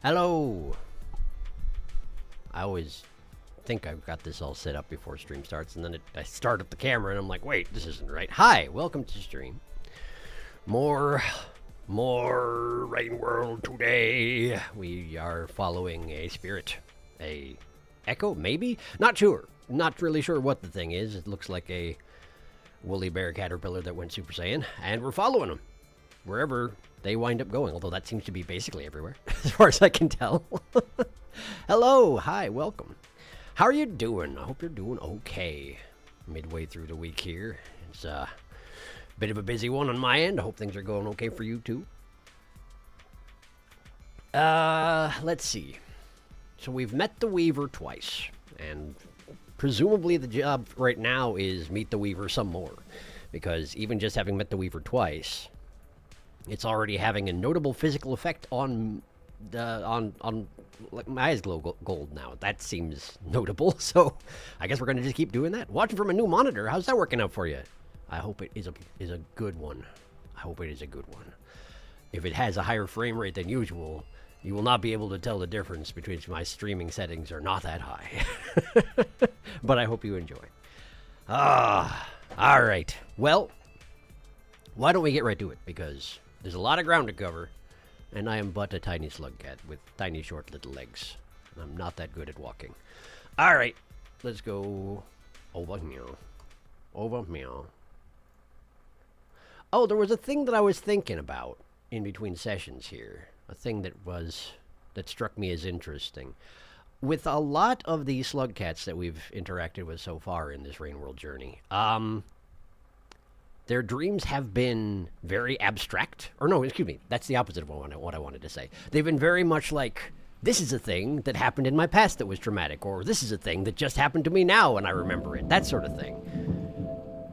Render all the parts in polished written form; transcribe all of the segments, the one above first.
Hello! I always think I've got this all set up before stream starts, and then I start up the camera and I'm like, wait, this isn't right. Hi, welcome to stream. More Rain World today. We are following a spirit. A echo, maybe? Not sure. Not really sure what the thing is. It looks like a woolly bear caterpillar that went Super Saiyan, and we're following them wherever they wind up going, although that seems to be basically everywhere, as far as I can tell. Hello, hi, welcome. How are you doing? I hope you're doing okay. Midway through the week here. It's a bit of a busy one on my end. I hope things are going okay for you, too. Let's see. So we've met the Weaver twice, and presumably the job right now is meet the Weaver some more, because even just having met the Weaver twice, it's already having a notable physical effect on like my eyes glow gold now. That seems notable, so I guess we're gonna just keep doing that. Watching from a new monitor, how's that working out for you? I hope it is a good one. I hope it is a good one. If it has a higher frame rate than usual, you will not be able to tell the difference between my streaming settings are not that high. But I hope you enjoy. All right. Well, why don't we get right to it? Because there's a lot of ground to cover, and I am but a tiny slug cat with tiny, short little legs. And I'm not that good at walking. All right. Let's go over here. Over here. Oh, there was a thing that I was thinking about in between sessions here. A thing that struck me as interesting. With a lot of the slug cats that we've interacted with so far in this Rain World journey, their dreams have been very abstract. Or no, excuse me, that's the opposite of what I wanted to say. They've been very much like, this is a thing that happened in my past that was traumatic, or this is a thing that just happened to me now and I remember it, that sort of thing.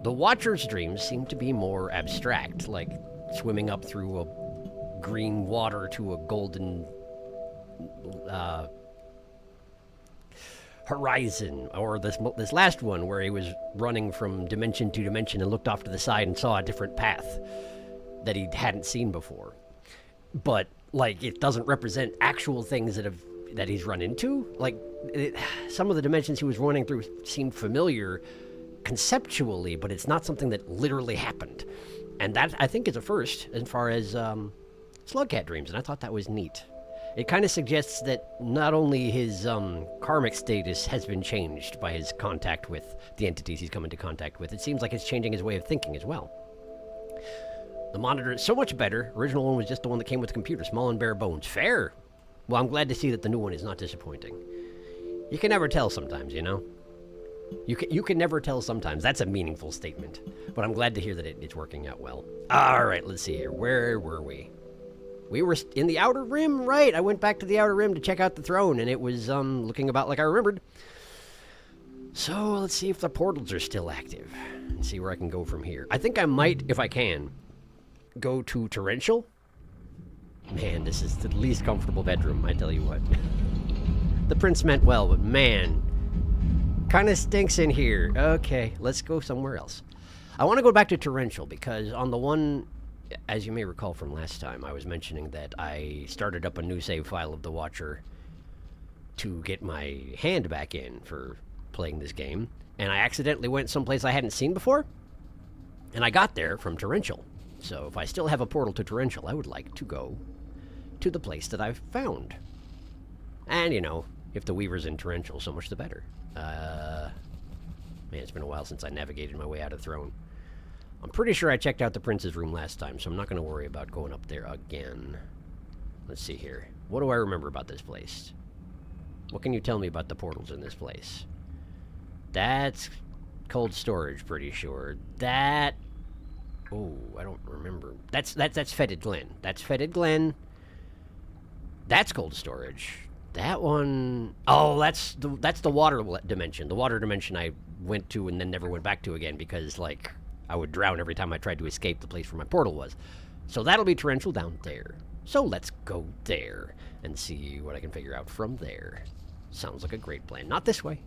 The Watcher's dreams seem to be more abstract, like swimming up through a green water to a golden horizon, or this last one where he was running from dimension to dimension and looked off to the side and saw a different path that he hadn't seen before. But like, it doesn't represent actual things that he's run into. Like, some of the dimensions he was running through seemed familiar conceptually, but it's not something that literally happened. And that, I think, is a first as far as Slugcat dreams, and I thought that was neat. It kind of suggests that not only his karmic status has been changed by his contact with the entities he's come into contact with, it seems like it's changing his way of thinking as well. The monitor is so much better. Original one was just the one that came with the computer, small and bare bones. Fair! Well, I'm glad to see that the new one is not disappointing. You can never tell sometimes, you know? You can never tell sometimes. That's a meaningful statement. But I'm glad to hear that it's working out well. Alright, let's see here. Where were we? We were in the Outer Rim, right? I went back to the Outer Rim to check out the throne, and it was looking about like I remembered. So let's see if the portals are still active, and see where I can go from here. I think I might, if I can, go to Torrential. Man, this is the least comfortable bedroom, I tell you what. The prince meant well, but man, kind of stinks in here. Okay, let's go somewhere else. I want to go back to Torrential, because on the one, as you may recall from last time, I was mentioning that I started up a new save file of the Watcher to get my hand back in for playing this game, and I accidentally went someplace I hadn't seen before, and I got there from Torrential. So if I still have a portal to Torrential, I would like to go to the place that I've found. And, you know, if the Weaver's in Torrential, so much the better. Man, it's been a while since I navigated my way out of Throne. I'm pretty sure I checked out the prince's room last time, so I'm not going to worry about going up there again. Let's see here. What do I remember about this place? What can you tell me about the portals in this place? That's cold storage, pretty sure. That... Oh, I don't remember. That's Fetid Glen. That's Fetid Glen. That's cold storage. That one... Oh, that's the water dimension. The water dimension I went to and then never went back to again because, like, I would drown every time I tried to escape the place where my portal was. So that'll be Torrential down there. So let's go there and see what I can figure out from there. Sounds like a great plan. Not this way.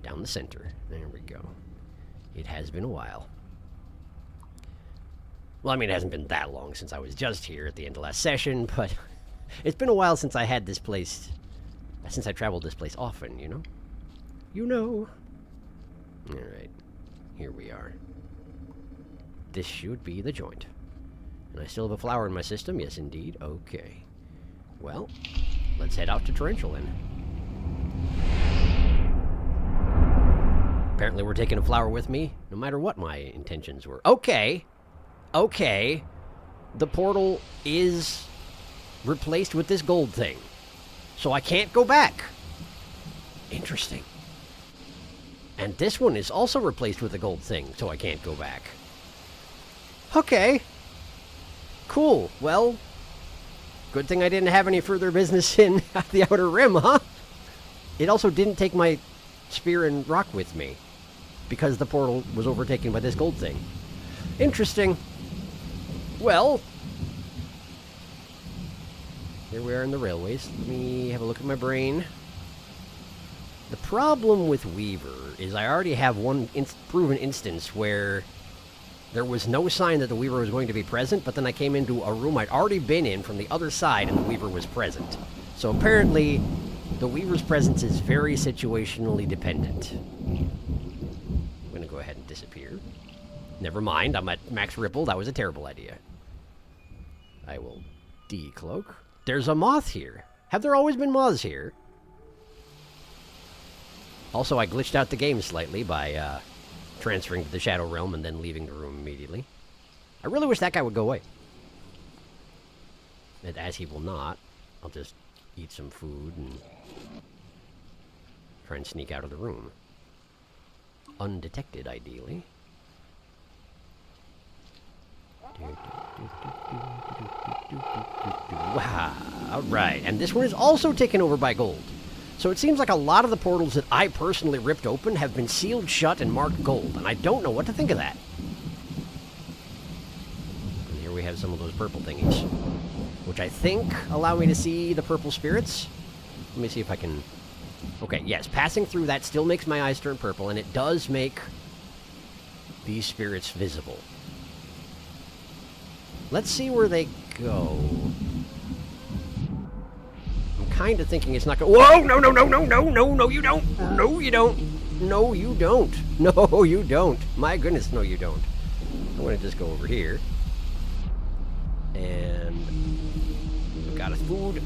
Down the center. There we go. It has been a while. Well, I mean, it hasn't been that long since I was just here at the end of last session, but It's been a while since I had this place, since I traveled this place often, you know? You know. Alright, here we are. This should be the joint. And I still have a flower in my system, yes indeed. Okay. Well, let's head out to Torrential then. Apparently we're taking a flower with me, no matter what my intentions were. Okay. Okay. The portal is replaced with this gold thing. So I can't go back. Interesting. And this one is also replaced with a gold thing, so I can't go back. Okay. Cool. Well, good thing I didn't have any further business in the Outer Rim, huh? It also didn't take my spear and rock with me, because the portal was overtaken by this gold thing. Interesting. Well, here we are in the railways. Let me have a look at my brain. The problem with Weaver is I already have one proven instance where there was no sign that the Weaver was going to be present, but then I came into a room I'd already been in from the other side and the Weaver was present. So apparently, the Weaver's presence is very situationally dependent. I'm going to go ahead and disappear. Never mind, I'm at max ripple. That was a terrible idea. I will decloak. There's a moth here. Have there always been moths here? Also, I glitched out the game slightly by transferring to the Shadow Realm and then leaving the room immediately. I really wish that guy would go away. And as he will not, I'll just eat some food and try and sneak out of the room. Undetected, ideally. Wow. Alright, and this one is also taken over by gold. So it seems like a lot of the portals that I personally ripped open have been sealed shut and marked gold, and I don't know what to think of that. And here we have some of those purple thingies, which I think allow me to see the purple spirits. Let me see if I can... Okay, yes, passing through that still makes my eyes turn purple, and it does make these spirits visible. Let's see where they go. I'm kind of thinking it's not going to... Whoa! No, no, no, no, no, no, no, you don't! No, you don't! No, you don't! No, you don't! My goodness, no, you don't. I want to just go over here. And... we've got a food.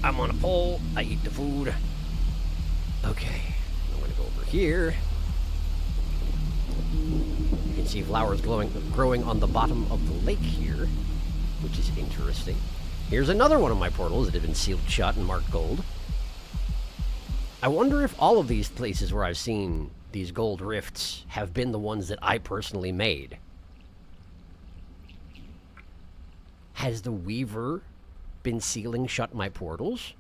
I'm on a pole. I eat the food. Okay. I'm going to go over here. You can see flowers growing on the bottom of the lake here, which is interesting. Here's another one of my portals that have been sealed shut and marked gold. I wonder if all of these places where I've seen these gold rifts have been the ones that I personally made. Has the Weaver been sealing shut my portals?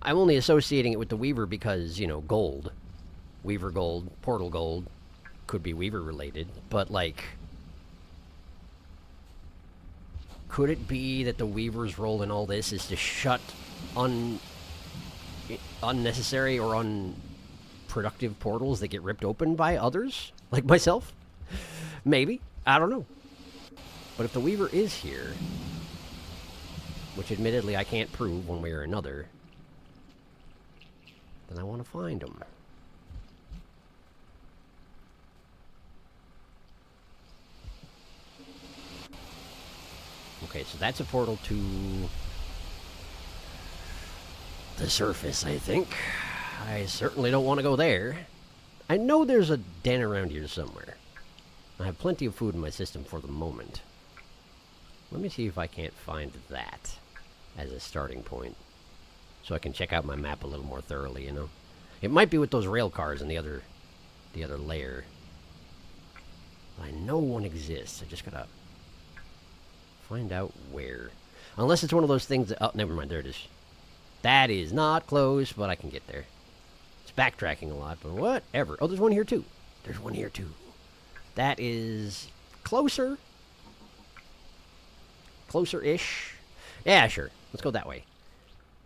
I'm only associating it with the Weaver because, you know, gold. Weaver gold, portal gold, could be Weaver related, but like... could it be that the Weaver's role in all this is to shut unnecessary or unproductive portals that get ripped open by others? Like myself? Maybe. I don't know. But if the Weaver is here, which admittedly I can't prove one way or another, then I want to find him. Okay, so that's a portal to the surface, I think. I certainly don't want to go there. I know there's a den around here somewhere. I have plenty of food in my system for the moment. Let me see if I can't find that as a starting point, so I can check out my map a little more thoroughly, you know? It might be with those rail cars in the other layer. I know one exists. I just gotta find out where. Unless it's one of those things that... oh, never mind. There it is. That is not close, but I can get there. It's backtracking a lot, but whatever. Oh, there's one here, too. There's one here, too. That is closer. Closer-ish. Yeah, sure. Let's go that way.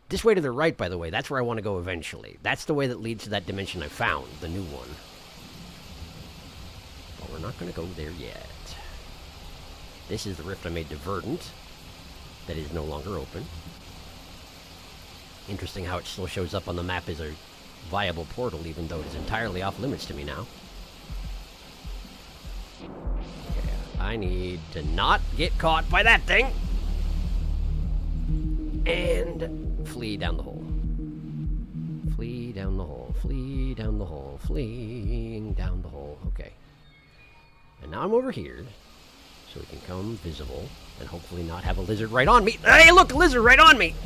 This way to the right, by the way, that's where I want to go eventually. That's the way that leads to that dimension I found, the new one. But we're not going to go there yet. This is the rift I made to Verdant. that is no longer open. Interesting how it still shows up on the map as a viable portal, even though it is entirely off limits to me now. Okay, I need to not get caught by that thing! And flee down the hole. Flee down the hole, flee down the hole, fleeing down the hole. Okay. And now I'm over here, so we can come visible, and hopefully not have a lizard right on me. Hey, look, a lizard right on me!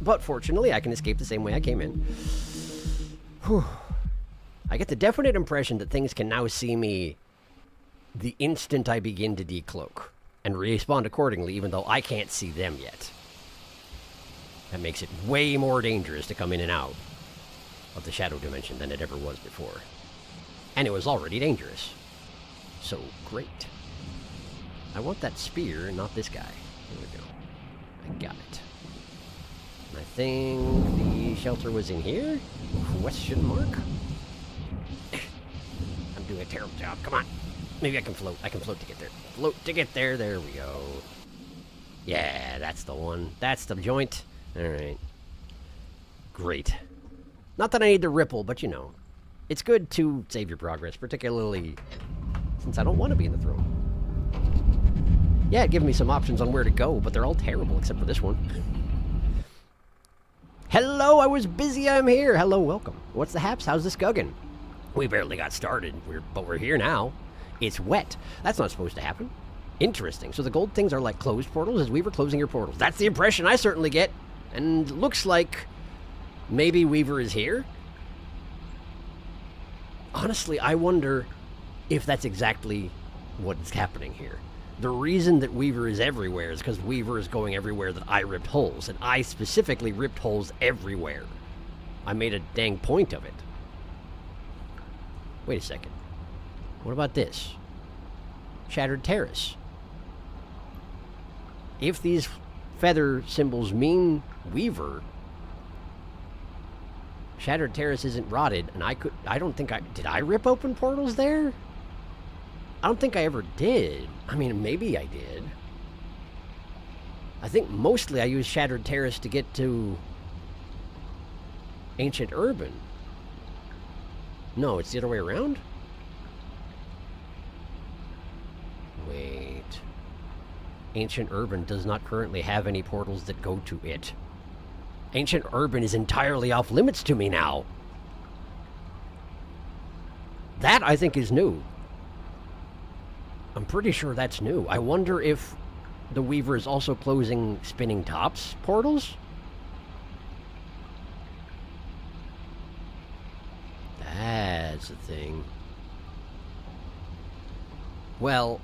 But fortunately, I can escape the same way I came in. Whew. I get the definite impression that things can now see me the instant I begin to decloak, and respawn accordingly, even though I can't see them yet. That makes it way more dangerous to come in and out of the shadow dimension than it ever was before. And it was already dangerous. So, great. I want that spear, not this guy. There we go. I got it. And I think the shelter was in here? Question mark? I'm doing a terrible job. Come on. Maybe I can float. I can float to get there. Float to get there. There we go. Yeah, that's the one. That's the joint. Alright. Great. Not that I need the ripple, but you know. It's good to save your progress, particularly since I don't want to be in the throne. Yeah, it gives me some options on where to go, but they're all terrible except for this one. Hello, I was busy, I'm here. Hello, welcome. What's the haps? How's this gugging? We barely got started, but we're here now. It's wet. That's not supposed to happen. Interesting. So the gold things are like closed portals as Weaver closing your portals. That's the impression I certainly get. And looks like maybe Weaver is here. Honestly, I wonder if that's exactly what's happening here. The reason that Weaver is everywhere is because Weaver is going everywhere that I ripped holes. And I specifically ripped holes everywhere. I made a dang point of it. Wait a second. What about this? Shattered Terrace. If these feather symbols mean Weaver, Shattered Terrace isn't rotted, and I don't think did I rip open portals there? I don't think I ever did. I mean, maybe I did. I think mostly I used Shattered Terrace to get to Ancient Urban. No, it's the other way around? Wait. Ancient Urban does not currently have any portals that go to it. Ancient Urban is entirely off limits to me now. That, I think, is new. I'm pretty sure that's new. I wonder if the Weaver is also closing Spinning Tops portals? That's the thing. Well,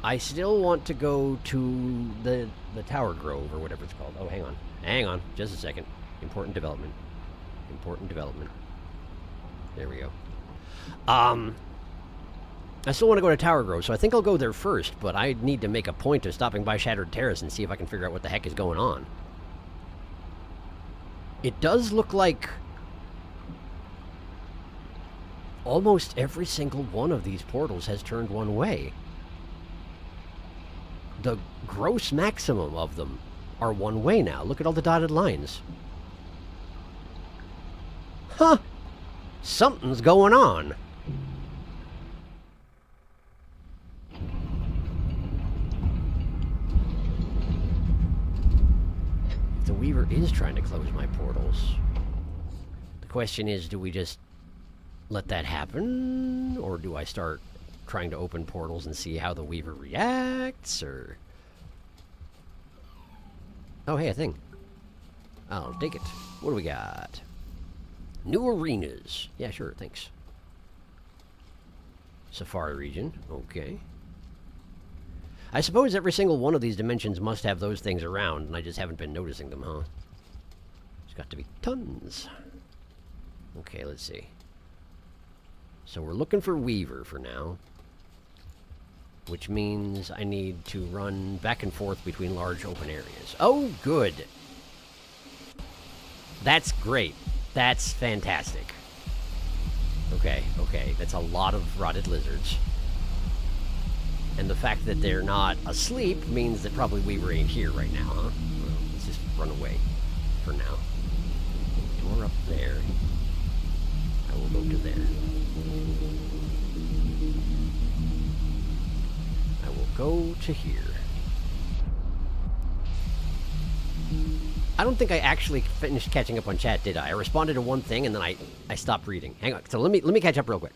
I still want to go to the Tower Grove, or whatever it's called. Oh, hang on. Hang on. Just a second. Important development. Important development. There we go. I still want to go to Tower Grove, so I think I'll go there first, but I need to make a point of stopping by Shattered Terrace and see if I can figure out what the heck is going on. It does look like almost every single one of these portals has turned one way. The gross maximum of them are one way now. Look at all the dotted lines. Huh! Something's going on. The Weaver is trying to close my portals. The question is, do we just let that happen? Or do I start trying to open portals and see how the Weaver reacts? Or... oh, hey, a thing. I'll take it. What do we got? New arenas. Yeah, sure, thanks. Safari region. Okay. I suppose every single one of these dimensions must have those things around, and I just haven't been noticing them, huh? There's got to be tons. Okay, let's see. So we're looking for Weaver for now, which means I need to run back and forth between large open areas. Oh, good. That's great. That's fantastic. Okay, okay. That's a lot of rotted lizards. And the fact that they're not asleep means that probably Weaver ain't here right now, huh? Well, let's just run away for now. Door up there. I will go to there. I will go to here. I don't think I actually finished catching up on chat, did I? I responded to one thing and then I stopped reading. Hang on. So let me catch up real quick.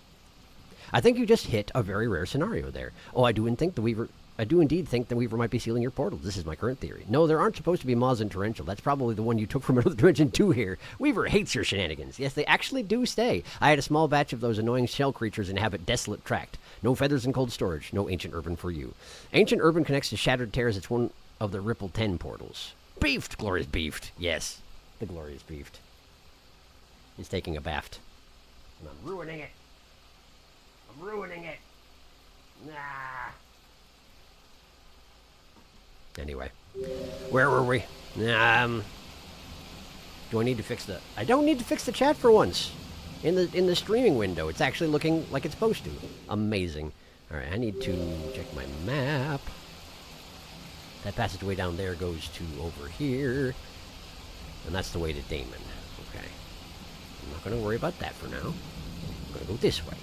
I think you just hit a very rare scenario there. Oh, I do indeed think the Weaver might be sealing your portal. This is my current theory. No, there aren't supposed to be moths in Torrential. That's probably the one you took from another dimension too here. Weaver hates your shenanigans. Yes, they actually do stay. I had a small batch of those annoying shell creatures inhabit desolate tract. No feathers in cold storage. No ancient urban for you. Ancient urban connects to Shattered Terrace. It's one of the Ripple 10 portals. Beefed! Glorious beefed. Yes, the glorious beefed. He's taking a baft. And I'm ruining it. I'm ruining it. Nah. Anyway, where were we? Do I need to fix the... I don't need to fix the chat for once. In the streaming window, it's actually looking like it's supposed to. Amazing. All right, I need to check my map. That passageway down there goes to over here. And that's the way to Damon. Okay. I'm not going to worry about that for now. I'm going to go this way.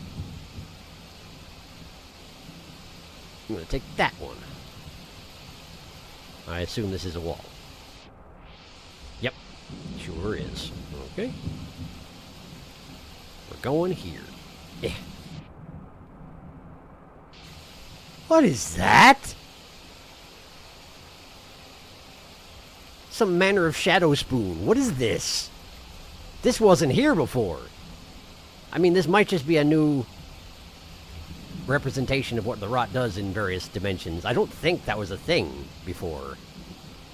I'm going to take that one. I assume this is a wall. Yep. Sure is. Okay. We're going here. Yeah. What is that? Some manner of shadow spoon. What is this? This wasn't here before. I mean, this might just be a new representation of what the rot does in various dimensions. I don't think that was a thing before.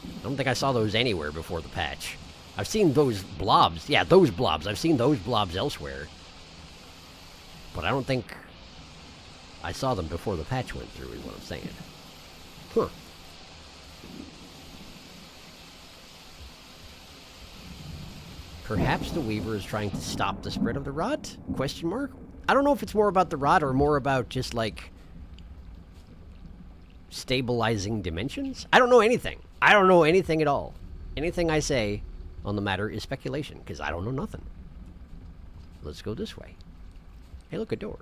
I don't think I saw those anywhere before the patch. I've seen those blobs. Yeah, those blobs. I've seen those blobs elsewhere. But I don't think I saw them before the patch went through, is what I'm saying. Huh. Perhaps the Weaver is trying to stop the spread of the rot? Question mark? I don't know if it's more about the rot or more about just, like, stabilizing dimensions. I don't know anything. I don't know anything at all. Anything I say on the matter is speculation, because I don't know nothing. Let's go this way. Hey, look, a door.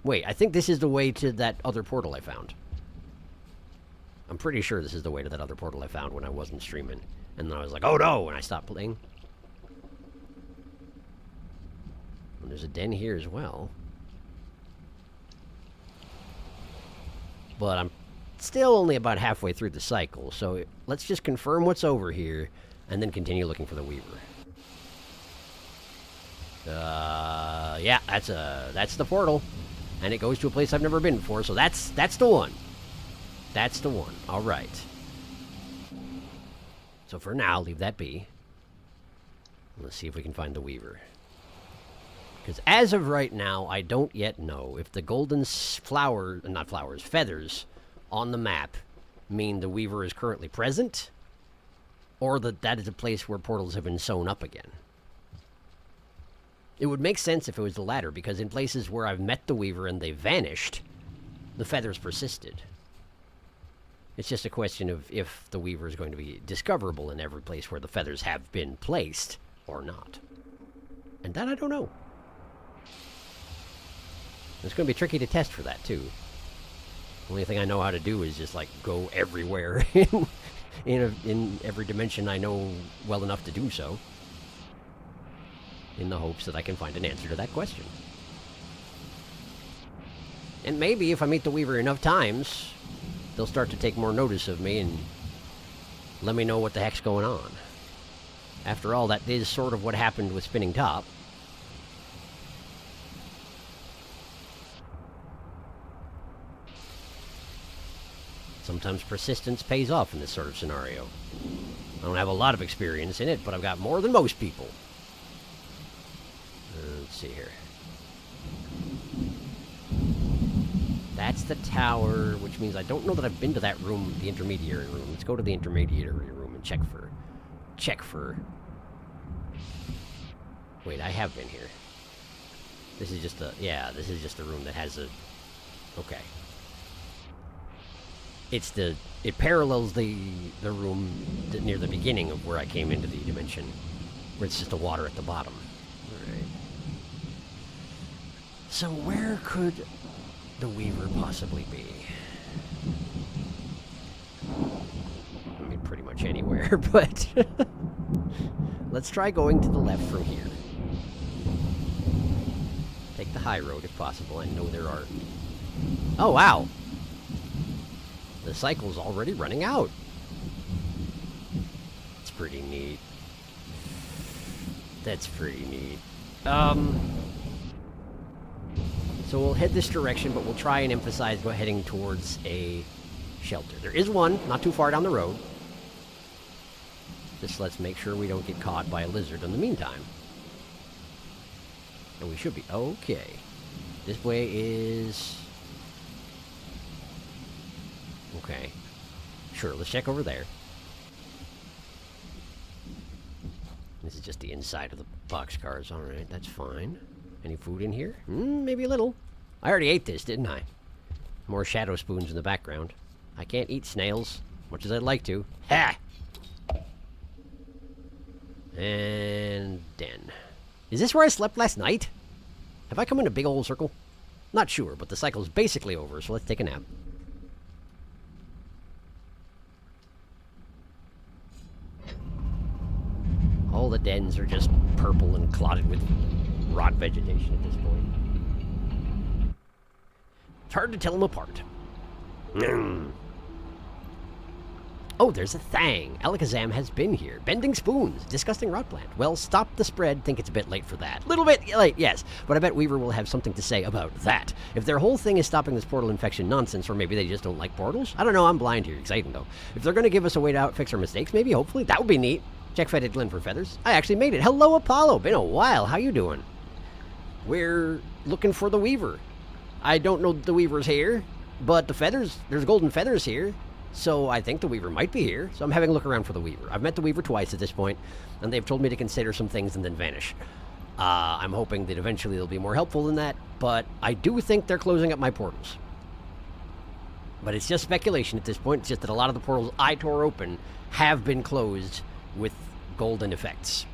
Wait, I think this is the way to that other portal I found. I'm pretty sure this is the way to that other portal I found when I wasn't streaming. And then I was like, oh no, and I stopped playing. And there's a den here as well. But I'm still only about halfway through the cycle, so let's just confirm what's over here, and then continue looking for the Weaver. Yeah, that's the portal. And it goes to a place I've never been before, so that's the one. That's the one. All right. So for now, leave that be. Let's see if we can find the Weaver. Because as of right now, I don't yet know if the golden feathers on the map mean the Weaver is currently present, or that is a place where portals have been sewn up again. It would make sense if it was the latter, because in places where I've met the Weaver and they vanished, the feathers persisted. It's just a question of if the Weaver is going to be discoverable in every place where the feathers have been placed, or not. And that I don't know. It's going to be tricky to test for that, too. The only thing I know how to do is just, like, go everywhere in every dimension I know well enough to do so, in the hopes that I can find an answer to that question. And maybe if I meet the Weaver enough times, they'll start to take more notice of me and let me know what the heck's going on. After all, that is sort of what happened with Spinning Top. Sometimes persistence pays off in this sort of scenario. I don't have a lot of experience in it, but I've got more than most people. Let's see here. That's the tower, which means I don't know that I've been to that room, the intermediary room. Let's go to the intermediary room and check for... Wait, I have been here. This is just a... Yeah, this is just a room that has a Okay. It parallels the room near the beginning of where I came into the dimension, where it's just the water at the bottom. All right. So where could the Weaver possibly be? I mean, pretty much anywhere, but let's try going to the left from here. Take the high road if possible. I know there are... Oh, wow! The cycle's already running out. It's pretty neat. That's pretty neat. So we'll head this direction, but we'll try and emphasize heading towards a shelter. There is one, not too far down the road. Just let's make sure we don't get caught by a lizard in the meantime. And we should be okay. This way is... Okay. Sure, let's check over there. This is just the inside of the boxcars. Alright, that's fine. Any food in here? Maybe a little. I already ate this, didn't I? More shadow spoons in the background. I can't eat snails, much as I'd like to. Ha! And den. Is this where I slept last night? Have I come in a big old circle? Not sure, but the cycle's basically over, so let's take a nap. All the dens are just purple and clotted with rot vegetation at this point. It's hard to tell them apart. Oh, there's a thing. Alakazam has been here. Bending spoons. Disgusting rot plant. Well, stop the spread. Think it's a bit late for that. Little bit late, yes. But I bet Weaver will have something to say about that. If their whole thing is stopping this portal infection nonsense, or maybe they just don't like portals. I don't know. I'm blind here. Exciting, though. If they're going to give us a way to fix our mistakes, maybe, hopefully, that would be neat. Check Fetid Glen for feathers. I actually made it. Hello, Apollo. Been a while. How you doing? We're looking for the Weaver. I don't know the Weaver's here, but the feathers, there's golden feathers here. So I think the Weaver might be here. So I'm having a look around for the Weaver. I've met the Weaver twice at this point, and they've told me to consider some things and then vanish. I'm hoping that eventually they'll be more helpful than that, but I do think they're closing up my portals. But it's just speculation at this point. It's just that a lot of the portals I tore open have been closed with golden effects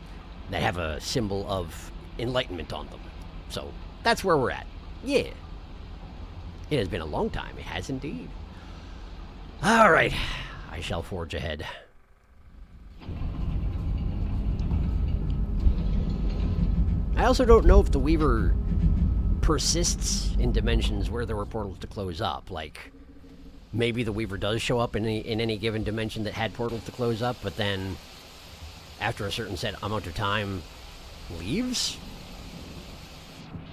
that have a symbol of enlightenment on them. So that's where we're at. Yeah. It has been a long time. It has indeed. All right. I shall forge ahead. I also don't know if the Weaver persists in dimensions where there were portals to close up. Like, maybe the Weaver does show up in any given dimension that had portals to close up, but then after a certain set amount of time leaves?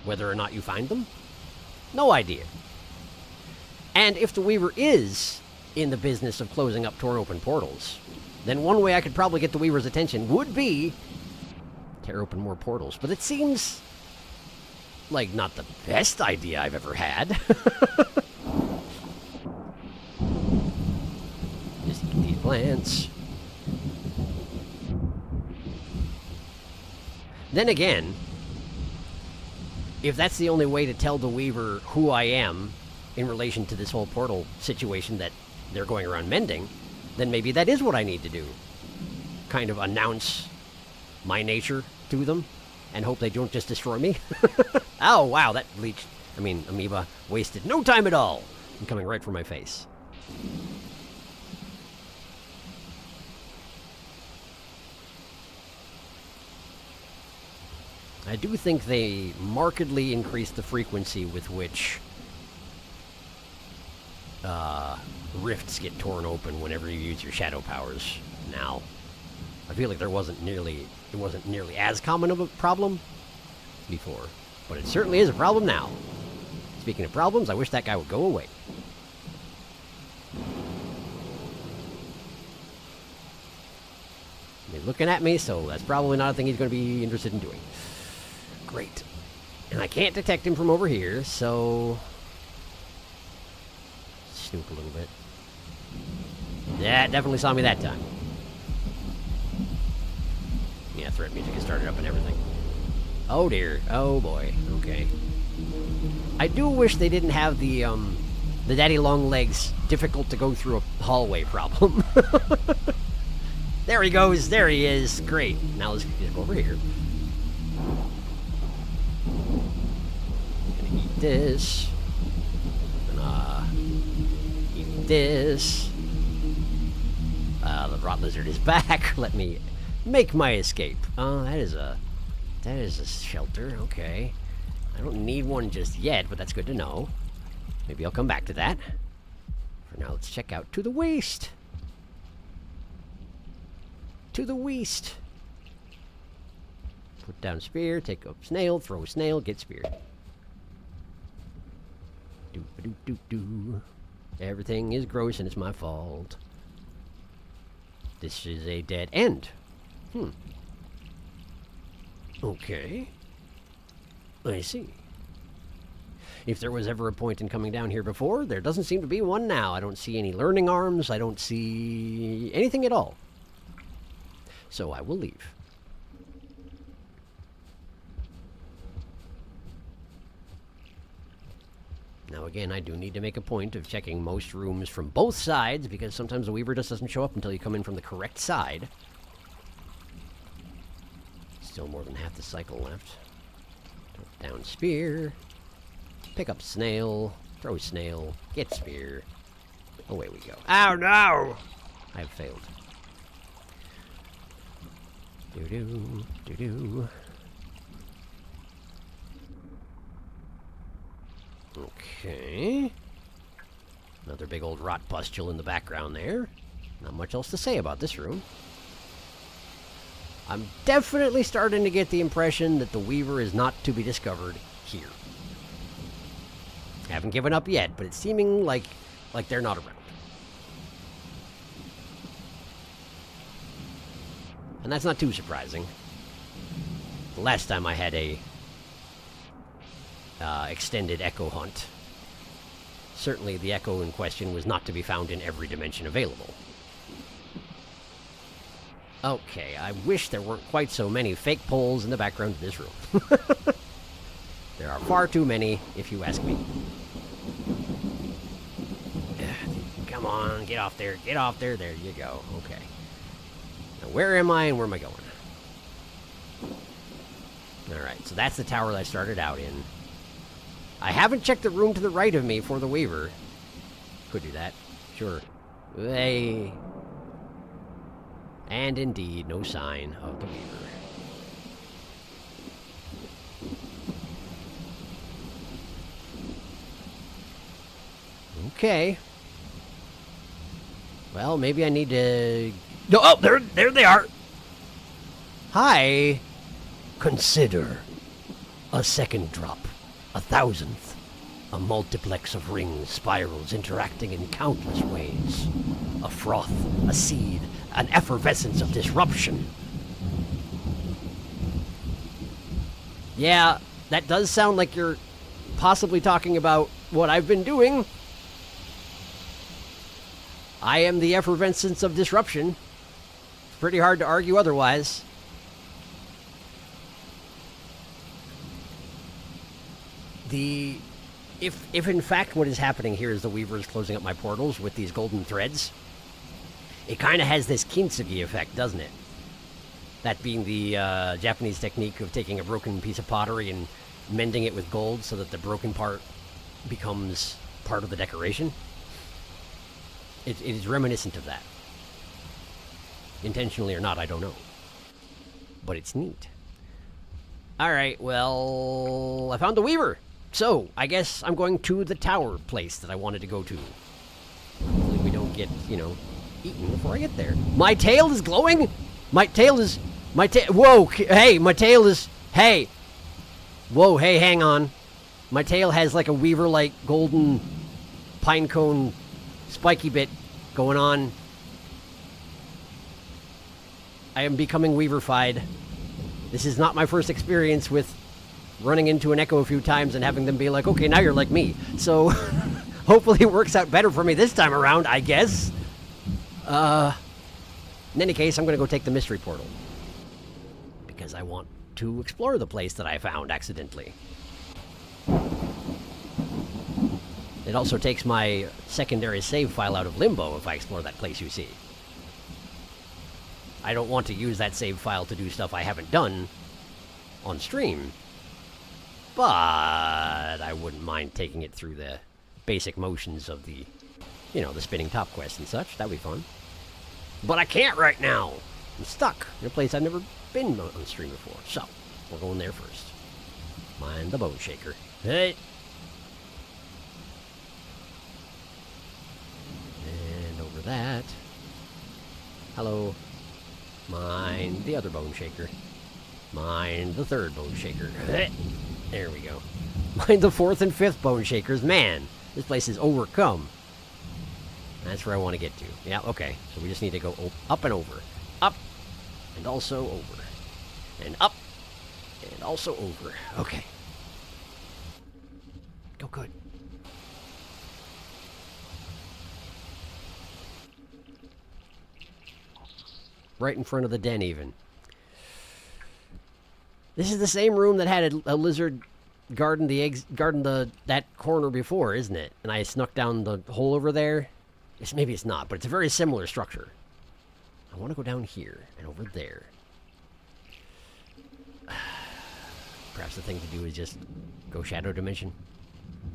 Whether or not you find them? No idea. And if the Weaver is in the business of closing up torn open portals, then one way I could probably get the Weaver's attention would be tear open more portals. But it seems like not the best idea I've ever had. Just eat these plants. Then again, if that's the only way to tell the Weaver who I am in relation to this whole portal situation that they're going around mending, then maybe that is what I need to do. Kind of announce my nature to them and hope they don't just destroy me. Oh, wow, that amoeba wasted no time at all in coming right for my face. I do think they markedly increased the frequency with which rifts get torn open whenever you use your shadow powers now. I feel like it wasn't nearly as common of a problem before, but it certainly is a problem now. Speaking of problems, I wish that guy would go away. He's looking at me, so that's probably not a thing he's going to be interested in doing. Great. And I can't detect him from over here, so snoop a little bit. Yeah, definitely saw me that time. Yeah, threat music has started up and everything. Oh dear. Oh boy. Okay. I do wish they didn't have the daddy long legs difficult to go through a hallway problem. There he goes. There he is. Great. Now let's go over here. Gonna eat this. Gonna eat this. The rot lizard is back. Let me make my escape. That is a shelter. Okay. I don't need one just yet, but that's good to know. Maybe I'll come back to that. For now, let's check out to the waist. To the waist. Put down spear, take up snail, throw snail, get spear. Do. Everything is gross and it's my fault. This is a dead end. Okay. I see. If there was ever a point in coming down here before, there doesn't seem to be one now. I don't see any learning arms. I don't see anything at all. So I will leave. Now again, I do need to make a point of checking most rooms from both sides, because sometimes the Weaver just doesn't show up until you come in from the correct side. Still more than half the cycle left. Put down spear. Pick up snail. Throw snail. Get spear. Away we go. Oh no! I have failed. Do-do. Okay. Another big old rot pustule in the background there. Not much else to say about this room. I'm definitely starting to get the impression that the Weaver is not to be discovered here. Haven't given up yet, but it's seeming like they're not around. And that's not too surprising. The last time I had a extended echo hunt, certainly the echo in question was not to be found in every dimension available. Okay, I wish there weren't quite so many fake poles in the background of this room. There are far too many, if you ask me. Come on, get off there, get off there. There you go. Okay. Now, where am I and where am I going? Alright, so that's the tower that I started out in. I haven't checked the room to the right of me for the Weaver. Could do that. Sure. Hey. And indeed, no sign of the Weaver. Okay. Well, maybe I need to... No, oh, there they are! Hi. Consider a second drop, a thousandth, a multiplex of rings, spirals interacting in countless ways, a froth, a seed, an effervescence of disruption. Yeah, that does sound like you're possibly talking about what I've been doing. I am the effervescence of disruption. It's pretty hard to argue otherwise. If in fact what is happening here is the Weaver is closing up my portals with these golden threads, it kind of has this kintsugi effect, doesn't it? That being the Japanese technique of taking a broken piece of pottery and mending it with gold so that the broken part becomes part of the decoration. It is reminiscent of that. Intentionally or not, I don't know. But it's neat. Alright, well, I found the Weaver. So, I guess I'm going to the tower place that I wanted to go to. Hopefully we don't get, eaten before I get there. My tail is glowing? My tail is... Whoa, hey, my tail is... Hey! Whoa, hey, hang on. My tail has like a Weaver-like golden pinecone spiky bit going on. I am becoming Weaver-fied. This is not my first experience with running into an echo a few times and having them be like, okay, now you're like me. So, hopefully it works out better for me this time around, I guess. In any case, I'm going to go take the mystery portal. Because I want to explore the place that I found accidentally. It also takes my secondary save file out of limbo if I explore that place you see. I don't want to use that save file to do stuff I haven't done on stream, but I wouldn't mind taking it through the basic motions of the, you know, the spinning top quest and such. That'd be fun. But I can't right now. I'm stuck in a place I've never been on stream before. So, we're going there first. Mind the bone shaker. Hey! And over that. Hello. Mind the other bone shaker. Mind the third bone shaker. Hey! There we go. Mind the fourth and fifth bone shakers. Man, this place is overcome. That's where I want to get to. Yeah, okay. So we just need to go up and over. Up. And also over. And up. And also over. Okay. Go good. Right in front of the den, even. This is the same room that had a lizard guarding that corner before, isn't it? And I snuck down the hole over there. Maybe it's not, but it's a very similar structure. I want to go down here and over there. Perhaps the thing to do is just go Shadow Dimension.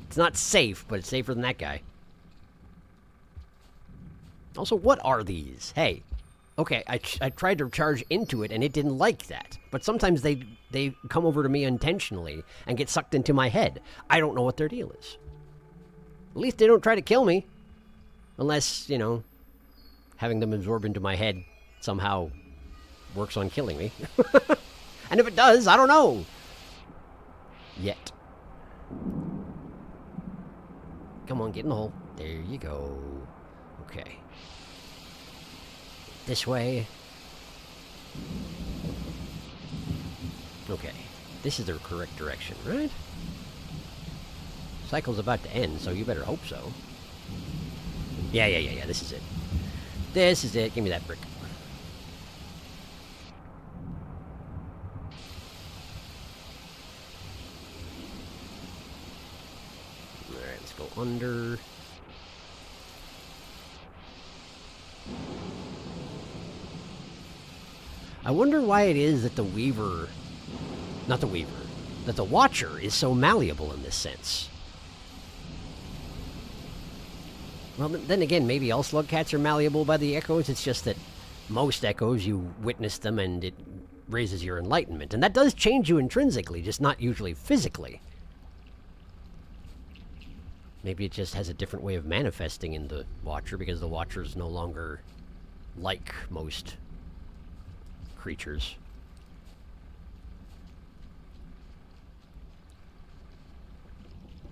It's not safe, but it's safer than that guy. Also, what are these? Hey, okay, I tried to charge into it and it didn't like that. But sometimes they come over to me intentionally and get sucked into my head. I don't know what their deal is. At least they don't try to kill me. Unless, you know, having them absorb into my head somehow works on killing me. And if it does, I don't know. Yet. Come on, get in the hole. There you go. Okay. This way. Okay. This is the correct direction, right? Cycle's about to end, so you better hope so. Yeah, this is it. This is it. Give me that brick. Alright, let's go under. I wonder why it is that the Weaver... Not the Weaver. That the Watcher is so malleable in this sense. Well, then again, maybe all slug cats are malleable by the echoes. It's just that most echoes, you witness them and it raises your enlightenment. And that does change you intrinsically, just not usually physically. Maybe it just has a different way of manifesting in the Watcher, because the Watcher is no longer like most creatures.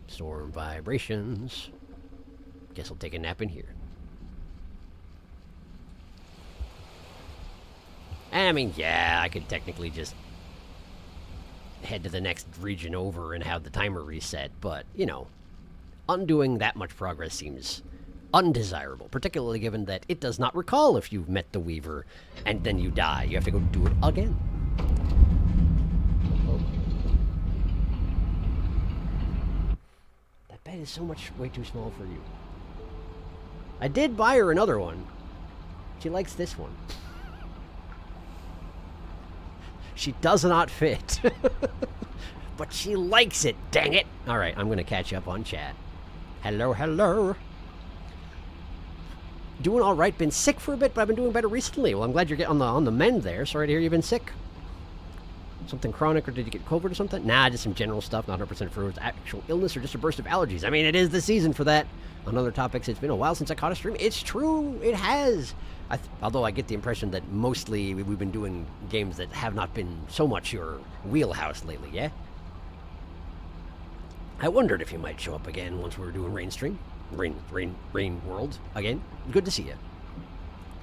Storm vibrations. Guess I'll take a nap in here. I mean, yeah, I could technically just head to the next region over and have the timer reset, but, you know, undoing that much progress seems undesirable, particularly given that it does not recall if you've met the Weaver and then you die. You have to go do it again. That bed is so much way too small for you. I did buy her another one. She likes this one. She does not fit. But she likes it, dang it. Alright, I'm going to catch up on chat. Hello, hello. Doing alright. Been sick for a bit, but I've been doing better recently. Well, I'm glad you're getting on the mend there. Sorry to hear you've been sick. Something chronic, or did you get COVID or something? Nah, just some general stuff. Not 100% for actual illness or just a burst of allergies. I mean, it is the season for that. On other topics, it's been a while since I caught a stream. It's true, it has. Although I get the impression that mostly we've been doing games that have not been so much your wheelhouse lately, yeah? I wondered if you might show up again once we were doing Rain Stream. Rain World again. Good to see you.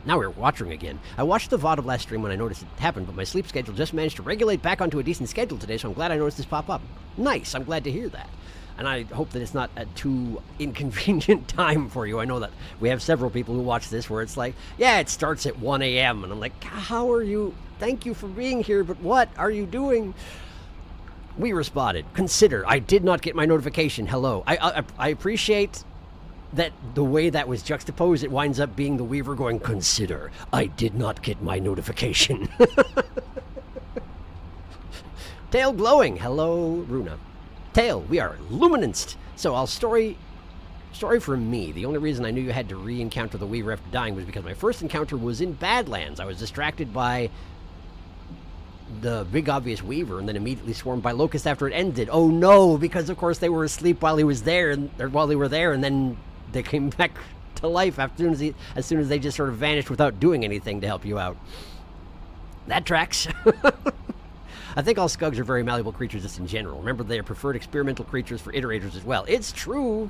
Now we're watching again. I watched the VOD of last stream when I noticed it happened, but my sleep schedule just managed to regulate back onto a decent schedule today, so I'm glad I noticed this pop up. Nice, I'm glad to hear that. And I hope that it's not a too inconvenient time for you. I know that we have several people who watch this where it's like, yeah, it starts at 1 a.m. And I'm like, how are you? Thank you for being here, but what are you doing? We responded. Consider, I did not get my notification. Hello. I appreciate that the way that was juxtaposed, it winds up being the Weaver going, "Consider, I did not get my notification." Tail glowing. Hello, Runa. Tail, we are luminanced. So I'll story from me. The only reason I knew you had to re-encounter the Weaver after dying was because my first encounter was in Badlands. I was distracted by the big obvious Weaver and then immediately swarmed by locusts after it ended. Oh no, because of course they were asleep while he was there, or while they were there, and then they came back to life as soon as they just sort of vanished without doing anything to help you out. That tracks. I think all Skugs are very malleable creatures just in general. Remember, they are preferred experimental creatures for iterators as well. It's true.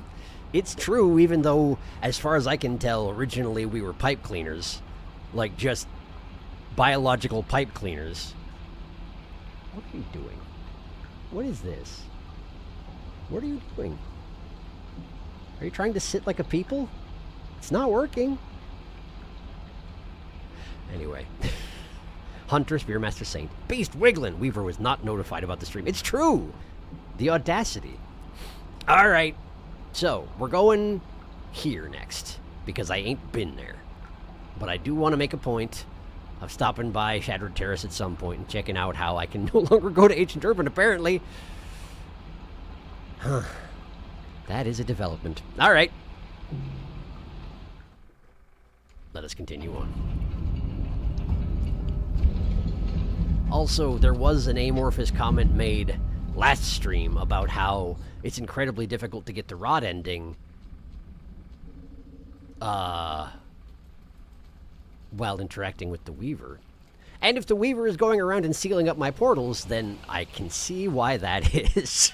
It's true, even though, as far as I can tell, originally we were pipe cleaners. Like, just biological pipe cleaners. What are you doing? What is this? What are you doing? Are you trying to sit like a people? It's not working. Anyway. Hunter, Spearmaster Saint. Beast Wiggling. Weaver was not notified about the stream. It's true. The audacity. All right. So, we're going here next. Because I ain't been there. But I do want to make a point of stopping by Shattered Terrace at some point and checking out how I can no longer go to Ancient Urban, apparently. Huh. That is a development. All right. Let us continue on. Also, there was an amorphous comment made last stream about how it's incredibly difficult to get the rod ending while interacting with the Weaver. And if the Weaver is going around and sealing up my portals, then I can see why that is.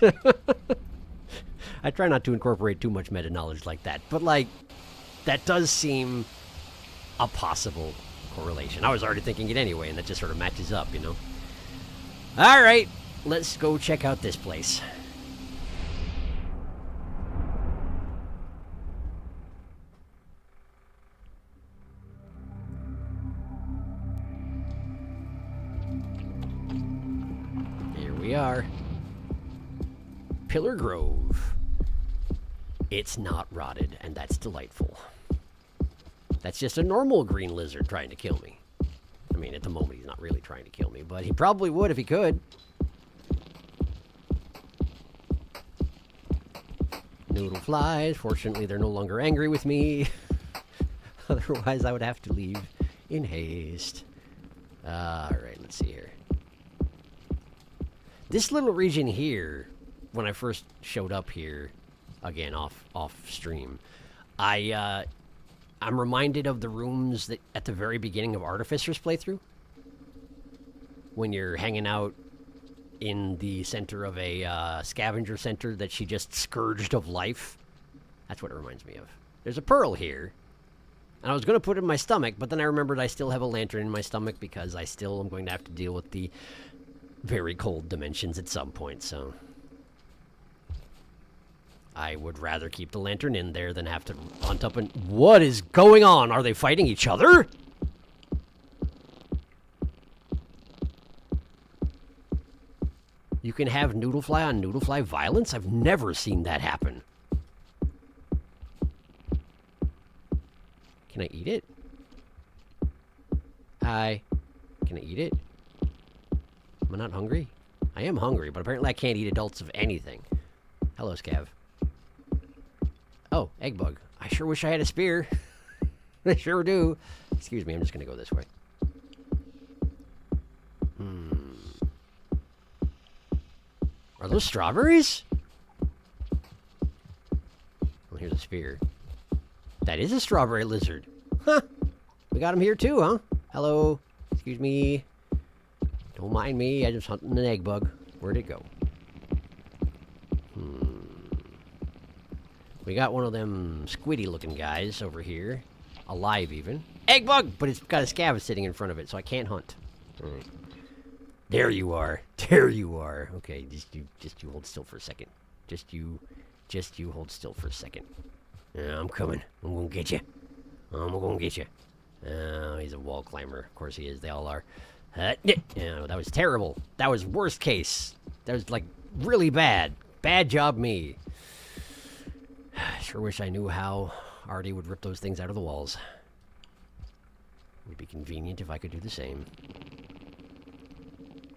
I try not to incorporate too much meta-knowledge like that, but, like, that does seem a possible correlation. I was already thinking it anyway, and that just sort of matches up, you know? Alright, let's go check out this place. Here we are. Pillar Grove. It's not rotted, and that's delightful. That's just a normal green lizard trying to kill me. I mean, at the moment, he's not really trying to kill me, but he probably would if he could. Noodle flies. Fortunately, they're no longer angry with me. Otherwise, I would have to leave in haste. Alright, let's see here. This little region here, when I first showed up here, again, off stream, I'm reminded of the rooms that at the very beginning of Artificer's playthrough. When you're hanging out in the center of a scavenger center that she just scourged of life. That's what it reminds me of. There's a pearl here. And I was going to put it in my stomach, but then I remembered I still have a lantern in my stomach because I still am going to have to deal with the very cold dimensions at some point, so I would rather keep the lantern in there than have to hunt up and... What is going on? Are they fighting each other? You can have Noodlefly on Noodlefly violence? I've never seen that happen. Can I eat it? Hi. Can I eat it? Am I not hungry? I am hungry, but apparently I can't eat adults of anything. Hello, Scav. Oh, egg bug. I sure wish I had a spear. I sure do. Excuse me, I'm just gonna go this way. Are those strawberries? Well, here's a spear. That is a strawberry lizard. Huh. We got him here too, huh? Hello. Excuse me. Don't mind me. I just hunting an egg bug. Where'd it go? We got one of them squiddy-looking guys over here. Alive, even. Egg bug! But it's got a scav sitting in front of it, so I can't hunt. All right. There you are. There you are. Okay, just you hold still for a second. Just you hold still for a second. I'm coming. I'm gonna get you. I'm gonna get you. Oh, he's a wall climber. Of course he is. They all are. Yeah, that was terrible. That was worst case. That was, like, really bad. Bad job me. Sure wish I knew how Artie would rip those things out of the walls. Would be convenient if I could do the same.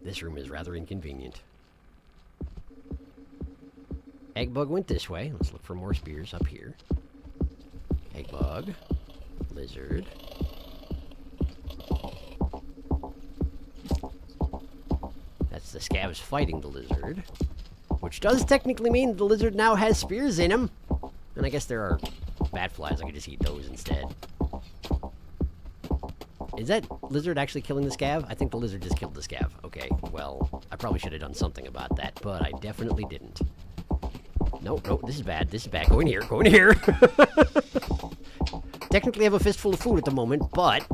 This room is rather inconvenient. Egg bug went this way. Let's look for more spears up here. Egg bug. Lizard. That's the scavs fighting the lizard. Which does technically mean the lizard now has spears in him. And I guess there are bat flies. I could just eat those instead. Is that lizard actually killing the scav? I think the lizard just killed the scav. Okay, well, I probably should have done something about that, but I definitely didn't. Nope, nope, this is bad. This is bad. Go in here. Go in here. Technically, I have a fistful of food at the moment, but...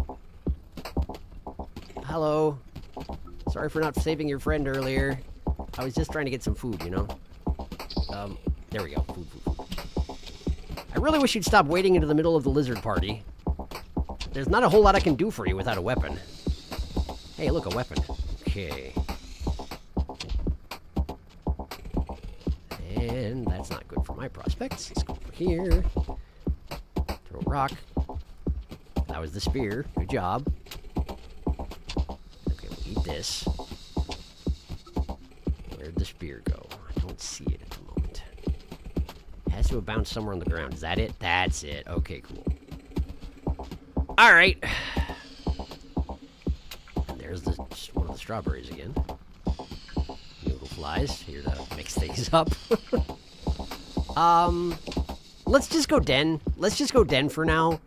Hello. Sorry for not saving your friend earlier. I was just trying to get some food, you know? There we go. Food, food, food. I really wish you'd stop wading into the middle of the lizard party. There's not a whole lot I can do for you without a weapon. Hey, look, a weapon. Okay. And that's not good for my prospects. Let's go over here. Throw a rock. That was the spear. Good job. Okay, we'll eat this. Where'd the spear go? I don't see it at the moment. It has to have bounced somewhere on the ground. Is that it? That's it. Okay, cool. Alright. And there's one of the strawberries again. Noodle flies. Here to mix things up. Let's just go den. Let's just go den for now.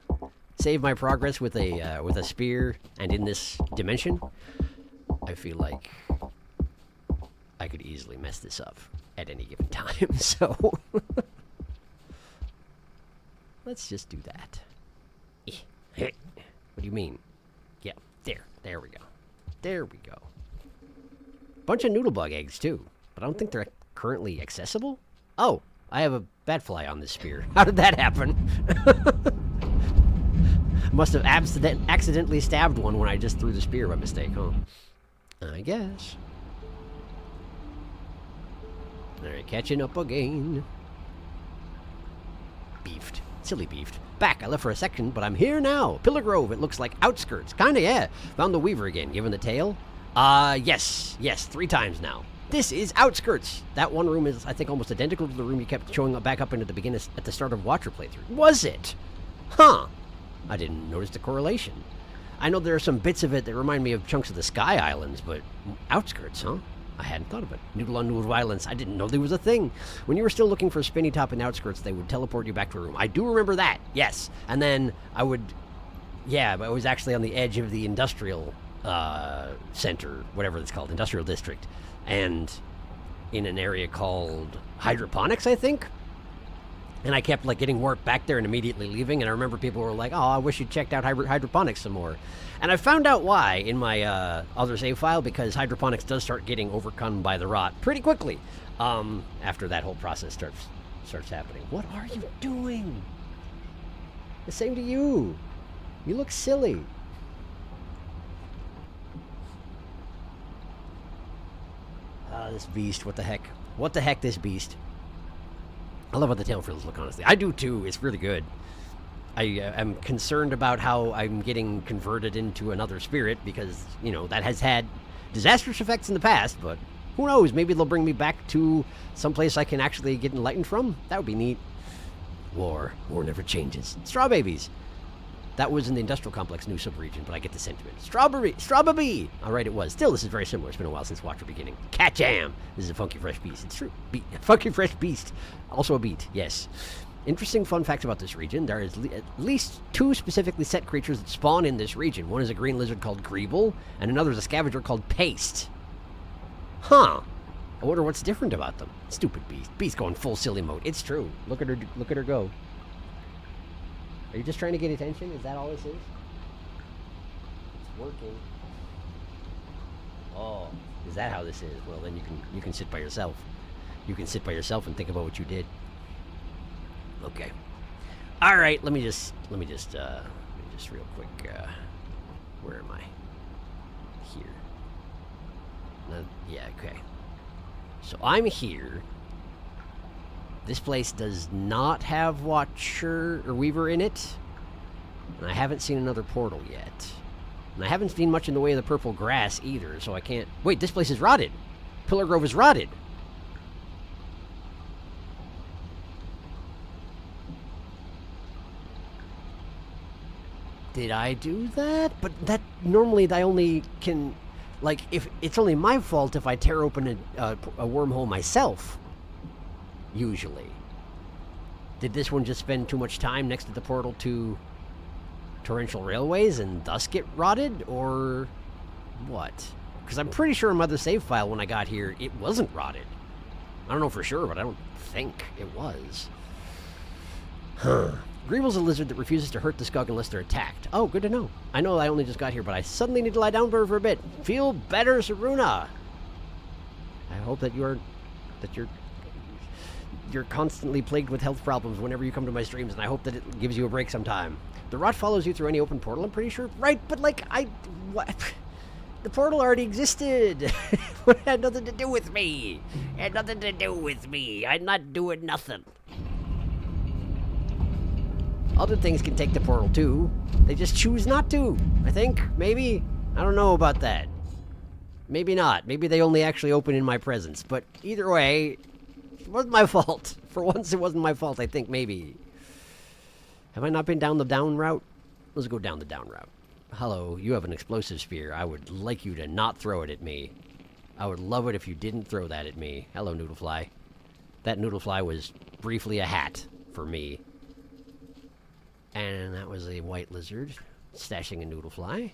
Save my progress with a spear. And in this dimension, I feel like I could easily mess this up at any given time. So let's just do that. What do you mean? Yeah, there we go. There we go. Bunch of noodle bug eggs too, but I don't think they're currently accessible. Oh, I have a bat fly on this spear. How did that happen? Must have accidentally stabbed one when I just threw the spear by mistake, huh? I guess. Alright, catching up again. Beefed. Silly beefed. Back. I left for a second, but I'm here now. Pillar Grove. It looks like outskirts. Kinda, yeah. Found the Weaver again. Given the tail? Yes. Yes, 3 times now. This is outskirts. That one room is, I think, almost identical to the room you kept showing up back up into the beginning at the start of Watcher playthrough. Was it? Huh. I didn't notice the correlation. I know there are some bits of it that remind me of chunks of the Sky Islands, but outskirts, huh? I hadn't thought of it. Noodle on noodle violence. I didn't know there was a thing. When you were still looking for a spinny top in outskirts, they would teleport you back to a room. I do remember that. Yes. And then I would... Yeah, but I was actually on the edge of the industrial center, whatever it's called, industrial district. And in an area called hydroponics, I think? And I kept, like, getting warped back there and immediately leaving. And I remember people were like, oh, I wish you checked out hydroponics some more. And I found out why in my other save file, because hydroponics does start getting overcome by the rot pretty quickly after that whole process starts happening. What are you doing? The same to you. You look silly. This beast, what the heck? What the heck, this beast? I love how the tail frills look, honestly. I do too. It's really good. I am concerned about how I'm getting converted into another spirit because, you know, that has had disastrous effects in the past, but who knows? Maybe they'll bring me back to someplace I can actually get enlightened from. That would be neat. War never changes. Straw babies. That was in the industrial complex new subregion, but I get the sentiment. Strawberry. All right, it was. Still, this is very similar. It's been a while since Watcher beginning. Cat jam. This is a funky fresh beast. It's true. Funky fresh beast. Also a beat. Yes. Interesting fun facts about this region. There is at least 2 specifically set creatures that spawn in this region. One is a green lizard called Greeble, and another is a scavenger called Paste. Huh. I wonder what's different about them. Stupid beast. Beast going full silly mode. It's true. Look at her go. Are you just trying to get attention? Is that all this is? It's working. Oh, is that how this is? Well, then you can sit by yourself. You can sit by yourself and think about what you did. Okay. All right. Let me just real quick. Where am I? Here. Yeah. Okay. So I'm here. This place does not have Watcher or Weaver in it. And I haven't seen another portal yet. And I haven't seen much in the way of the purple grass either, so I can't... Wait, this place is rotted. Pillar Grove is rotted. Did I do that? But that... Normally, I only can... Like, if it's only my fault if I tear open a wormhole myself. Usually. Did this one just spend too much time next to the portal to torrential railways and thus get rotted? Or what? Because I'm pretty sure in my other save file when I got here, it wasn't rotted. I don't know for sure, but I don't think it was. Huh. Greeble's a lizard that refuses to hurt the skug unless they're attacked. Oh, good to know. I know I only just got here, but I suddenly need to lie down for a bit. Feel better, Saruna. I hope that you're constantly plagued with health problems whenever you come to my streams, and I hope that it gives you a break sometime. The rot follows you through any open portal, I'm pretty sure. Right, but like, what? The portal already existed. It had nothing to do with me. It had nothing to do with me. I'm not doing nothing. Other things can take the portal too. They just choose not to, I think. Maybe. I don't know about that. Maybe not. Maybe they only actually open in my presence. But either way, it wasn't my fault. For once, it wasn't my fault, I think, maybe. Have I not been down the down route? Let's go down the down route. Hello, you have an explosive spear. I would like you to not throw it at me. I would love it if you didn't throw that at me. Hello, Noodlefly. That Noodlefly was briefly a hat for me. And that was a white lizard stashing a Noodlefly.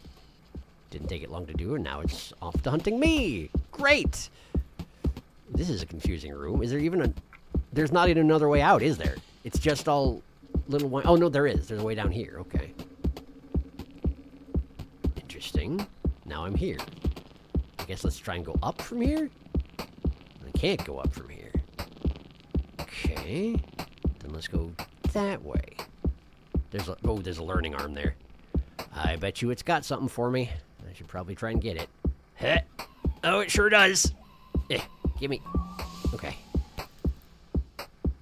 Didn't take it long to do, and now it's off to hunting me! Great! This is a confusing room. Is there even a... There's not even another way out, is there? It's just all little... Oh, no, there is. There's a way down here. Okay. Interesting. Now I'm here. I guess let's try and go up from here? I can't go up from here. Okay. Then let's go that way. There's a learning arm there. I bet you it's got something for me. I should probably try and get it. Heh. Oh, it sure does. Gimme. Okay.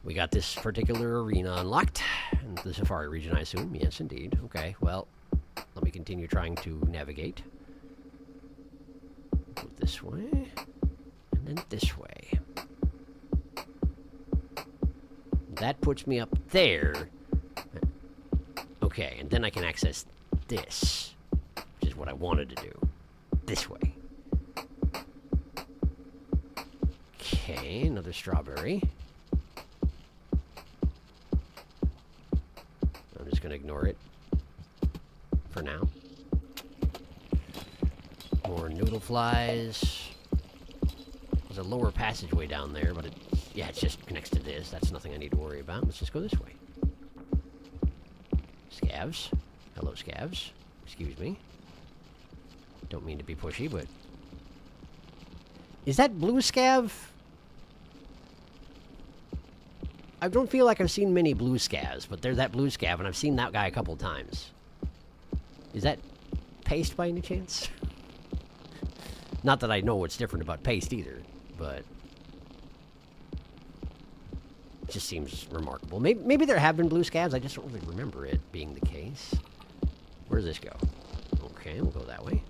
We got this particular arena unlocked. In the Safari region, I assume. Yes, indeed. Okay, well, let me continue trying to navigate. Go this way. And then this way. That puts me up there. Okay, and then I can access this, which is what I wanted to do. This way. Okay, another strawberry. I'm just going to ignore it for now. More noodle flies. There's a lower passageway down there, but it just connects to this. That's nothing I need to worry about. Let's just go this way. Scavs. Hello, Scavs. Excuse me. Don't mean to be pushy, but... Is that blue Scav? I don't feel like I've seen many blue Scavs, but there's that blue Scav, and I've seen that guy a couple times. Is that paste by any chance? Not that I know what's different about paste either, but... It just seems remarkable. Maybe there have been blue Scavs, I just don't really remember it being the case. Where does this go? Okay, we'll go that way.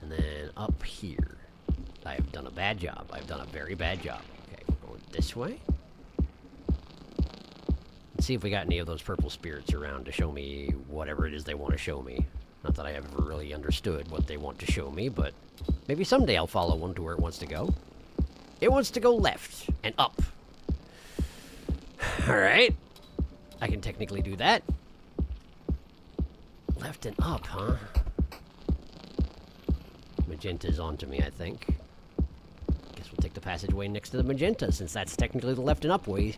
And then up here. I have done a bad job. I've done a very bad job. Okay, going this way. Let's see if we got any of those purple spirits around to show me whatever it is they want to show me. Not that I ever really understood what they want to show me, but maybe someday I'll follow one to where it wants to go. It wants to go left and up. Alright. I can technically do that. Left and up, huh? Magenta's onto me, I think. Guess we'll take the passageway next to the magenta, since that's technically the left and up way.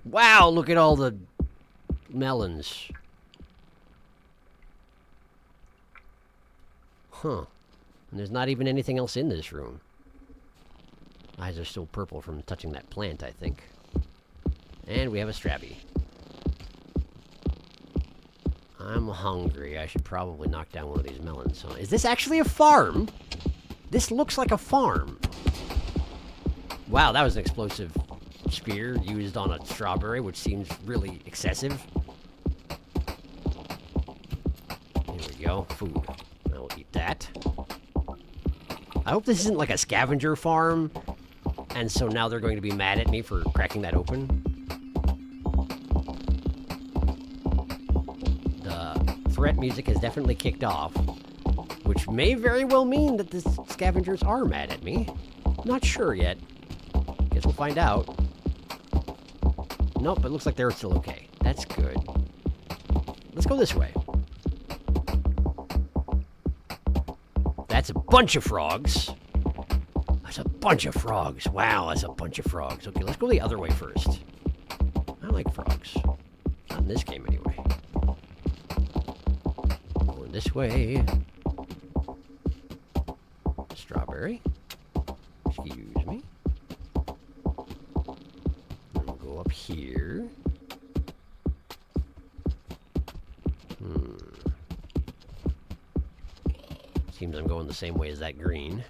Wow, look at all the melons. Huh. And there's not even anything else in this room. Eyes are still purple from touching that plant, I think. And we have a Strabby. I'm hungry. I should probably knock down one of these melons. Huh? Is this actually a farm? This looks like a farm. Wow, that was an explosive spear used on a strawberry, which seems really excessive. Here we go. Food. I'll eat that. I hope this isn't like a scavenger farm, and so now they're going to be mad at me for cracking that open. The threat music has definitely kicked off, which may very well mean that the scavengers are mad at me. Not sure yet. Guess we'll find out. Nope, it looks like they're still okay. That's good. Let's go this way. That's a bunch of frogs. That's a bunch of frogs. Wow, that's a bunch of frogs. Okay, let's go the other way first. I like frogs. Not in this game, anyway. Going this way. Strawberry. Excuse me. And we'll go up here. Seems I'm going the same way as that green.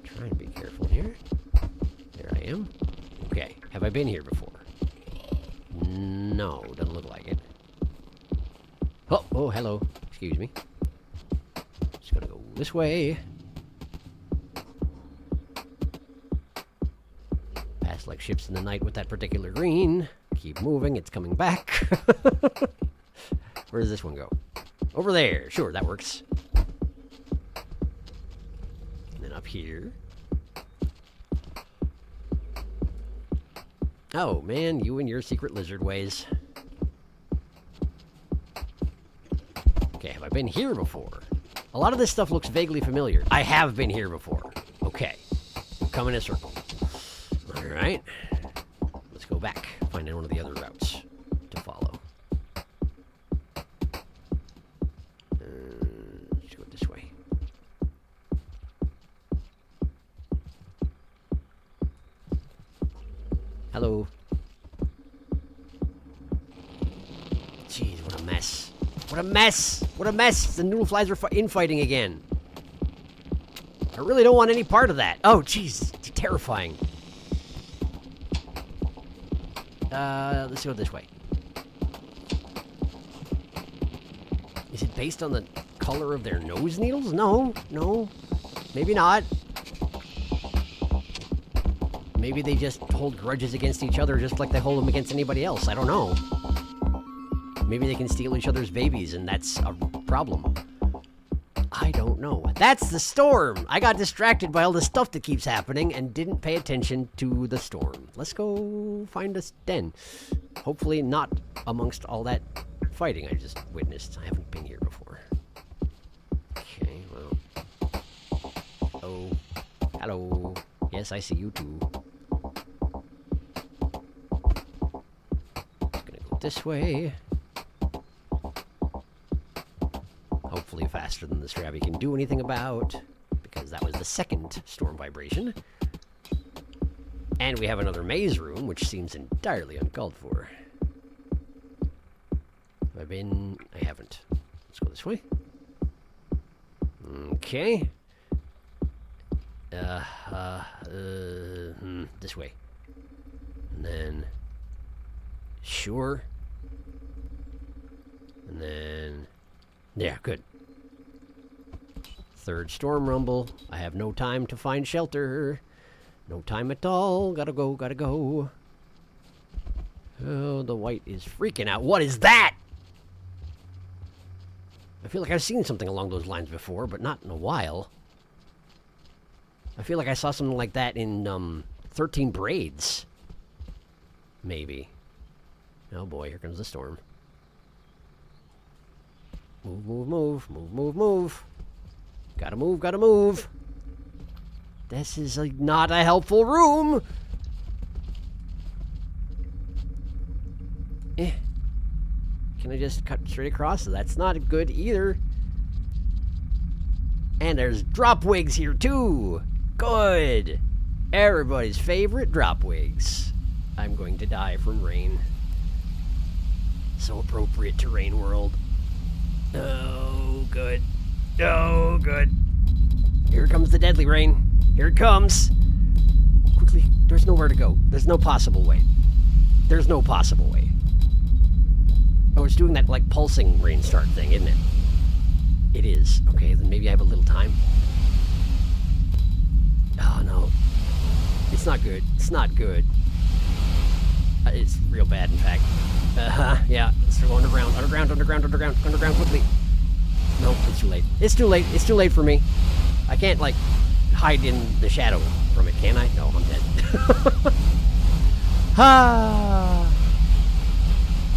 Try and be careful here. There I am. Okay, have I been here before? No, doesn't look like it. Oh, hello. Excuse me. Just gonna go this way. Pass like ships in the night with that particular green. Keep moving, it's coming back. Where does this one go? Over there. Sure, that works. And then up here. Oh, man, you and your secret lizard ways. Okay, have I been here before? A lot of this stuff looks vaguely familiar. I have been here before. Okay. Come in a circle. Alright. Let's go back. Find one of the other routes to follow. Let's go this way. Hello. Jeez, what a mess. What a mess! What a mess! The noodle flies are infighting again. I really don't want any part of that. Oh, jeez. It's terrifying. Let's go this way. Is it based on the color of their nose needles? No. Maybe not. Maybe they just hold grudges against each other just like they hold them against anybody else. I don't know. Maybe they can steal each other's babies and that's a problem. I don't know. That's the storm! I got distracted by all the stuff that keeps happening and didn't pay attention to the storm. Let's go find a den. Hopefully not amongst all that fighting I just witnessed. I haven't been here before. Okay, well. Oh. Hello. Yes, I see you too. Gonna go this way. Hopefully faster than the Strabby can do anything about, because that was the second storm vibration. And we have another maze room, which seems entirely uncalled for. Have I been? I haven't. Let's go this way. Okay. This way. And then... Sure. And then... Yeah, good. Third storm rumble. I have no time to find shelter. No time at all. Gotta go, gotta go. Oh, the white is freaking out. What is that? I feel like I've seen something along those lines before, but not in a while. I feel like I saw something like that in, 13 Braids. Maybe. Oh boy, here comes the storm. Move, move, move, move, move, move. Gotta move, gotta move. This is not a helpful room. Can I just cut straight across? That's not good either. And there's drop wigs here too. Good. Everybody's favorite drop wigs. I'm going to die from rain. So appropriate to Rain World. Oh, good. Oh, good. Here comes the deadly rain. Here it comes. Quickly. There's nowhere to go. There's no possible way. There's no possible way. Oh, it's doing that, like, pulsing rain start thing, isn't it? It is. Okay, then maybe I have a little time. Oh, no. It's not good. It's not good. It's real bad, in fact. Yeah. Let's go underground, underground, underground, underground, underground, quickly. Nope, it's too late. It's too late. It's too late for me. I can't, like, hide in the shadow from it, can I? No, I'm dead.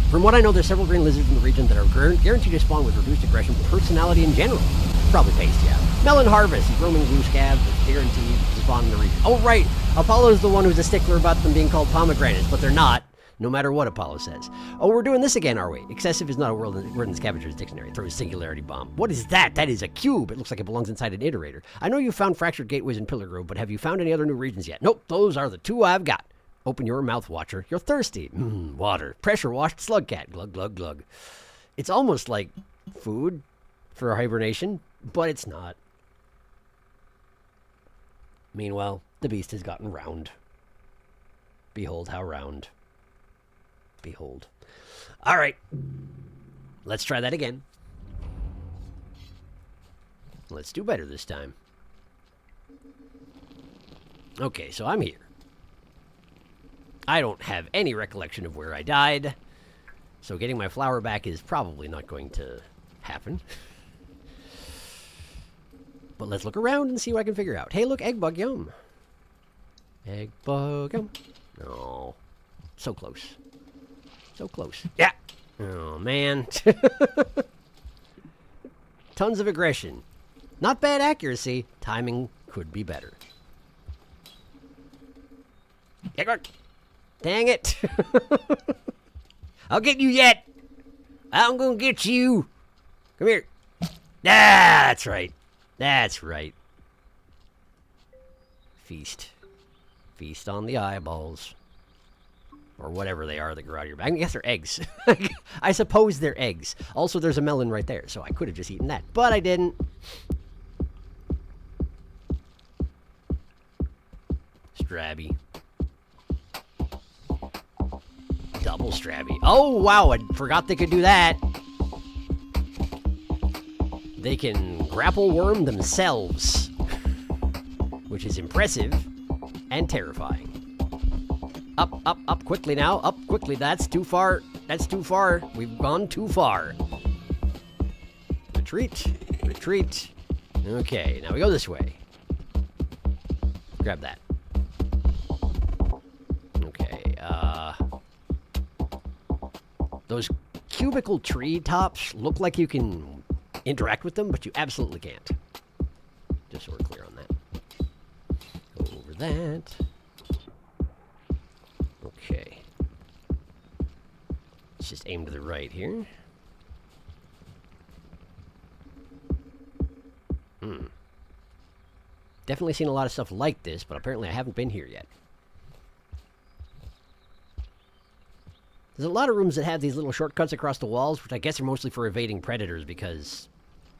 From what I know, there's several green lizards in the region that are guaranteed to spawn with reduced aggression and personality in general. Probably paste, yeah. Melon Harvest, he's roaming blue scab that's guaranteed to spawn in the region. Oh, right! Apollo's the one who's a stickler about them being called pomegranates, but they're not, no matter what Apollo says. Oh, we're doing this again, are we? Excessive is not a word in the Scavenger's Dictionary. Throw a singularity bomb. What is that? That is a cube. It looks like it belongs inside an iterator. I know you found fractured gateways in Pillar Grove, but have you found any other new regions yet? Nope, those are the two I've got. Open your mouth, Watcher. You're thirsty. Water. Pressure-washed slug cat. Glug, glug, glug. It's almost like food for hibernation, but it's not. Meanwhile, the beast has gotten round. Behold how round. Behold. All right. Let's try that again. Let's do better this time. Okay, so I'm here. I don't have any recollection of where I died, so getting my flower back is probably not going to happen. But let's look around and see what I can figure out. Hey, look, egg bug yum. Egg bug yum. Oh, so close. So close. Yeah. Oh, man. Tons of aggression. Not bad accuracy. Timing could be better. Egg bug. Dang it. I'll get you yet. I'm gonna get you. Come here. Ah, that's right. That's right. Feast. Feast on the eyeballs. Or whatever they are that grow out of your back. I guess they're eggs. I suppose they're eggs. Also, there's a melon right there, so I could have just eaten that. But I didn't. Strabby. Double Strabby. Oh, wow, I forgot they could do that. They can grapple worm themselves, which is impressive and terrifying. Up, up, up quickly now. Up quickly. That's too far. That's too far. We've gone too far. Retreat. Retreat. Okay, now we go this way. Grab that. Okay, those cubicle tree tops look like you can interact with them, but you absolutely can't. Just so we're clear on that. Go over that. Okay. Let's just aim to the right here. Definitely seen a lot of stuff like this, but apparently I haven't been here yet. There's a lot of rooms that have these little shortcuts across the walls, which I guess are mostly for evading predators because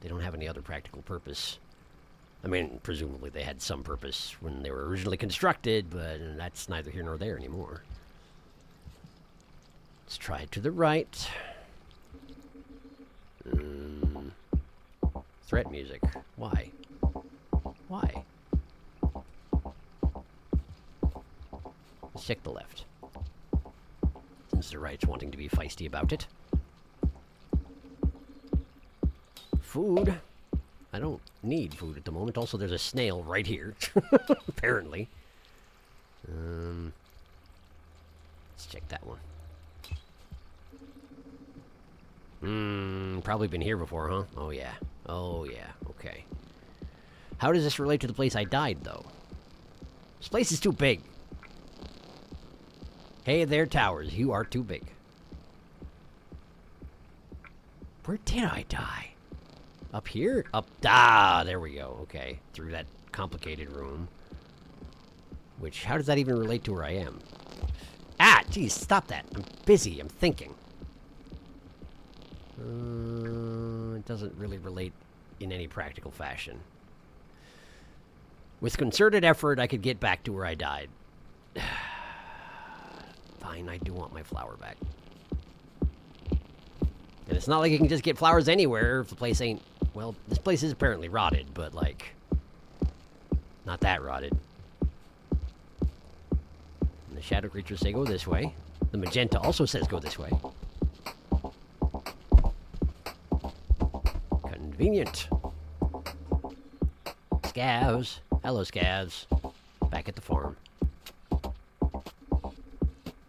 they don't have any other practical purpose. I mean, presumably they had some purpose when they were originally constructed, but that's neither here nor there anymore. Let's try it to the right. Threat music. Why? Why? Let's check the left. Since the right's wanting to be feisty about it. Food. I don't need food at the moment. Also, there's a snail right here. Apparently. Let's check that one. Probably been here before, huh? Oh, yeah. Oh, yeah. Okay. How does this relate to the place I died, though? This place is too big. Hey there, towers. You are too big. Where did I die? Up here? Up. Ah, there we go. Okay. Through that complicated room. Which, how does that even relate to where I am? Ah, geez, stop that. I'm busy. I'm thinking. It doesn't really relate in any practical fashion. With concerted effort, I could get back to where I died. Fine, I do want my flower back. And it's not like you can just get flowers anywhere if the place ain't... Well, this place is apparently rotted, but, like... Not that rotted. And the shadow creatures say go this way. The magenta also says go this way. Convenient. Scavs. Hello, Scavs. Back at the farm.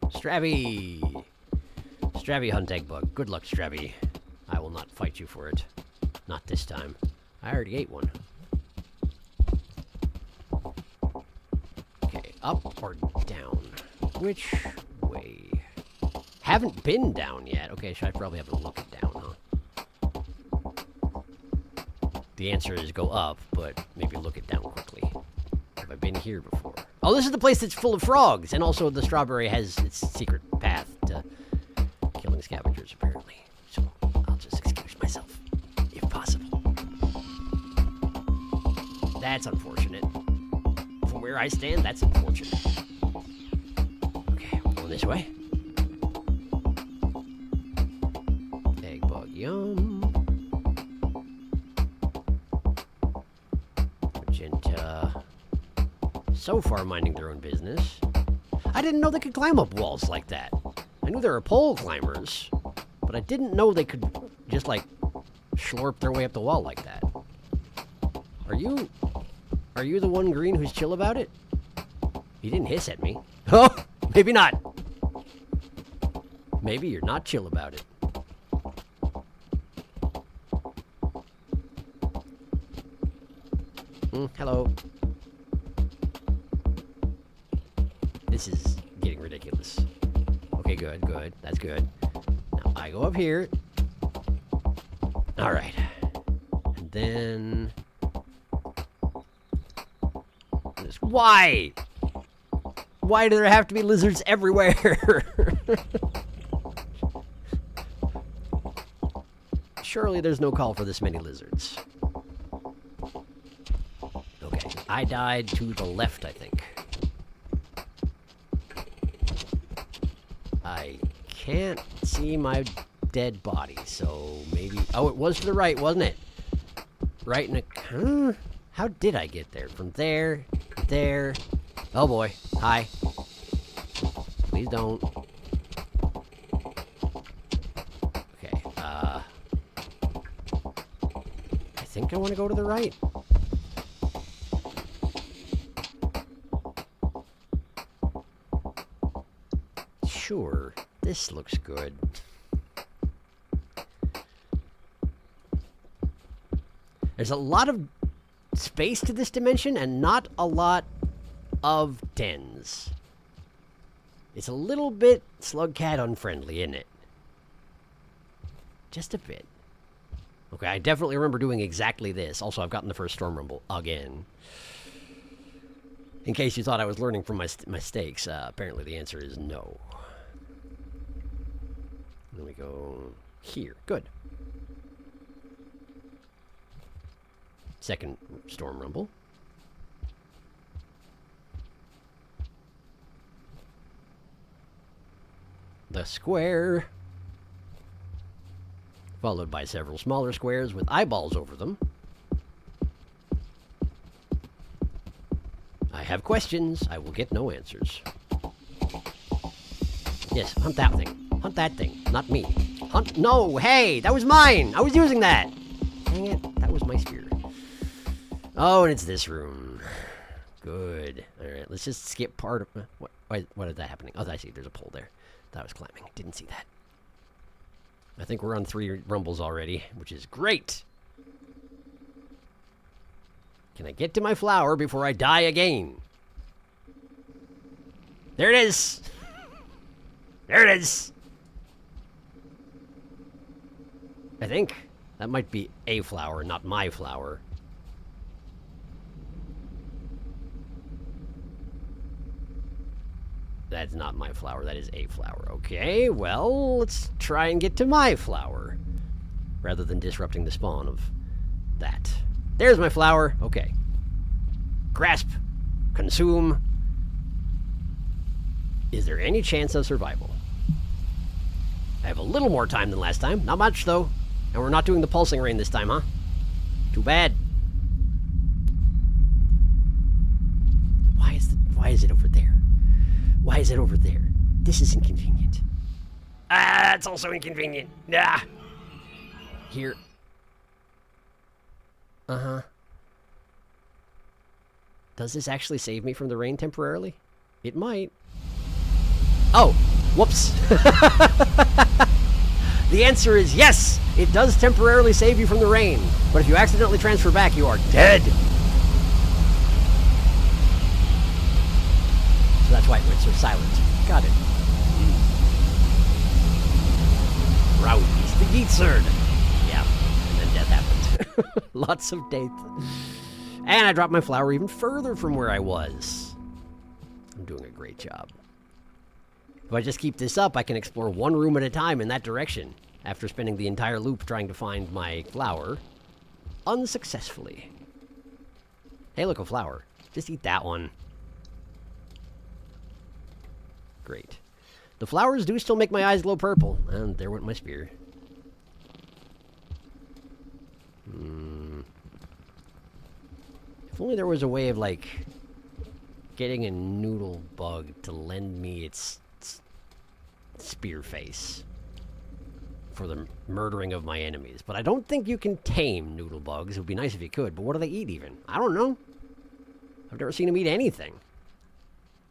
Strabby! Strabby hunt egg bug. Good luck, Strabby. I will not fight you for it. Not this time. I already ate one. Okay, up or down? Which way? Haven't been down yet. Okay, should I probably have a look at down, huh? The answer is go up, but maybe look it down quickly. Have I been here before? Oh, this is the place that's full of frogs, and also the strawberry has its secret path to killing scavengers, apparently. So I'll just excuse myself, if possible. That's unfortunate. From where I stand, that's unfortunate. Okay, going this way. Egg bug, yum. Magenta. So far minding their own business. I didn't know they could climb up walls like that. I knew there were pole climbers, but I didn't know they could just, like, schlorp their way up the wall like that. Are you the one green who's chill about it? You didn't hiss at me. Oh, maybe not. Maybe you're not chill about it. Hello. This is getting ridiculous. Okay, good, good. That's good. Now I go up here. All right. And then... Why? Why do there have to be lizards everywhere? Surely there's no call for this many lizards. Okay, I died to the left, I think. I can't see my dead body, so maybe... Oh, it was to the right, wasn't it? Right in a... How did I get there? From there, there... Oh boy, hi. Please don't. Okay, I think I want to go to the right. Sure, this looks good. There's a lot of space to this dimension and not a lot of dens. It's a little bit Slugcat unfriendly, isn't it? Just a bit. Okay, I definitely remember doing exactly this. Also, I've gotten the first Storm Rumble again. In case you thought I was learning from my mistakes, apparently the answer is no. Then we go here. Good. Second Storm Rumble. The square. Followed by several smaller squares with eyeballs over them. I have questions. I will get no answers. Yes, hunt that thing. Hunt that thing. Not me. Hunt. No, hey, that was mine. I was using that. Dang it. That was my spear. Oh, and it's this room. Good. All right, let's just skip part of... What is that happening? Oh, I see. There's a pole there. That was climbing. Didn't see that. I think we're on 3 rumbles already, which is great. Can I get to my flower before I die again? There it is. There it is. I think that might be a flower, not my flower. That's not my flower. That is a flower. Okay, well, let's try and get to my flower. Rather than disrupting the spawn of that. There's my flower. Okay. Grasp. Consume. Is there any chance of survival? I have a little more time than last time. Not much, though. And we're not doing the pulsing rain this time, huh? Too bad. Why is it over there? Why is it over there? This is inconvenient. Ah, it's also inconvenient. Ah. Here. Uh-huh. Does this actually save me from the rain temporarily? It might. Oh, whoops. The answer is yes! It does temporarily save you from the rain. But if you accidentally transfer back, you are dead. So that's why it went so silent. Got it. Rowdies, the Yeetserd. Yeah, and then death happened. Lots of death. And I dropped my flower even further from where I was. I'm doing a great job. If I just keep this up, I can explore one room at a time in that direction, after spending the entire loop trying to find my flower, unsuccessfully. Hey, look, a flower. Just eat that one. Great. The flowers do still make my eyes glow purple, and there went my spear. If only there was a way of, like, getting a noodle bug to lend me its spear face for the murdering of my enemies. But I don't think you can tame noodle bugs. It would be nice if you could, but what do they eat even? I don't know. I've never seen them eat anything.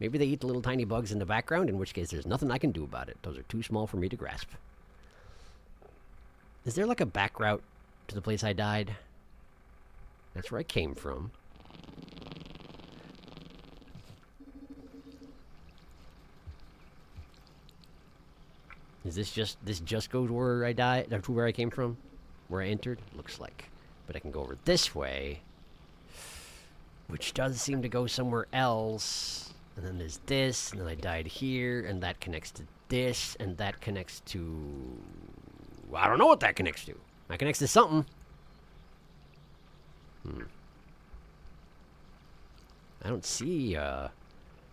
Maybe they eat the little tiny bugs in the background, in which case there's nothing I can do about it. Those are too small for me to grasp. Is there like a back route to the place I died? That's where I came from. Is this just goes where I died, to where I came from? Where I entered? Looks like. But I can go over this way, which does seem to go somewhere else. And then there's this, and then I died here, and that connects to this, and that connects to... I don't know what that connects to. That connects to something. I don't see a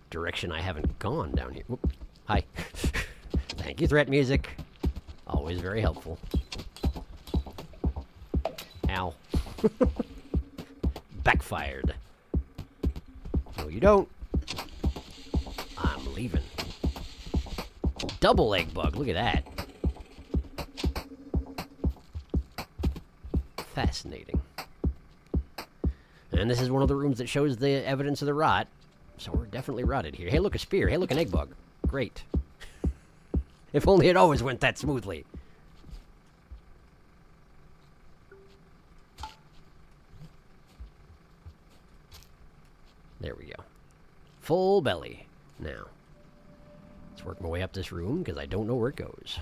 direction I haven't gone down here. Whoop. Hi. Thank you, threat music. Always very helpful. Ow. Backfired. No, you don't. I'm leaving. Double egg bug. Look at that. Fascinating. And this is one of the rooms that shows the evidence of the rot. So we're definitely rotted here. Hey, look, a spear. Hey, look, an egg bug. Great. If only it always went that smoothly. There we go. Full belly. Now, let's work my way up this room, because I don't know where it goes.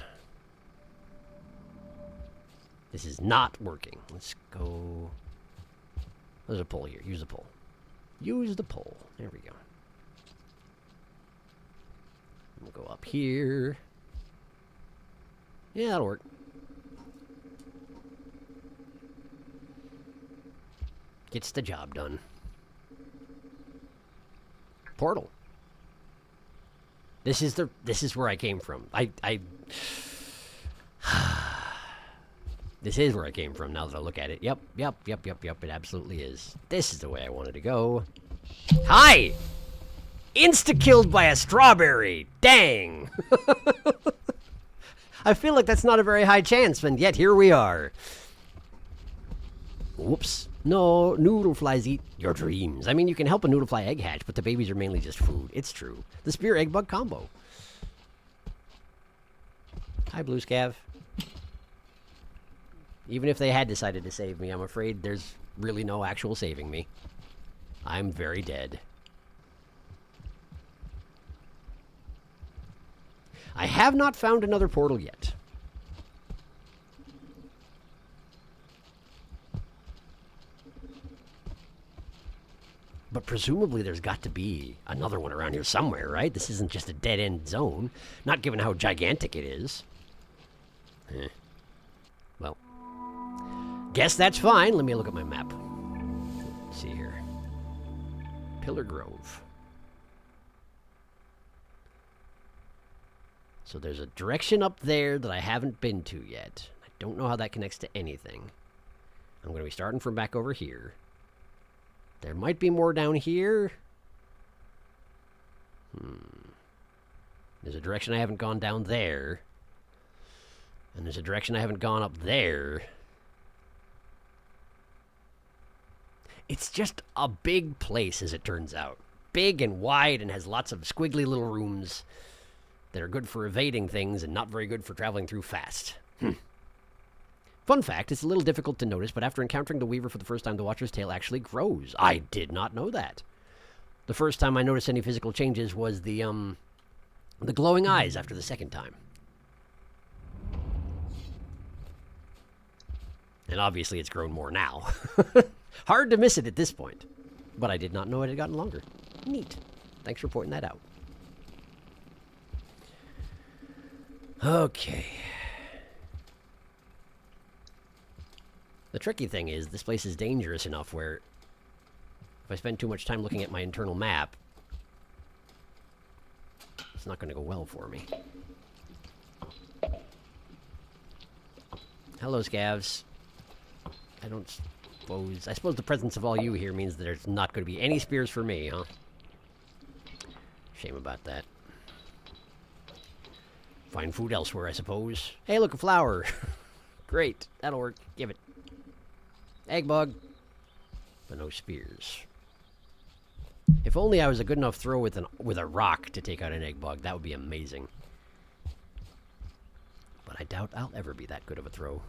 This is not working. Let's go... There's a pole here. Use the pole. Use the pole. There we go. We'll go up here. Yeah, that'll work. Gets the job done. Portal. This is where I came from. This is where I came from now that I look at it. Yep. It absolutely is. This is the way I wanted to go. Hi! Insta-killed by a strawberry! Dang! I feel like that's not a very high chance, and yet here we are. Whoops. No, noodle flies eat your dreams. I mean, you can help a noodle fly egg hatch, but the babies are mainly just food. It's true. The spear egg bug combo. Hi, Blue Scav. Even if they had decided to save me, I'm afraid there's really no actual saving me. I'm very dead. I have not found another portal yet. But presumably there's got to be another one around here somewhere, right? This isn't just a dead-end zone. Not given how gigantic it is. Well, guess that's fine. Let me look at my map. Let's see here. Pillar Grove. So there's a direction up there that I haven't been to yet. I don't know how that connects to anything. I'm going to be starting from back over here. There might be more down here. There's a direction I haven't gone down there. And there's a direction I haven't gone up there. It's just a big place, as it turns out. Big and wide and has lots of squiggly little rooms that are good for evading things and not very good for traveling through fast. Fun fact, it's a little difficult to notice, but after encountering the Weaver for the first time, the Watcher's tail actually grows. I did not know that. The first time I noticed any physical changes was the glowing eyes after the second time. And obviously it's grown more now. Hard to miss it at this point. But I did not know it had gotten longer. Neat. Thanks for pointing that out. Okay. The tricky thing is, this place is dangerous enough where if I spend too much time looking at my internal map, it's not going to go well for me. Hello, Scavs. I suppose the presence of all you here means that there's not going to be any spears for me, huh? Shame about that. Find food elsewhere, I suppose. Hey, look, a flower. Great. That'll work. Give it. Egg bug. But no spears. If only I was a good enough throw with a rock to take out an egg bug. That would be amazing. But I doubt I'll ever be that good of a throw.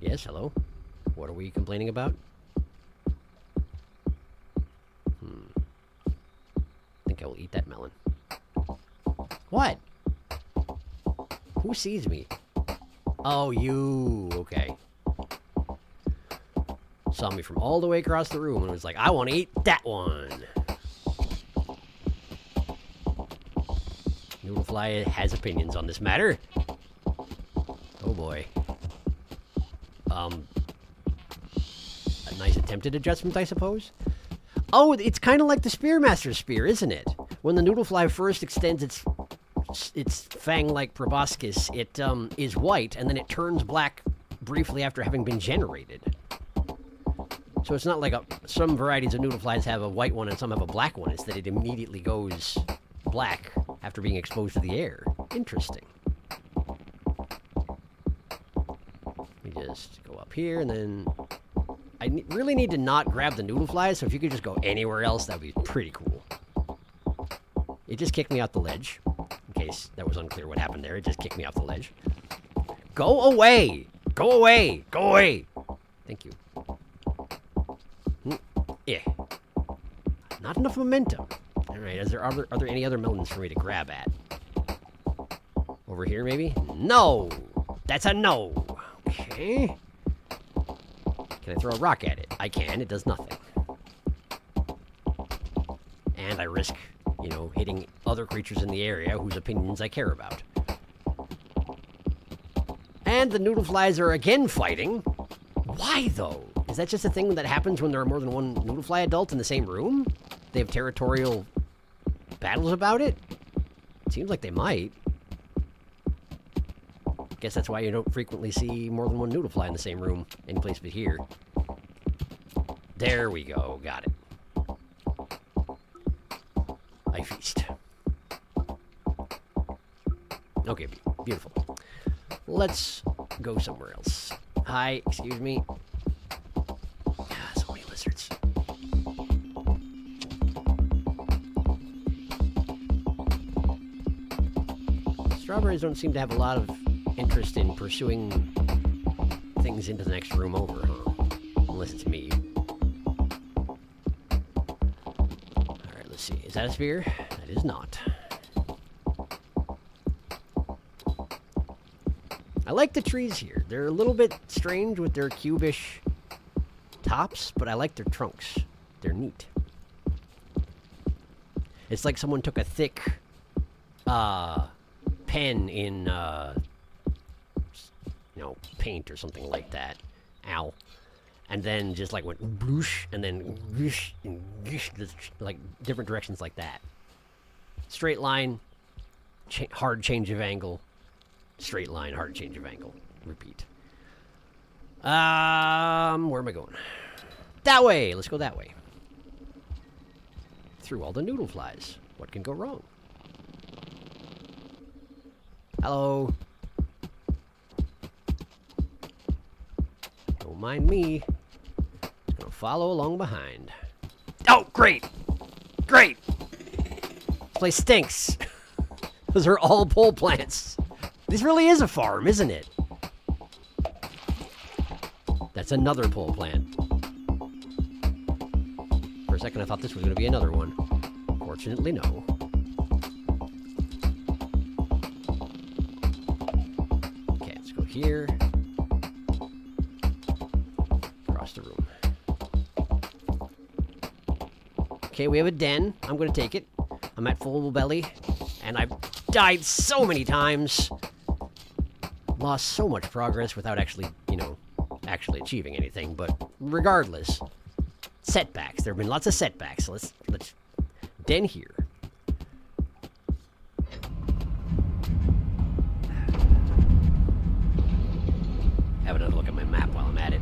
Yes, hello? What are we complaining about? I think I will eat that melon. What? Who sees me? Oh, you. Okay. Saw me from all the way across the room and was like, I want to eat that one. Noodlefly has opinions on this matter. Oh boy. A nice attempted adjustment, I suppose. Oh, it's kind of like the Spearmaster's spear, isn't it? When the Noodlefly first extends its fang-like proboscis, it is white, and then it turns black briefly after having been generated. So it's not like some varieties of Noodleflies have a white one and some have a black one. It's that it immediately goes black after being exposed to the air. Interesting. Let me just go up here, and then I really need to not grab the Noodleflies, so if you could just go anywhere else, that would be pretty cool. It just kicked me off the ledge. In case that was unclear what happened there, it just kicked me off the ledge. Go away! Go away! Go away! Thank you. Yeah. Not enough momentum. Alright, are there any other melons for me to grab at? Over here, maybe? No! That's a no! Okay. Can I throw a rock at it? I can. It does nothing. And I risk, you know, hitting other creatures in the area whose opinions I care about. And the Noodleflies are again fighting. Why, though? Is that just a thing that happens when there are more than one Noodlefly adult in the same room? They have territorial battles about it? Seems like they might. Guess that's why you don't frequently see more than one Noodlefly in the same room, any place but here. There we go, got it. I feast. Okay, beautiful. Let's go somewhere else. Hi, excuse me. So many lizards. Strawberries don't seem to have a lot of interest in pursuing things into the next room over, huh? Unless it's me. Alright, let's see. Is that a spear? That is not. I like the trees here. They're a little bit strange with their cubish tops, but I like their trunks. They're neat. It's like someone took a thick pen in, paint or something like that. Ow. And then just like went bloosh, and then whoosh, and whoosh, like different directions like that. Straight line, hard change of angle. Straight line, hard change of angle. Repeat. Where am I going? That way! Let's go that way. Through all the noodle flies. What can go wrong? Hello. Don't mind me. Just gonna follow along behind. Oh, great! Great! This place stinks. Those are all pole plants. This really is a farm, isn't it? That's another pole plant. For a second, I thought this was going to be another one. Fortunately, no. Okay, let's go here. Across the room. Okay, we have a den. I'm going to take it. I'm at full belly, and I've died so many times. Lost so much progress without actually, actually achieving anything, but regardless. Setbacks. There have been lots of setbacks, so let's den here. Have another look at my map while I'm at it.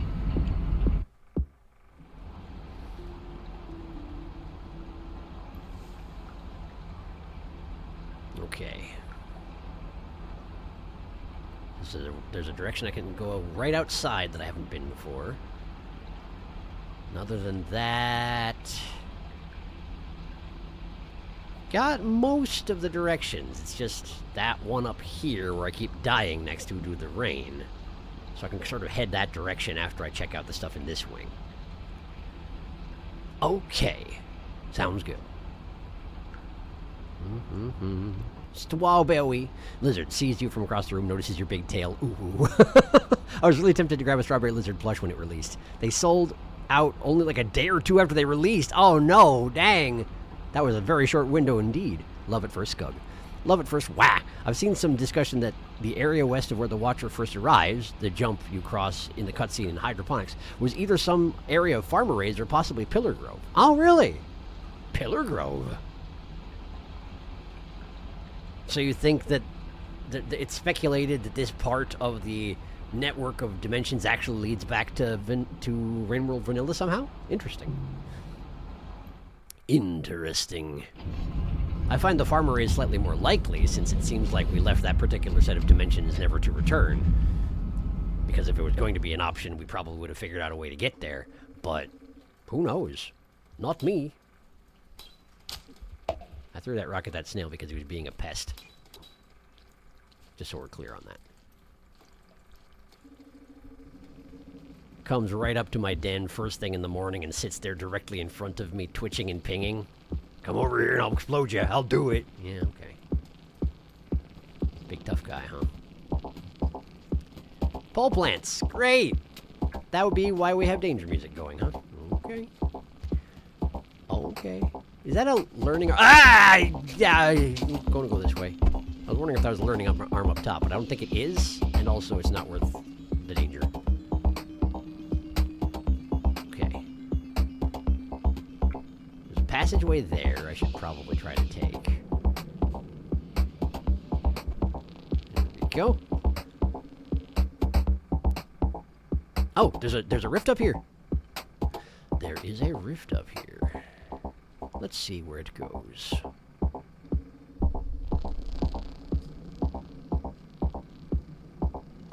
Okay. There's a direction I can go right outside that I haven't been before. And other than that, got most of the directions. It's just that one up here where I keep dying next to due to the rain. So I can sort of head that direction after I check out the stuff in this wing. Okay. Sounds good. Strawberry. Lizard sees you from across the room, notices your big tail. Ooh. I was really tempted to grab a strawberry lizard plush when it released. They sold out only like a day or two after they released. Oh no, dang. That was a very short window indeed. Love at first scug. Love at first wah. I've seen some discussion that the area west of where the Watcher first arrives, the jump you cross in the cutscene in hydroponics, was either some area of farmer raised or possibly Pillar Grove. Oh really? Pillar Grove? So you think that it's speculated that this part of the network of dimensions actually leads back to Rimworld Vanilla somehow? Interesting. Interesting. I find the farmer is slightly more likely, since it seems like we left that particular set of dimensions never to return. Because if it was going to be an option, we probably would have figured out a way to get there. But who knows? Not me. I threw that rock at that snail because he was being a pest. Just so we're clear on that. Comes right up to my den first thing in the morning and sits there directly in front of me, twitching and pinging. Come over here and I'll explode you. I'll do it. Yeah, okay. Big tough guy, huh? Pole plants. Great. That would be why we have danger music going, huh? Okay. Okay. Is that a learning arm? Ah! Yeah, I'm going to go this way. I was wondering if that was a learning arm up top, but I don't think it is. And also, it's not worth the danger. Okay. There's a passageway there I should probably try to take. There we go. Oh, there's a rift up here. There is a rift up here. Let's see where it goes.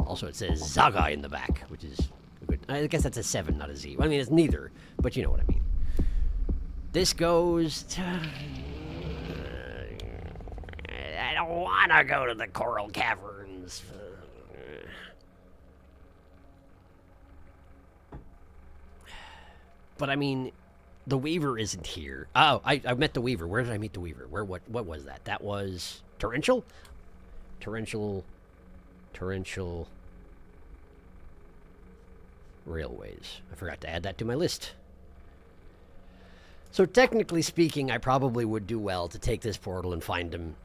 Also, it says Zaga in the back, which is good. I guess that's a 7, not a Z. I mean, it's neither, but you know what I mean. This goes to... I don't want to go to the Coral Caverns. But I mean... The Weaver isn't here. Oh, I met the Weaver. Where did I meet the Weaver? What was that? That was Torrential? Torrential. railways. I forgot to add that to my list. So technically speaking, I probably would do well to take this portal and find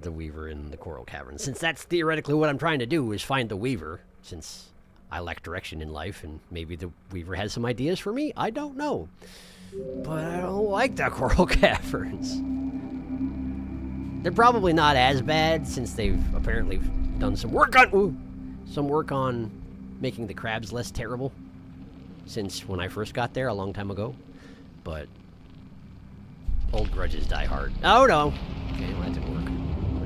the Weaver in the Coral Cavern. Since that's theoretically what I'm trying to do, is find the Weaver, since I lack direction in life, and maybe the Weaver has some ideas for me. I don't know. But I don't like the Coral Caverns. They're probably not as bad, since they've apparently done some work on making the crabs less terrible since when I first got there a long time ago. But old grudges die hard. Oh no! Okay, well, that didn't work.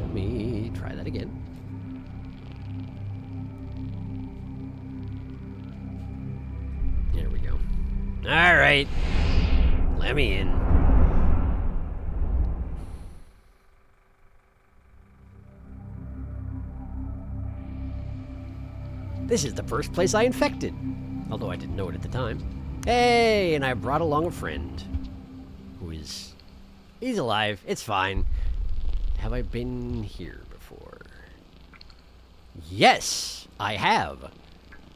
Let me try that again. There we go. Alright. Let me in. This is the first place I infected. Although I didn't know it at the time. Hey, and I brought along a friend. Who is... He's alive. It's fine. Have I been here before? Yes, I have.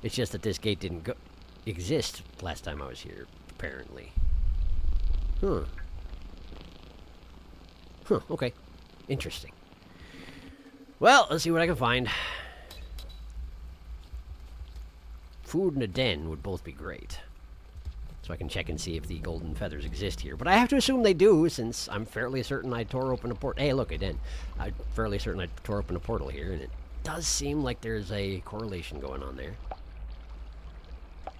It's just that this gate didn't exist last time I was here, apparently. Huh. Huh, okay. Interesting. Well, let's see what I can find. Food and a den would both be great. So I can check and see if the golden feathers exist here. But I have to assume they do, since I'm fairly certain I tore open a portal. Hey, look, I did. I'm fairly certain I tore open a portal here, and it does seem like there's a correlation going on there.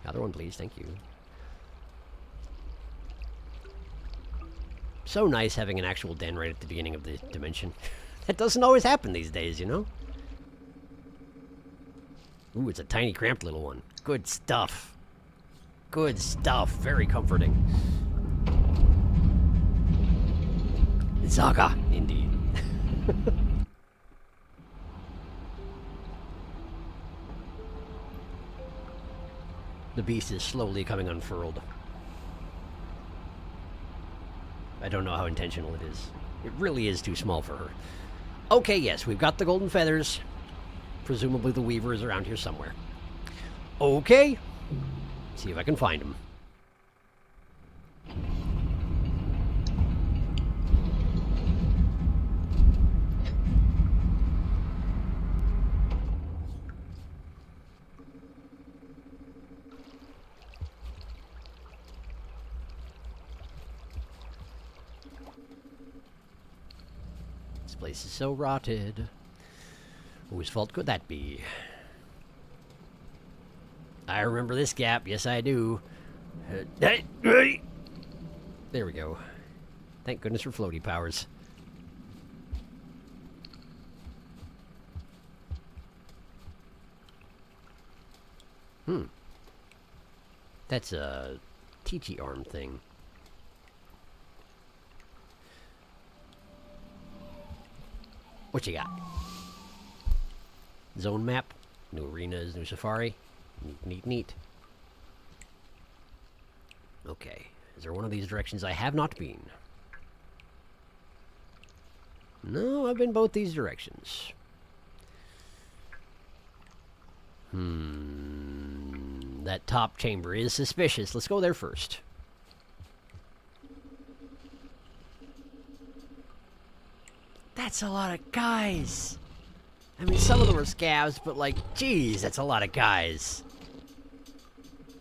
Another one, please. Thank you. So nice having an actual den right at the beginning of the dimension. That doesn't always happen these days, you know? Ooh, it's a tiny, cramped little one. Good stuff. Good stuff. Very comforting. Zaga, indeed. The beast is slowly coming unfurled. I don't know how intentional it is. It really is too small for her. Okay, yes, we've got the golden feathers. Presumably the Weaver is around here somewhere. Okay. See if I can find him. This place is so rotted. Whose fault could that be? I remember this gap. Yes, I do. There we go. Thank goodness for floaty powers. That's a Teachy arm thing. What you got? Zone map, new arenas, new safari. Neat, neat, neat. Okay, is there one of these directions I have not been? No, I've been both these directions. That top chamber is suspicious. Let's go there first. That's a lot of guys. I mean, some of them are scavs, but like, geez, that's a lot of guys.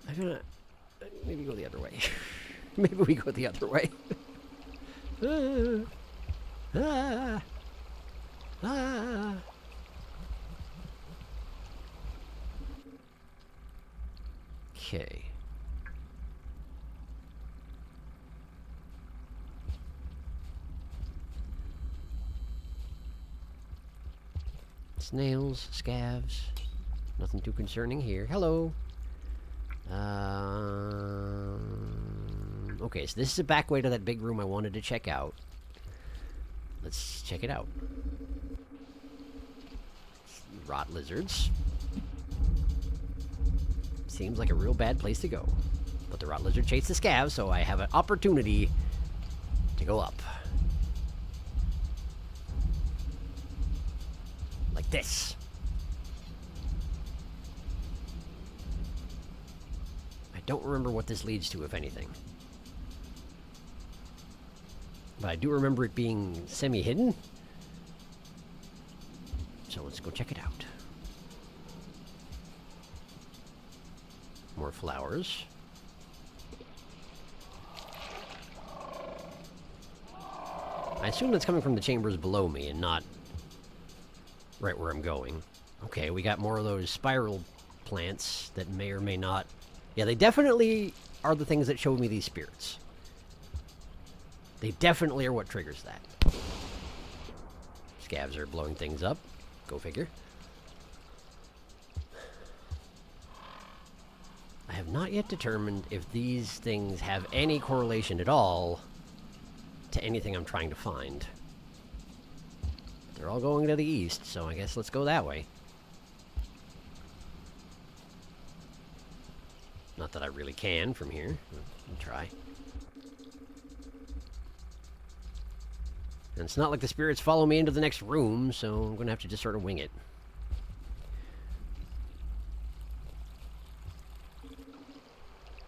I'm gonna... maybe go the other way. Maybe we go the other way. Okay. Snails, scavs. Nothing too concerning here. Hello. Okay, so this is a back way to that big room I wanted to check out. Let's check it out. Rot lizards. Seems like a real bad place to go. But the rot lizard chased the scavs, so I have an opportunity to go up. Like this. don't remember what this leads to, if anything. But I do remember it being semi-hidden. So let's go check it out. More flowers. I assume that's coming from the chambers below me and not right where I'm going. Okay, we got more of those spiral plants that may or may not... Yeah, they definitely are the things that showed me these spirits. They definitely are what triggers that. Scavs are blowing things up. Go figure. I have not yet determined if these things have any correlation at all to anything I'm trying to find. They're all going to the east, so I guess let's go that way. Not that I really can from here. I'll try. And it's not like the spirits follow me into the next room, so I'm going to have to just sort of wing it.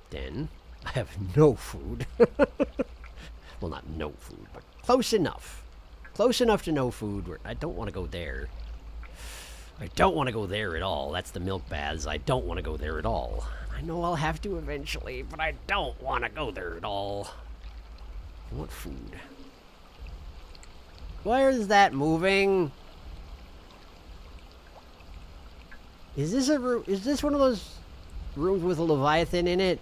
Then, I have no food. Well, not no food, but close enough. Close enough to no food. Where I don't want to go there. I don't want to go there at all. That's the milk baths. I don't want to go there at all. I know I'll have to eventually, but I don't want to go there at all. I want food. Where is that moving? Is this a room? Is this one of those rooms with a Leviathan in it?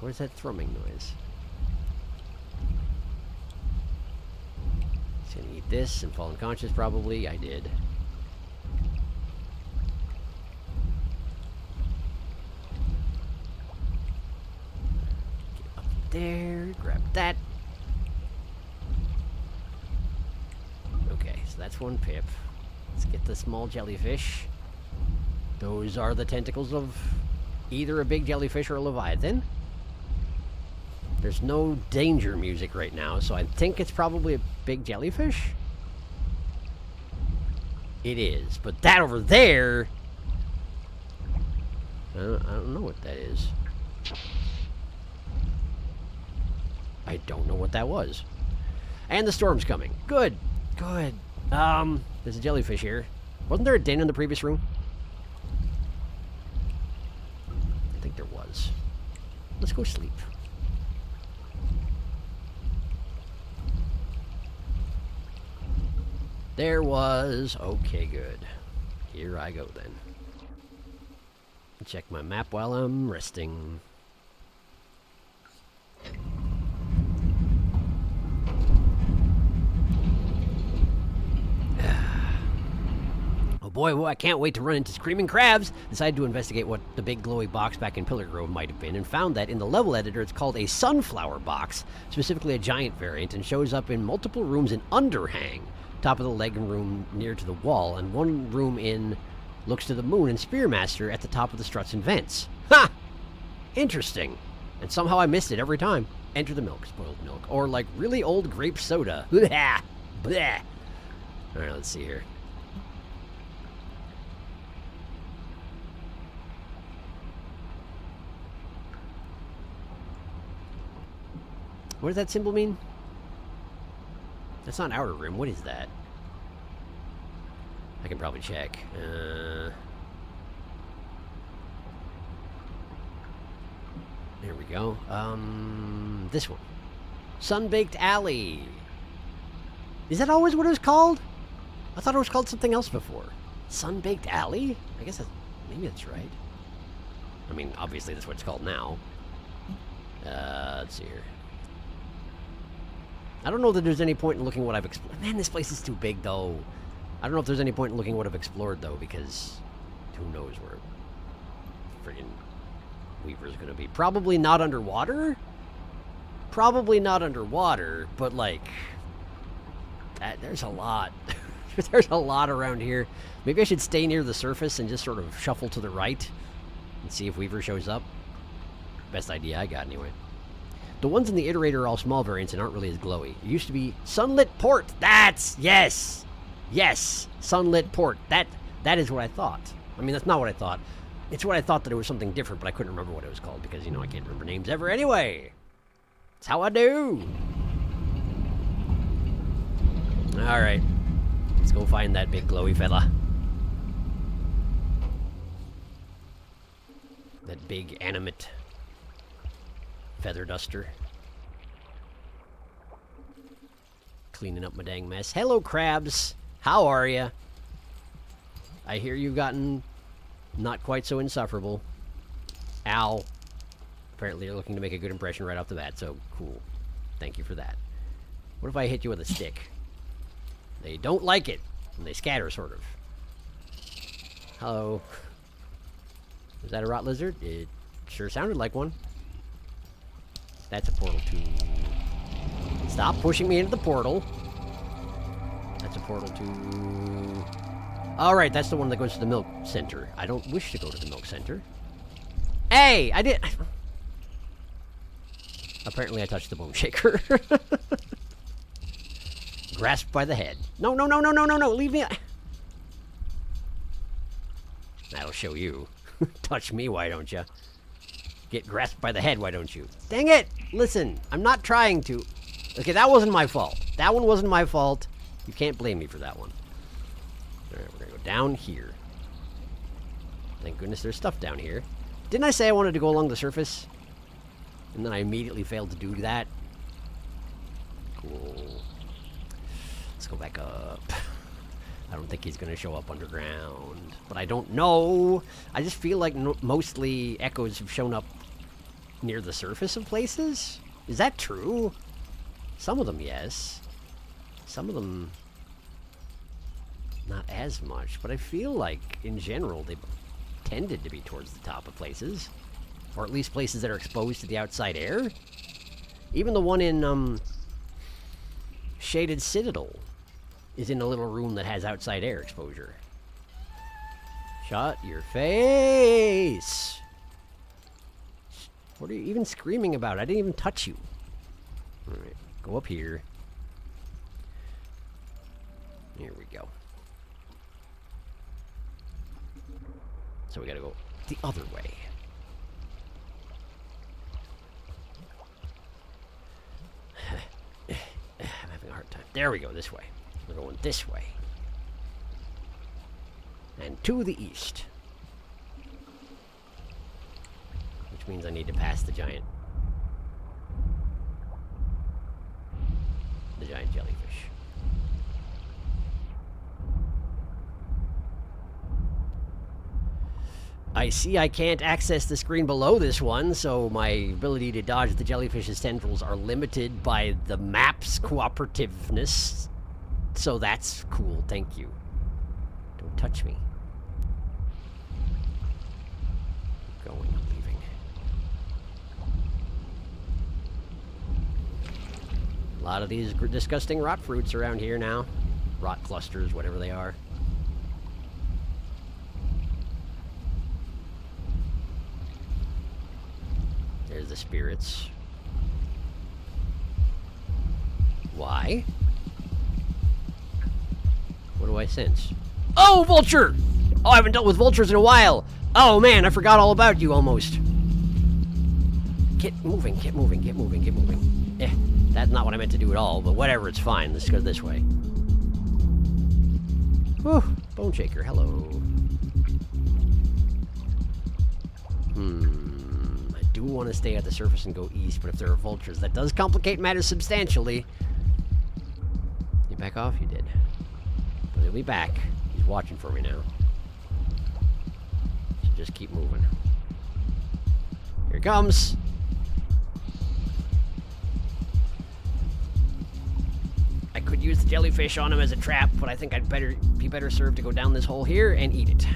Where's that thrumming noise? Just gonna eat this and fall unconscious probably. I did. Get up there, grab that. Okay, so that's one pip. Let's get the small jellyfish. Those are the tentacles of either a big jellyfish or a Leviathan. There's no danger music right now, so I think it's probably a big jellyfish. It is, but that over there... I don't know what that is. I don't know what that was. And the storm's coming. Good, good. There's a jellyfish here. Wasn't there a den in the previous room? I think there was. Let's go sleep. There was. Okay, good. Here I go then. Check my map while I'm resting. Oh boy, I can't wait to run into screaming crabs. Decided to investigate what the big glowy box back in Pillar Grove might have been, and found that in the level editor it's called a sunflower box, specifically a giant variant, and shows up in multiple rooms in Underhang. Top of the leg room near to the wall, and one room in looks to the moon, and Spearmaster at the top of the struts and vents. Ha! Interesting. And somehow I missed it every time. Enter the milk, spoiled milk, or like really old grape soda. Blah! Blah! Alright, let's see here. What does that symbol mean? That's not outer rim. What is that? I can probably check. There we go. This one. Sunbaked Alley. Is that always what it was called? I thought it was called something else before. Sunbaked Alley? I guess maybe that's right. I mean, obviously that's what it's called now. Let's see here. I don't know that there's any point in looking what I've explored. Man, this place is too big, though. I don't know if there's any point in looking what I've explored, though, because who knows where friggin' Weaver's gonna be. Probably not underwater? Probably not underwater, but, like, there's a lot. There's a lot around here. Maybe I should stay near the surface and just sort of shuffle to the right and see if Weaver shows up. Best idea I got, anyway. The ones in the iterator are all small variants and aren't really as glowy. It used to be sunlit port. That's, yes. Yes, sunlit port. That is what I thought. I mean, that's not what I thought. It's what I thought, that it was something different, but I couldn't remember what it was called because, you know, I can't remember names ever anyway. That's how I do. All right. Let's go find that big glowy fella. That big animate feather duster. Cleaning up my dang mess. Hello, crabs. How are ya? I hear you've gotten not quite so insufferable. Ow. Apparently you're looking to make a good impression right off the bat, so cool. Thank you for that. What if I hit you with a stick? They don't like it, and they scatter, sort of. Hello. Was that a rot lizard? It sure sounded like one. That's a portal to... Stop pushing me into the portal. That's a portal to... Alright, that's the one that goes to the milk center. I don't wish to go to the milk center. Hey! I did... Apparently I touched the bone shaker. Grasped by the head. No, no, no, no, no, no, no! Leave me... That'll show you. Touch me, why don't you? Get grasped by the head, why don't you? Dang it! Listen, I'm not trying to... Okay, that wasn't my fault. That one wasn't my fault. You can't blame me for that one. Alright, we're gonna go down here. Thank goodness there's stuff down here. Didn't I say I wanted to go along the surface? And then I immediately failed to do that? Cool. Let's go back up. I don't think he's gonna show up underground. But I don't know. I just feel like mostly echoes have shown up near the surface of places. Is that true? Some of them, yes. Some of them, not as much. But I feel like, in general, they tended to be towards the top of places. Or at least places that are exposed to the outside air. Even the one in, Shaded Citadel is in a little room that has outside air exposure. Shut your face! What are you even screaming about? I didn't even touch you. Alright, go up here. Here we go. So we gotta go the other way. I'm having a hard time. There we go, this way. We're going this way. And to the east. Which means I need to pass the giant jellyfish. I see I can't access the screen below this one, so my ability to dodge the jellyfish's tendrils are limited by the map's cooperativeness. So that's cool, thank you. Don't touch me. Keep going, I'm leaving. A lot of these disgusting rot fruits around here now. Rot clusters, whatever they are. There's the spirits. Why? What do I sense? Oh, vulture! Oh, I haven't dealt with vultures in a while. Oh, man, I forgot all about you almost. Get moving, get moving, get moving, get moving. That's not what I meant to do at all, but whatever, it's fine. Let's go this way. Whew, bone shaker, hello. I do want to stay at the surface and go east, but if there are vultures, that does complicate matters substantially. You back off? You did. But he'll be back. He's watching for me now. So just keep moving. Here he comes! I could use the jellyfish on him as a trap, but I think I'd be better served to go down this hole here and eat it.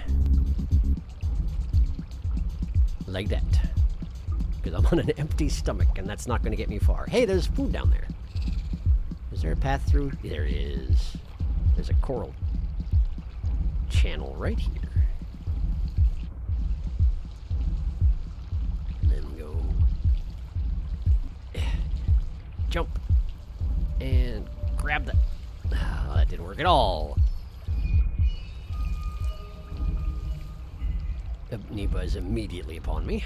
Like that. Because I'm on an empty stomach, and that's not going to get me far. Hey, there's food down there. Is there a path through? There is. There's a coral channel right here. And then go Jump. And grab the... Oh, that didn't work at all. Amoeba is immediately upon me.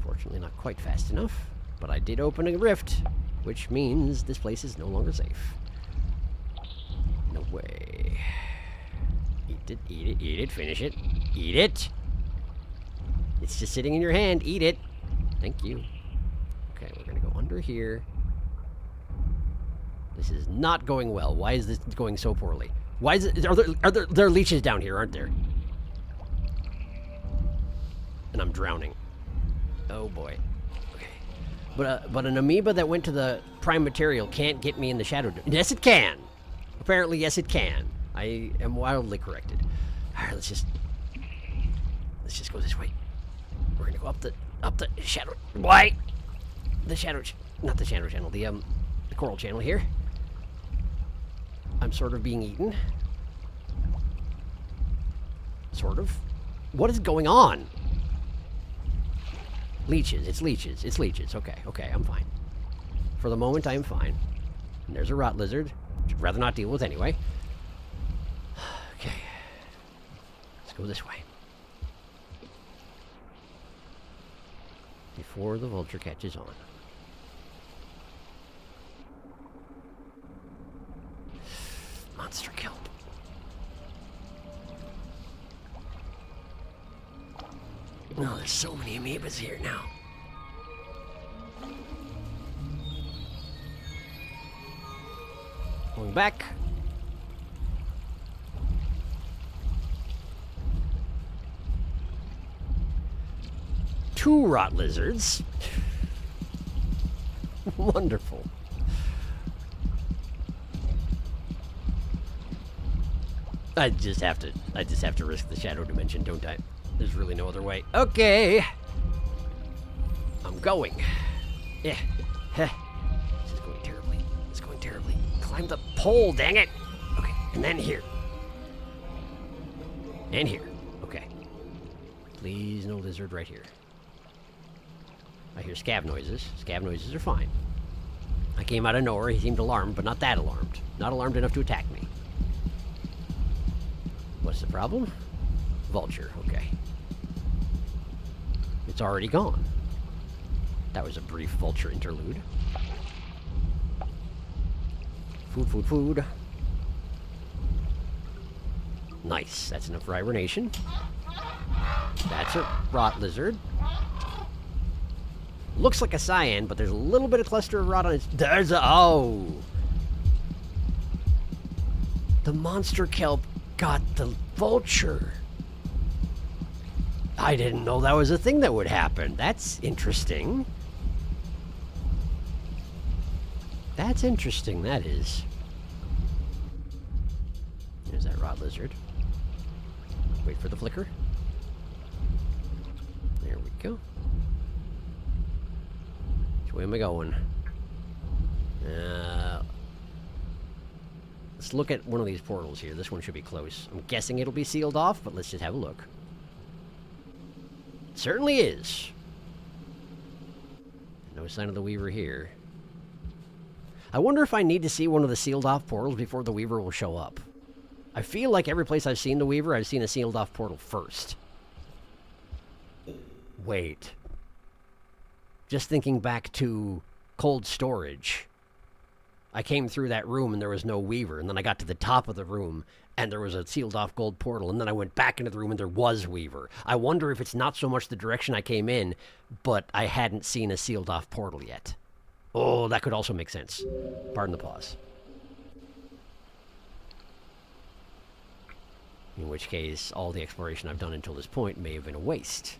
Fortunately, not quite fast enough. But I did open a rift, which means this place is no longer safe. No way. Eat it, eat it, eat it, finish it. Eat it! It's just sitting in your hand. Eat it! Thank you. Okay, we're gonna go under here. This is not going well. Why is this going so poorly? Why is it... There are leeches down here, aren't there? And I'm drowning. Oh boy. Okay. But an amoeba that went to the prime material can't get me in the shadow. Yes, it can. Apparently, yes, it can. I am wildly corrected. All right, let's just go this way. We're gonna go up the shadow. Why? The shadow, not the shadow channel. The coral channel here. I'm sort of being eaten. Sort of. What is going on? Leeches. It's leeches. It's leeches. Okay. Okay. I'm fine. For the moment, I am fine. And there's a rot lizard, which I'd rather not deal with anyway. Okay. Let's go this way. Before the vulture catches on. Monster kelp. Oh, there's so many amoebas here now. Going back. Two rot lizards. Wonderful. I just have to risk the shadow dimension, don't I? There's really no other way. Okay. I'm going. Yeah. This is going terribly. It's going terribly. Climb the pole, dang it. Okay. And then here. And here. Okay. Please, no lizard right here. I hear scav noises. Scav noises are fine. I came out of nowhere. He seemed alarmed, but not that alarmed. Not alarmed enough to attack me. What's the problem? Vulture. Okay. It's already gone. That was a brief vulture interlude. Food, food, food. Nice. That's enough for hibernation. That's a rot lizard. Looks like a cyan, but there's a little bit of cluster of rot on its... There's a... Oh! The monster kelp got the vulture. I didn't know that was a thing that would happen. That's interesting. That's interesting, that is. There's that rot lizard. Wait for the flicker. There we go. Which way am I going? Let's look at one of these portals here. This one should be close. I'm guessing it'll be sealed off, but let's just have a look. It certainly is. No sign of the Weaver here. I wonder if I need to see one of the sealed off portals before the Weaver will show up. I feel like every place I've seen the Weaver, I've seen a sealed off portal first. Wait. Just thinking back to cold storage. I came through that room and there was no Weaver, and then I got to the top of the room and there was a sealed off gold portal, and then I went back into the room and there was Weaver. I wonder if it's not so much the direction I came in, but I hadn't seen a sealed off portal yet. Oh, that could also make sense. Pardon the pause. In which case, all the exploration I've done until this point may have been a waste.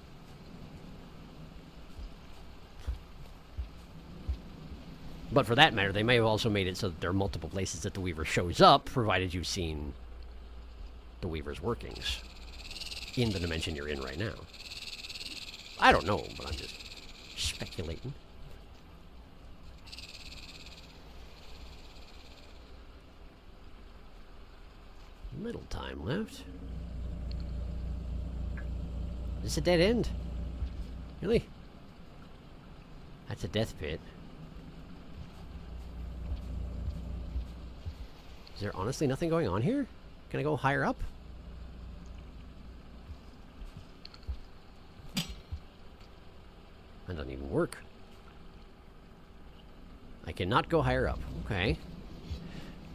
But for that matter, they may have also made it so that there are multiple places that the Weaver shows up, provided you've seen the Weaver's workings in the dimension you're in right now. I don't know, but I'm just speculating. Little time left. Is this a dead end? Really? That's a death pit. Is there honestly nothing going on here? Can I go higher up? That doesn't even work. I cannot go higher up. Okay.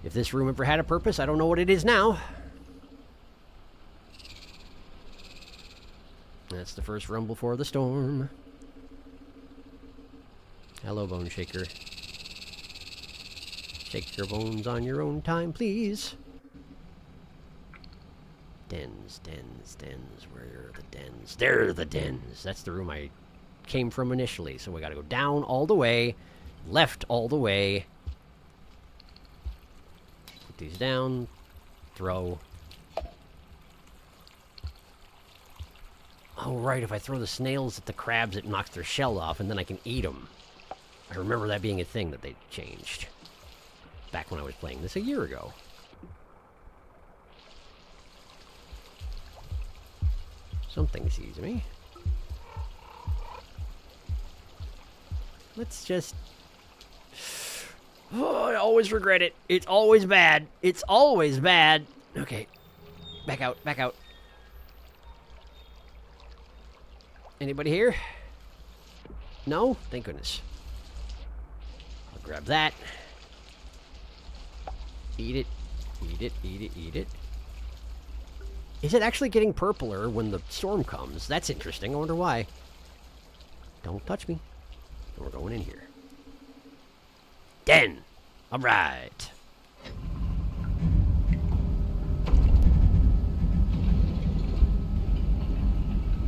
If this room ever had a purpose, I don't know what it is now. That's the first rumble for the storm. Hello, Bone Shaker. Shake your bones on your own time, please. Dens, dens, dens. Where are the dens? There are the dens. That's the room I came from initially. So we gotta go down all the way, left all the way. Put these down. Throw. Oh, right. If I throw the snails at the crabs, it knocks their shell off, and then I can eat them. I remember that being a thing that they changed. Back when I was playing this a year ago. Something sees me. Let's just... Oh, I always regret it. It's always bad. It's always bad. Okay. Back out. Back out. Anybody here? No? Thank goodness. I'll grab that. Eat it. Eat it. Eat it. Eat it. Is it actually getting purpler when the storm comes? That's interesting. I wonder why. Don't touch me. We're going in here. Den! Alright.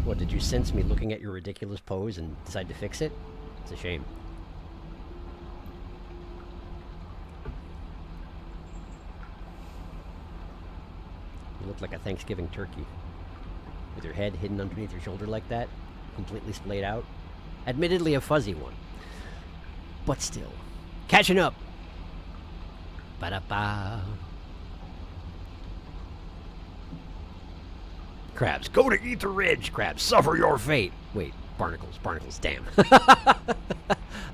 What, did you sense me looking at your ridiculous pose and decide to fix it? It's a shame. You look like a Thanksgiving turkey. With your head hidden underneath your shoulder like that. Completely splayed out. Admittedly a fuzzy one. But still. Catching up! Ba-da-ba. Crabs, go to Ether Ridge! Crabs, suffer your fate! Wait, barnacles, barnacles, damn.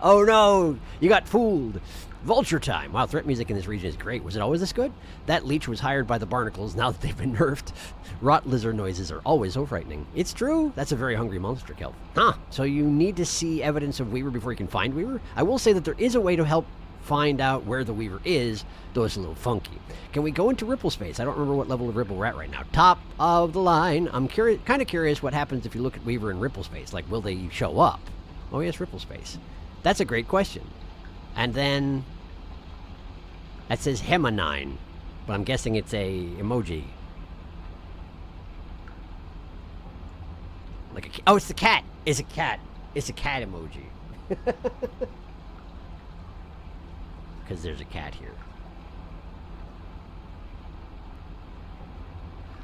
Oh no! You got fooled! Vulture time! Wow, threat music in this region is great. Was it always this good? That leech was hired by the barnacles now that they've been nerfed. Rot lizard noises are always so frightening. It's true! That's a very hungry monster, Kelp. Huh, so you need to see evidence of Weaver before you can find Weaver? I will say that there is a way to help find out where the Weaver is, though it's a little funky. Can we go into Ripple Space? I don't remember what level of Ripple we're at right now. Top of the line. I'm kind of curious what happens if you look at Weaver in Ripple Space. Like, will they show up? Oh yes, Ripple Space. That's a great question. And then... that says Hemonine, but I'm guessing it's a emoji. Like a... oh, it's the cat! It's a cat. It's a cat emoji. Because there's a cat here.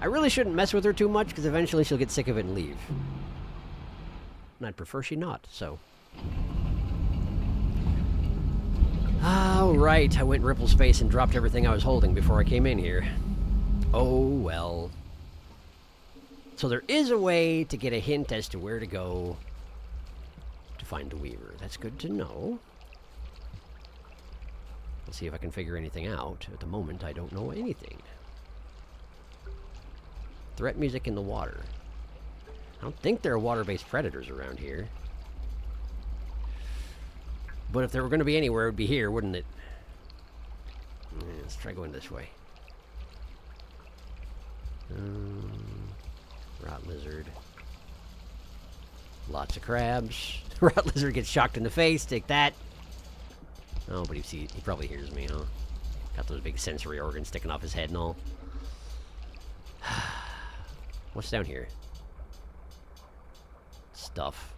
I really shouldn't mess with her too much, because eventually she'll get sick of it and leave. And I'd prefer she not, so... Alright, I went Ripple Space and dropped everything I was holding before I came in here. Oh, well. So there is a way to get a hint as to where to go to find the Weaver. That's good to know. Let's see if I can figure anything out. At the moment, I don't know anything. Threat music in the water. I don't think there are water-based predators around here. But if there were going to be anywhere, it would be here, wouldn't it? Yeah, let's try going this way. Rot lizard. Lots of crabs. Rot lizard gets shocked in the face. Take that. Oh, but he probably hears me, huh? Got those big sensory organs sticking off his head and all. What's down here? Stuff.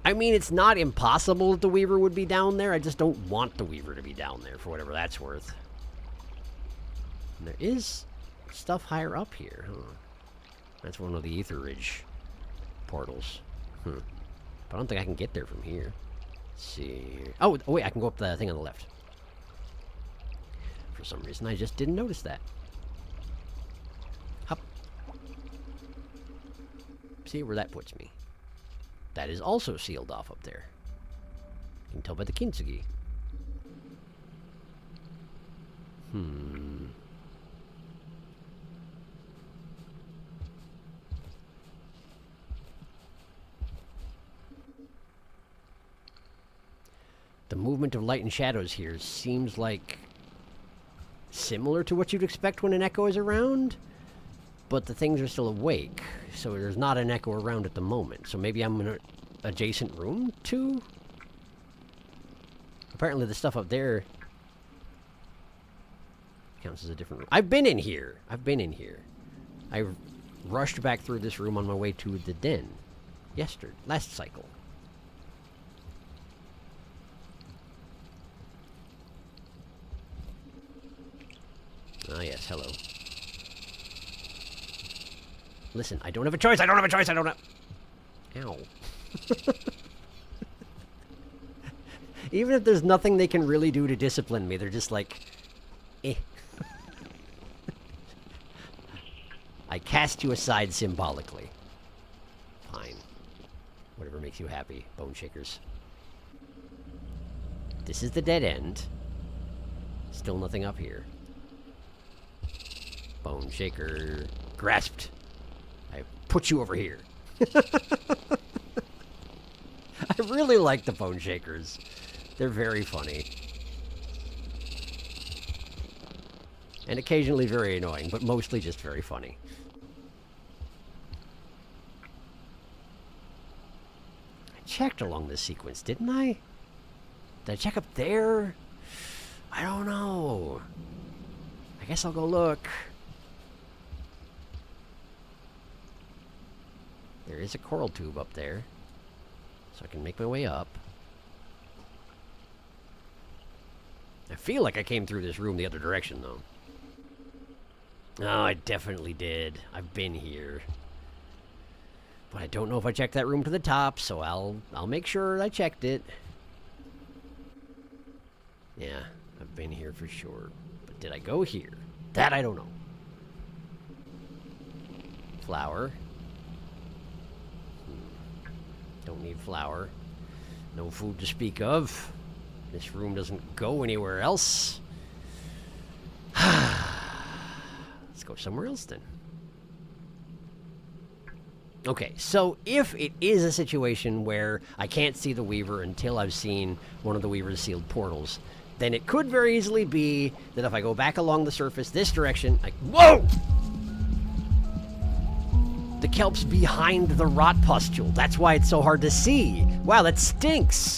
I mean, it's not impossible that the Weaver would be down there. I just don't want the Weaver to be down there, for whatever that's worth. And there is stuff higher up here, huh? That's one of the Ether Ridge portals. But I don't think I can get there from here. Let's see. Oh, wait, I can go up the thing on the left. For some reason, I just didn't notice that. Hop. See where that puts me. That is also sealed off up there. You can tell by the kintsugi. The movement of light and shadows here seems like similar to what you'd expect when an echo is around, but the things are still awake, so there's not an echo around at the moment. So maybe I'm in an adjacent room too? Apparently the stuff up there counts as a different room. I've been in here. I rushed back through this room on my way to the den last cycle. Ah, yes, hello. Listen, I don't have a choice, I don't have... Ow. Even if there's nothing they can really do to discipline me, they're just like, eh. I cast you aside symbolically. Fine. Whatever makes you happy, bone shakers. This is the dead end. Still nothing up here. Bone shaker grasped. I put you over here. I really like the bone shakers. They're very funny. And occasionally very annoying, but mostly just very funny. I checked along this sequence, didn't I? Did I check up there? I don't know. I guess I'll go look. There is a coral tube up there, so I can make my way up. I feel like I came through this room the other direction, though. Oh, I definitely did. I've been here. But I don't know if I checked that room to the top, so I'll make sure I checked it. Yeah, I've been here for sure. But did I go here? That I don't know. Flower. Don't need flour. No food to speak of. This room doesn't go anywhere else. Let's go somewhere else then. Okay, so if it is a situation where I can't see the Weaver until I've seen one of the Weaver's sealed portals, then it could very easily be that if I go back along the surface this direction, whoa! The kelp's behind the rot pustule. That's why it's so hard to see. Wow, that stinks.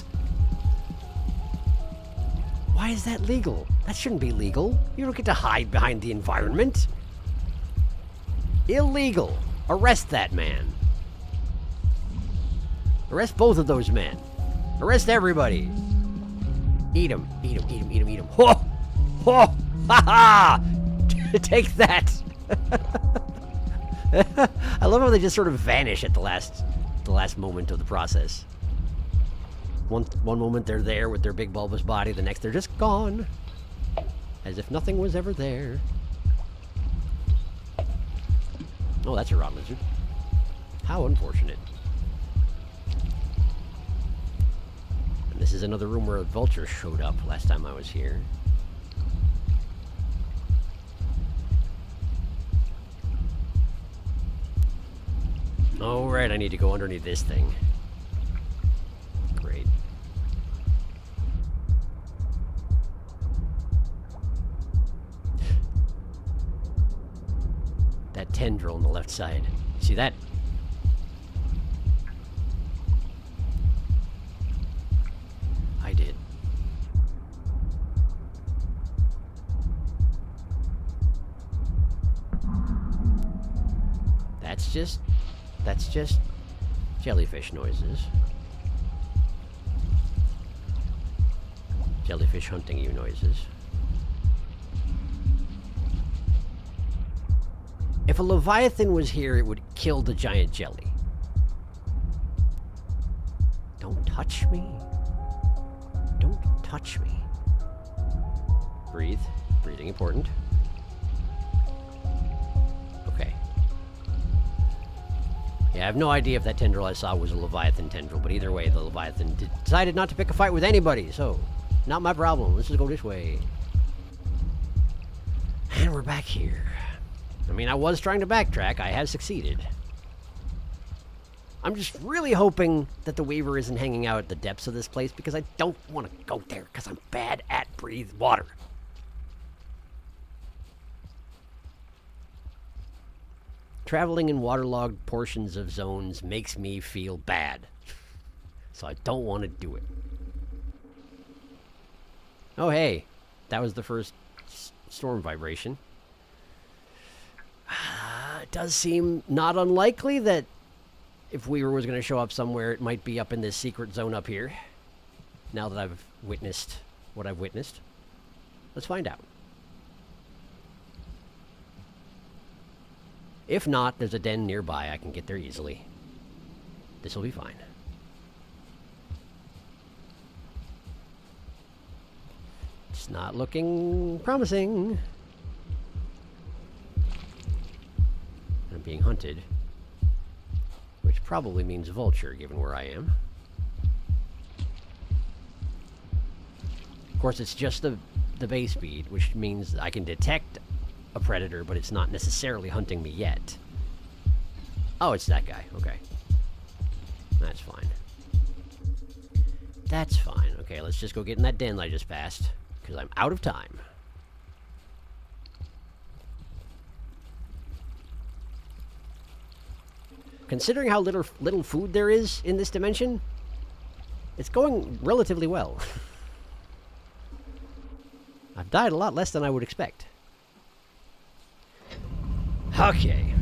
Why is that legal? That shouldn't be legal. You don't get to hide behind the environment. Illegal. Arrest that man. Arrest both of those men. Arrest everybody. Eat him. Eat him, eat him, eat him, eat him. Ho! Ho! Ha ha! Take that. I love how they just sort of vanish at the last moment of the process. One moment they're there with their big bulbous body, the next they're just gone. As if nothing was ever there. Oh, that's a rot lizard. How unfortunate. And this is another room where a vulture showed up last time I was here. Oh, right, I need to go underneath this thing. Great. That tendril on the left side. See that? I did. That's just jellyfish noises. Jellyfish hunting you noises. If a Leviathan was here, it would kill the giant jelly. Don't touch me. Don't touch me. Breathe. Breathing important. Okay. Yeah, I have no idea if that tendril I saw was a Leviathan tendril, but either way, the Leviathan decided not to pick a fight with anybody, so not my problem. Let's just go this way. And we're back here. I mean, I was trying to backtrack. I have succeeded. I'm just really hoping that the Weaver isn't hanging out at the depths of this place, because I don't want to go there because I'm bad at breathe water. Traveling in waterlogged portions of zones makes me feel bad. So I don't want to do it. Oh, hey. That was the first storm vibration. It does seem not unlikely that if Weaver was going to show up somewhere, it might be up in this secret zone up here. Now that I've witnessed what I've witnessed. Let's find out. If not, there's a den nearby. I can get there easily. This will be fine. It's not looking promising. I'm being hunted. Which probably means vulture, given where I am. Of course, it's just the base speed, which means I can detect a predator, but it's not necessarily hunting me yet. Oh, it's that guy. Okay. That's fine. That's fine. Okay, let's just go get in that den that I just passed, because I'm out of time. Considering how little food there is in this dimension, it's going relatively well. I've died a lot less than I would expect. Okay.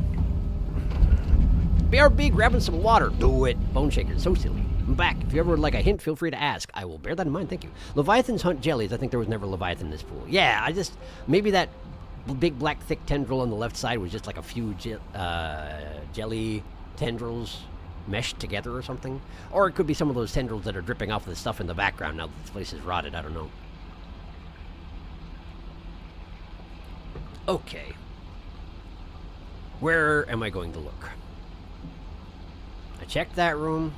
BRB grabbing some water. Do it. Bone shaker. So silly. I'm back. If you ever would like a hint, feel free to ask. I will bear that in mind. Thank you. Leviathans hunt jellies. I think there was never Leviathan in this pool. Yeah, maybe that big black thick tendril on the left side was just like a few jelly tendrils meshed together or something. Or it could be some of those tendrils that are dripping off of the stuff in the background now that this place is rotted. I don't know. Okay. Where am I going to look? I checked that room.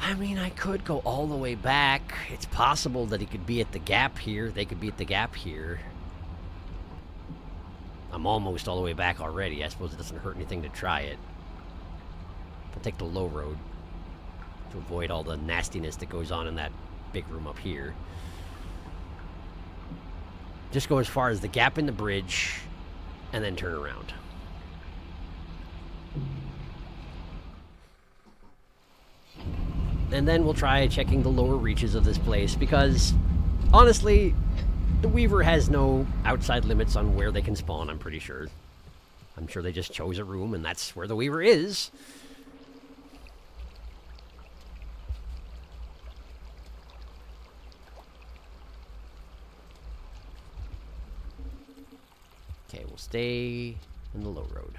I mean, I could go all the way back. It's possible that he could be at the gap here. They could be at the gap here. I'm almost all the way back already. I suppose it doesn't hurt anything to try it. I'll take the low road to avoid all the nastiness that goes on in that big room up here. Just go as far as the gap in the bridge, and then turn around. And then we'll try checking the lower reaches of this place, because, honestly, the Weaver has no outside limits on where they can spawn, I'm pretty sure. I'm sure they just chose a room, and that's where the Weaver is. Okay, we'll stay in the low road.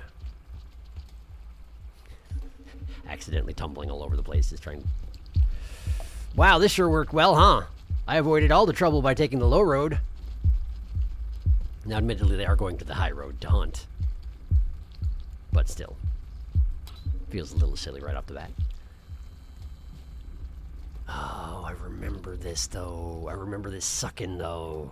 Accidentally tumbling all over the place, just trying. Wow, this sure worked well, huh? I avoided all the trouble by taking the low road. Now, admittedly, they are going to the high road to hunt. But still. Feels a little silly right off the bat. Oh, I remember this, though. I remember this sucking, though.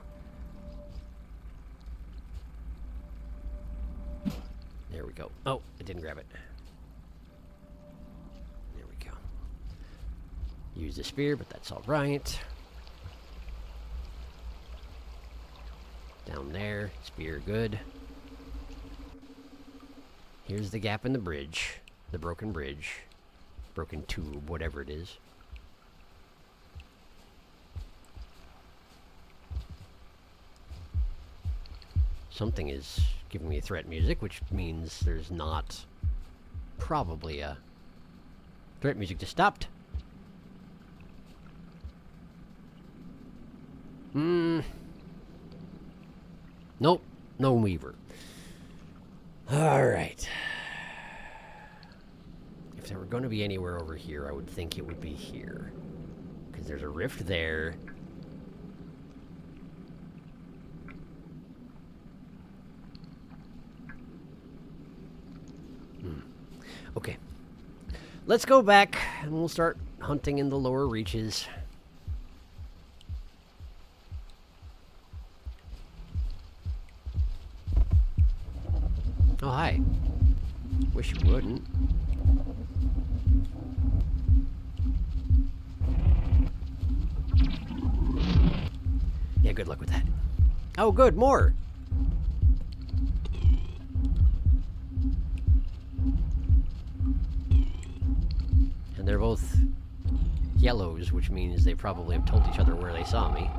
There we go. Oh, I didn't grab it. There we go. Use the spear, but that's all right. Down there. Spear good. Here's the gap in the bridge. The broken bridge. Broken tube, whatever it is. Something is giving me threat music, which means there's not probably a threat music just stopped. Nope, no Weaver. Alright. If there were going to be anywhere over here, I would think it would be here. Because there's a rift there. Okay. Let's go back, and we'll start hunting in the lower reaches. Oh, hi. Wish you wouldn't. Yeah, good luck with that. Oh, good, more! And they're both yellows, which means they probably have told each other where they saw me.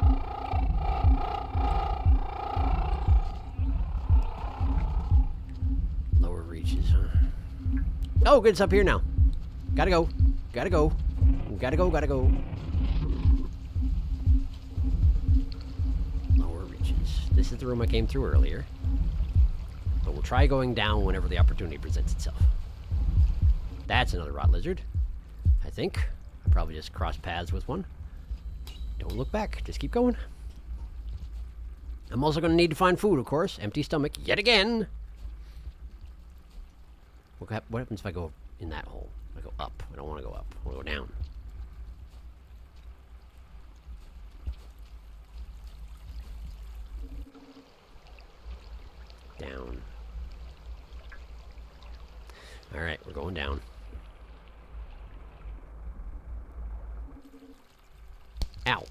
Lower reaches, huh? Oh, good, it's up here now. Gotta go. Gotta go. Gotta go, gotta go. Lower reaches. This is the room I came through earlier. But we'll try going down whenever the opportunity presents itself. That's another rot lizard, I think. I probably just crossed paths with one. Don't look back. Just keep going. I'm also going to need to find food, of course. Empty stomach, yet again. What happens if I go in that hole? I go up. I don't want to go up. I want to go down. Down. Alright, we're going down. Ow.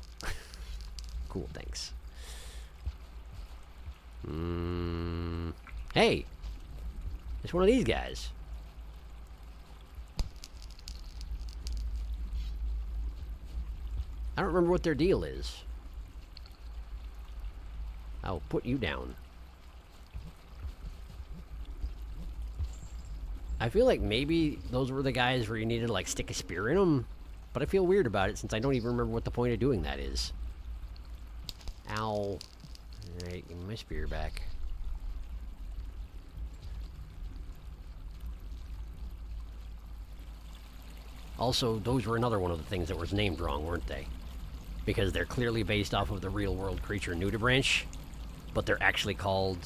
Cool, thanks. Hey! It's one of these guys. I don't remember what their deal is. I'll put you down. I feel like maybe those were the guys where you needed to, like, stick a spear in them. But I feel weird about it since I don't even remember what the point of doing that is. Ow. Alright, give me my spear back. Also, those were another one of the things that was named wrong, weren't they? Because they're clearly based off of the real-world creature Nudibranch, but they're actually called...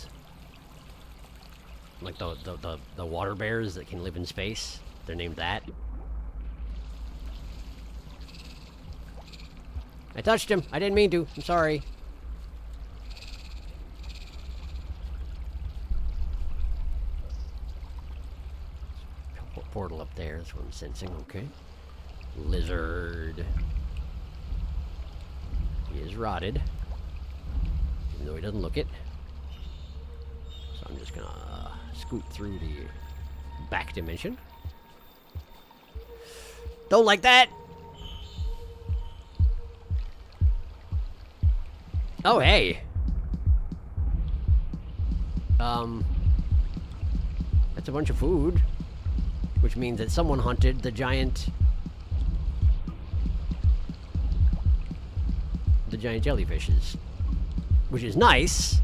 like the water bears that can live in space. They're named that. I touched him. I didn't mean to. I'm sorry. Portal up there. That's what I'm sensing. Okay. Lizard. He is rotted. Even though he doesn't look it. So I'm just gonna scoot through the back dimension. Don't like that! Oh, hey! That's a bunch of food. Which means that someone hunted the giant jellyfishes. Which is nice,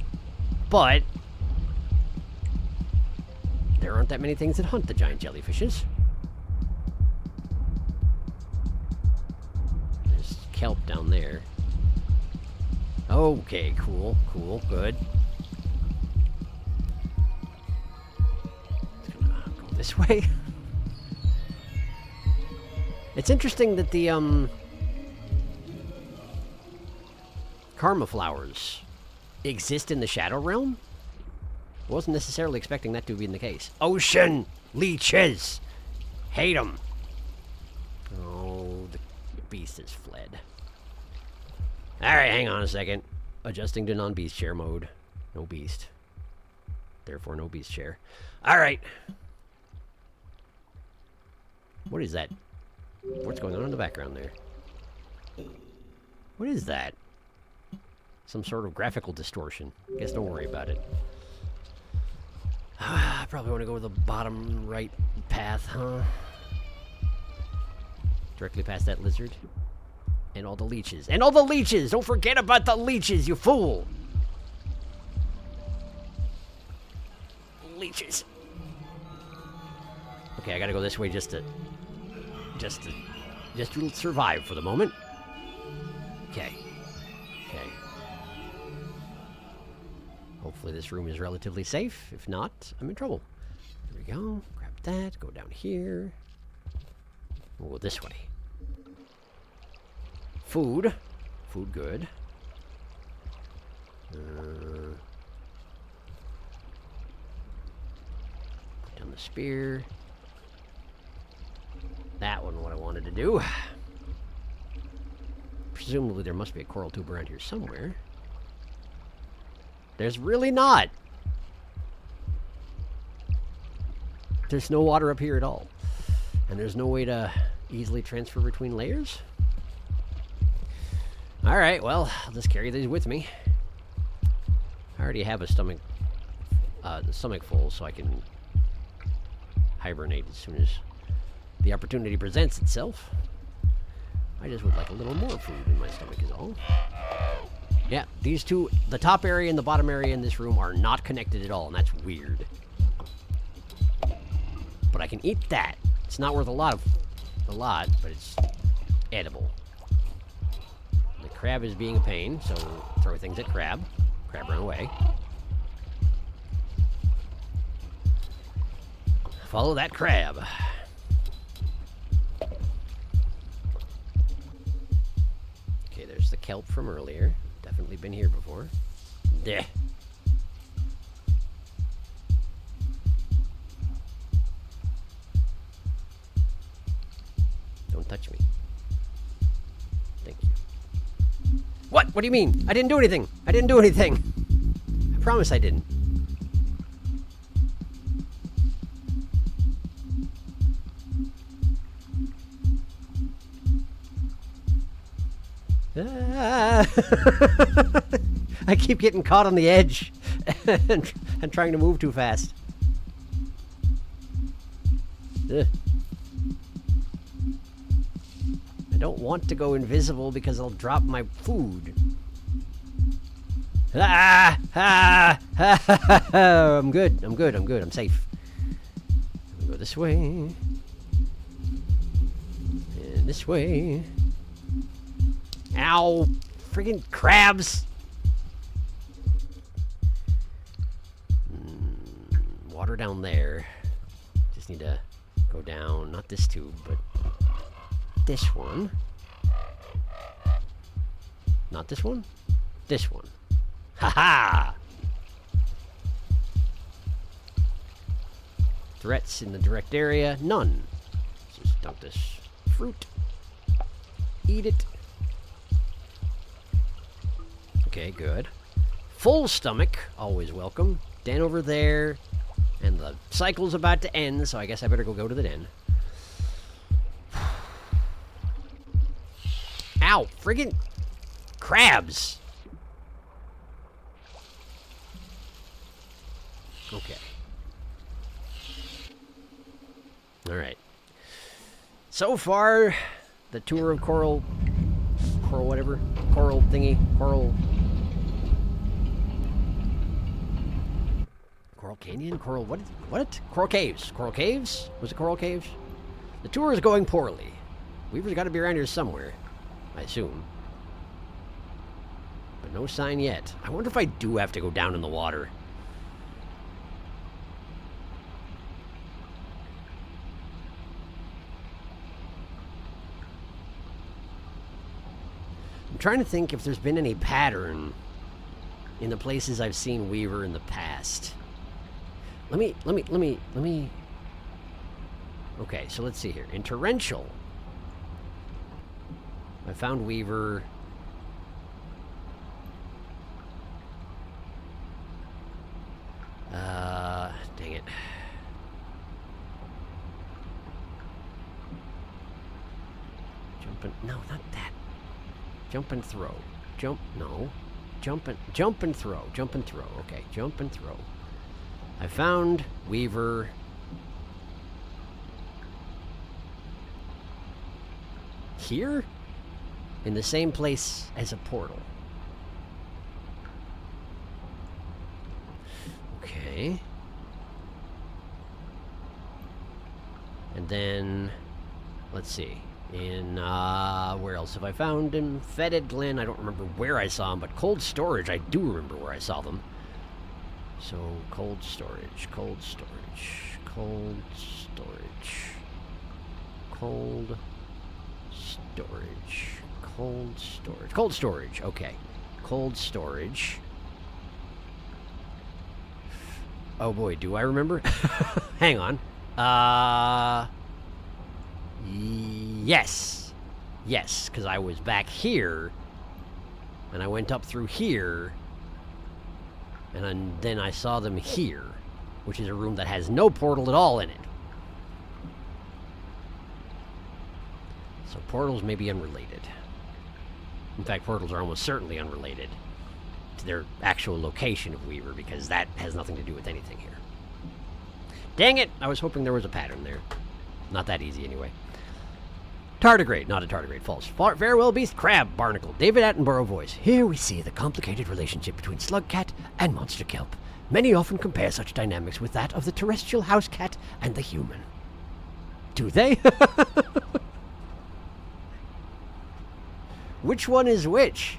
but there aren't that many things that hunt the giant jellyfishes. There's kelp down there. Okay, cool, cool, good. Go this way. It's interesting that the, karma flowers exist in the Shadow Realm. Wasn't necessarily expecting that to be the case. Ocean leeches! Hate them! Oh, the beast has fled. Alright, hang on a second. Adjusting to non-beast chair mode. No beast. Therefore, no beast chair. Alright. What is that? What's going on in the background there? What is that? Some sort of graphical distortion. Guess don't worry about it. I probably want to go with the bottom right path, huh? Directly past that lizard. And all the leeches. And all the leeches! Don't forget about the leeches, you fool! Leeches. Okay, I gotta go this way just to survive for the moment. Okay. Okay. Hopefully this room is relatively safe. If not, I'm in trouble. There we go. Grab that. Go down here. We'll go this way. Food. Food good. the spear. That one, what I wanted to do. Presumably there must be a coral tube around here somewhere. There's really not. There's no water up here at all. And there's no way to easily transfer between layers. Alright, well, I'll just carry these with me. I already have a stomach full, so I can hibernate as soon as the opportunity presents itself. I just would like a little more food in my stomach is all. Yeah, these two, the top area and the bottom area in this room are not connected at all, and that's weird. But I can eat that. It's not worth a lot, but it's edible. The crab is being a pain, so throw things at crab. Crab run away. Follow that crab. Okay, there's the kelp from earlier. Definitely been here before. There. Don't touch me. Thank you. What? What do you mean? I didn't do anything. I didn't do anything. I promise I didn't. Ah. I keep getting caught on the edge and trying to move too fast. Ugh. I don't want to go invisible because I'll drop my food. Ah! Ah! Ah! I'm good. I'm good. I'm good. I'm safe. I'm gonna go this way. And this way. Ow! Friggin' crabs! Water down there. Just need to go down, not this tube, but this one. Not this one? This one. Ha-ha! Threats in the direct area? None. Let's just dump this fruit. Eat it. Okay, good. Full stomach, always welcome. Den over there. And the cycle's about to end, so I guess I better go to the den. Ow! Friggin' crabs! Okay. Alright. So far, the tour of coral whatever. Coral thingy. Coral Canyon? What? Coral Caves. Coral Caves? Was it Coral Caves? The tour is going poorly. Weaver's got to be around here somewhere. I assume. But no sign yet. I wonder if I do have to go down in the water. I'm trying to think if there's been any pattern in the places I've seen Weaver in the past. Let me... Okay, so let's see here. In Torrential, I found Weaver... Dang it. No, not that. Jump and throw. Jump, no. Jump and throw. Jump and throw. Okay, jump and throw. I found Weaver. Here? In the same place as a portal. Okay. And then, let's see. In, where else have I found him? Fetid Glen, I don't remember where I saw him, but Cold Storage, I do remember where I saw them. So, cold storage, cold storage, cold storage, cold storage, cold storage, cold storage, okay. Cold storage. Oh boy, do I remember? Hang on. Yes. Yes, because I was back here, and I went up through here, and then I saw them here, which is a room that has no portal at all in it. So portals may be unrelated. In fact, portals are almost certainly unrelated to their actual location of Weaver, because that has nothing to do with anything here. Dang it! I was hoping there was a pattern there. Not that easy, anyway. Tardigrade, not a tardigrade, false. Farewell, beast, crab, barnacle, David Attenborough voice. Here we see the complicated relationship between slug cat and monster kelp. Many often compare such dynamics with that of the terrestrial house cat and the human. Do they? Which one is which?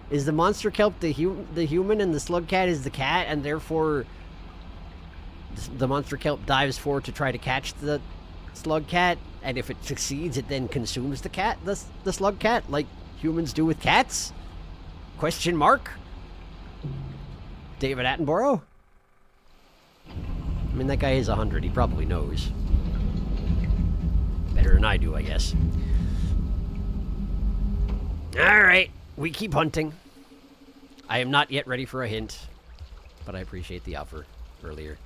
Is the monster kelp the human and the slug cat is the cat, and therefore the monster kelp dives forward to try to catch the slug cat, and if it succeeds, it then consumes the cat, the slug cat, like humans do with cats? Question mark? David Attenborough? I mean, that guy is 100. He probably knows. Better than I do, I guess. Alright, we keep hunting. I am not yet ready for a hint, but I appreciate the offer earlier.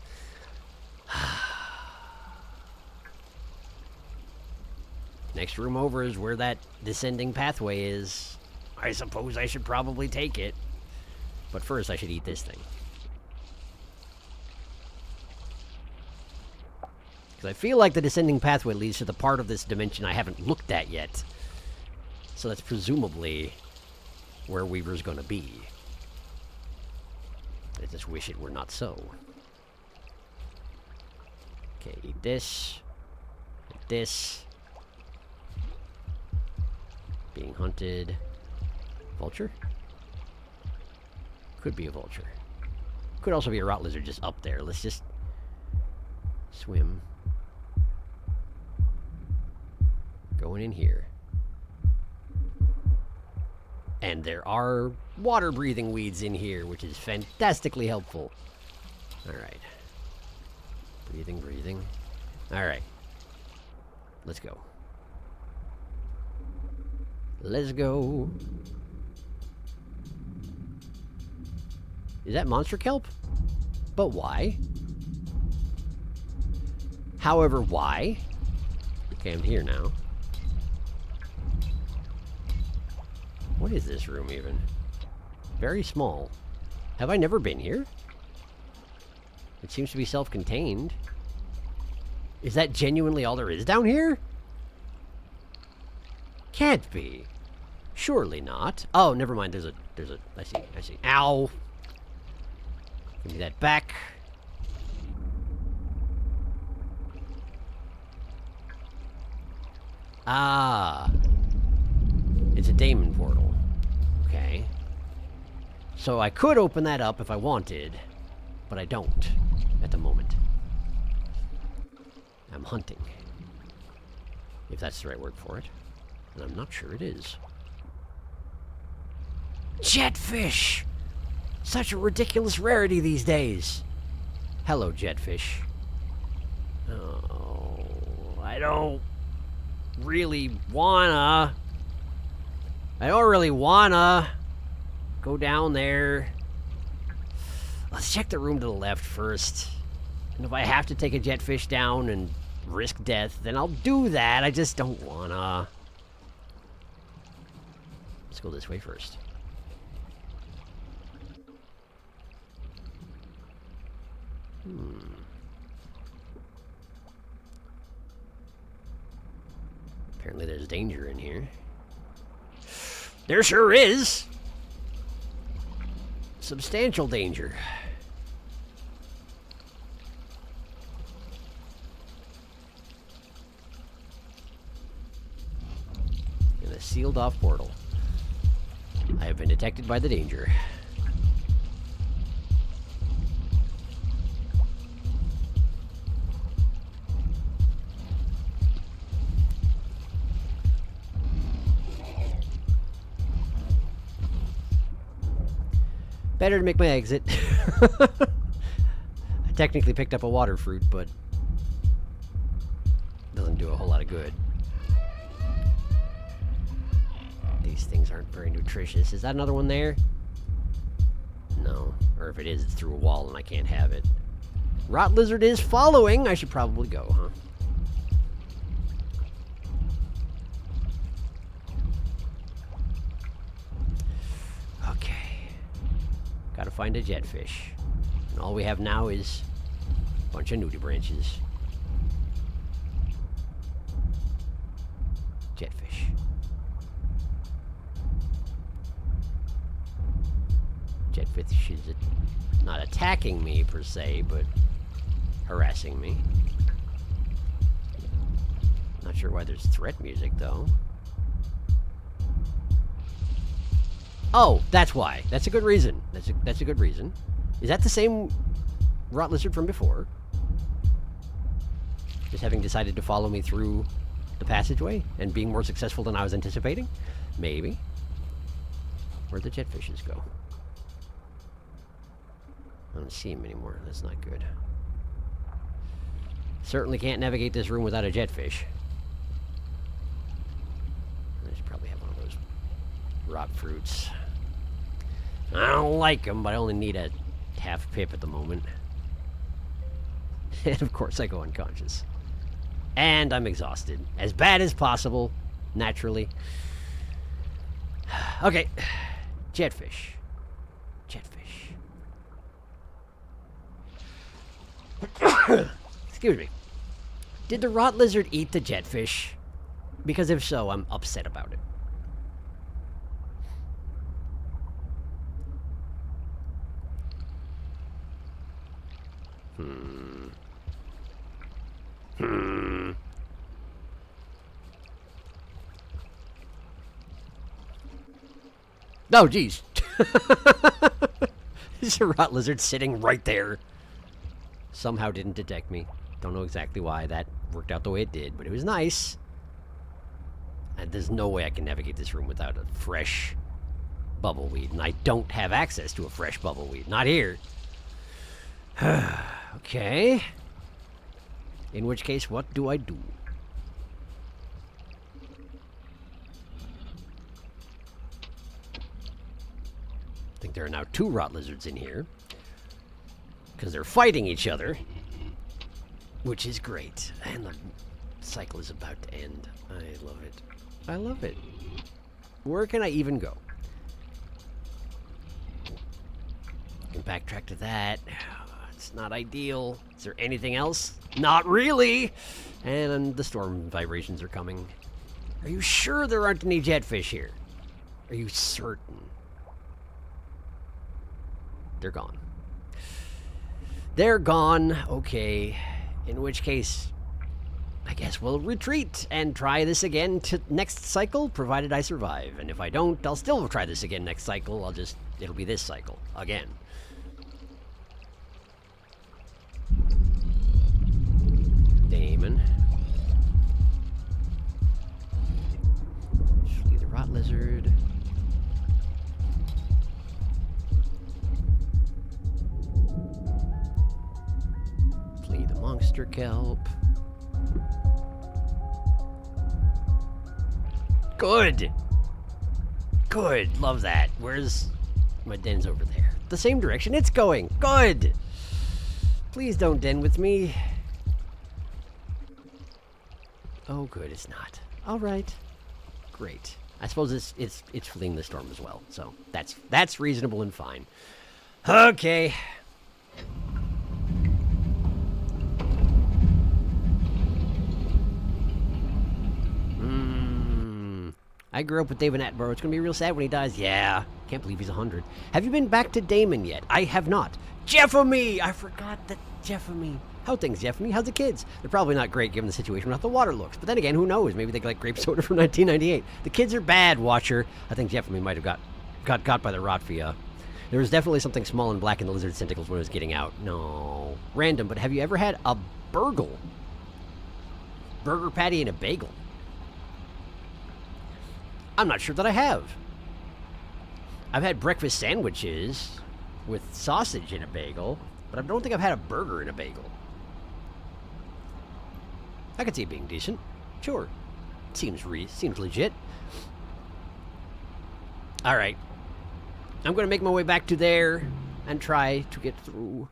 Next room over is where that descending pathway is. I suppose I should probably take it. But first I should eat this thing. Because I feel like the descending pathway leads to the part of this dimension I haven't looked at yet. So that's presumably where Weaver's gonna be. I just wish it were not so. Okay, eat this. Eat this. Being hunted. Vulture? Could be a vulture. Could also be a rot lizard just up there. Let's just swim. Going in here. And there are water-breathing weeds in here, which is fantastically helpful. Alright. Breathing, breathing. Alright. Let's go. Let's go. Is that monster kelp? But why? However, why? Okay, I'm here now. What is this room even? Very small. Have I never been here? It seems to be self-contained. Is that genuinely all there is down here? Can't be. Surely not. Oh, never mind. There's a, I see. Ow. Give me that back. Ah. It's a daemon portal. Okay. So I could open that up if I wanted, but I don't at the moment. I'm hunting. If that's the right word for it. And I'm not sure it is. Jetfish! Such a ridiculous rarity these days. Hello, jetfish. Oh, I don't really wanna go down there. Let's check the room to the left first. And if I have to take a jetfish down and risk death, then I'll do that. I just don't wanna. Let's go this way first. Apparently there's danger in here. There sure is! Substantial danger. In a sealed off portal. I have been detected by the danger. Better to make my exit. Technically picked up a water fruit, but doesn't do a whole lot of good. These things aren't very nutritious. Is that another one there? No. Or if it is, it's through a wall and I can't have it. Rot lizard is following. I should probably go, huh? Okay. Gotta find a jetfish. And all we have now is a bunch of nudibranches. Jetfish. Jetfish is not attacking me per se, but harassing me. Not sure why there's threat music though. Oh, that's why. That's a good reason. That's a good reason. Is that the same rot lizard from before? Just having decided to follow me through the passageway and being more successful than I was anticipating? Maybe. Where'd the jetfishes go? I don't see him anymore. That's not good. Certainly can't navigate this room without a jetfish. I should probably have one of those rot fruits. I don't like them, but I only need a half pip at the moment. And of course I go unconscious. And I'm exhausted. As bad as possible, naturally. Okay. Jetfish. Jetfish. Excuse me. Did the rot lizard eat the jetfish? Because if so, I'm upset about it. Oh, geez. There's a rot lizard sitting right there. Somehow didn't detect me. Don't know exactly why that worked out the way it did, but it was nice. And there's no way I can navigate this room without a fresh bubbleweed, and I don't have access to a fresh bubbleweed. Not here. Okay. In which case, what do I do? I think there are now 2 rot lizards in here. Because they're fighting each other. Which is great. And the cycle is about to end. I love it. I love it. Where can I even go? I can backtrack to that. It's not ideal. Is there anything else? Not really! And the storm vibrations are coming. Are you sure there aren't any jetfish here? Are you certain? They're gone. They're gone. Okay. In which case, I guess we'll retreat and try this again to next cycle, provided I survive. And if I don't, I'll still try this again next cycle. It'll be this cycle. Again. Damon. Flee the rot lizard. Flee the monster kelp. Good! Good! Love that. Where's... my den's over there. The same direction it's going. Good! Please don't den with me. Oh, good, it's not. All right. Great. I suppose it's fleeing the storm as well, so that's reasonable and fine. Okay. I grew up with David Attenborough. It's gonna be real sad when he dies. Yeah. Can't believe he's 100. Have you been back to Damon yet? I have not. Jeffamy! I forgot that Jeffamy. How are things, Jeffamy? How's the kids? They're probably not great given the situation with how the water looks. But then again, who knows? Maybe they like grape soda from 1998. The kids are bad, Watcher. I think Jeffamy might have got by the Rotvia. There was definitely something small and black in the lizard's tentacles when it was getting out. No. Random, but have you ever had a burgle? Burger patty and a bagel? I'm not sure that I have. I've had breakfast sandwiches with sausage and a bagel. But I don't think I've had a burger and a bagel. I could see it being decent. Sure. Seems legit. Alright. I'm going to make my way back to there and try to get through.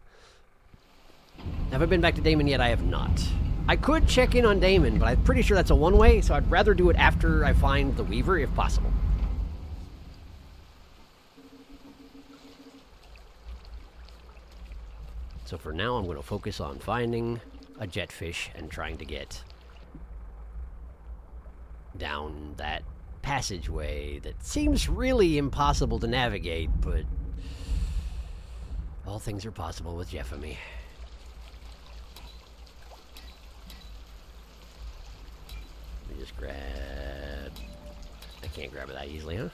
Have I been back to Damon yet? I have not. I could check in on Damon, but I'm pretty sure that's a one-way, so I'd rather do it after I find the Weaver, if possible. So for now, I'm going to focus on finding a jetfish and trying to get down that passageway that seems really impossible to navigate, but all things are possible with Jeff and me. Let me just grab... I can't grab it that easily, huh?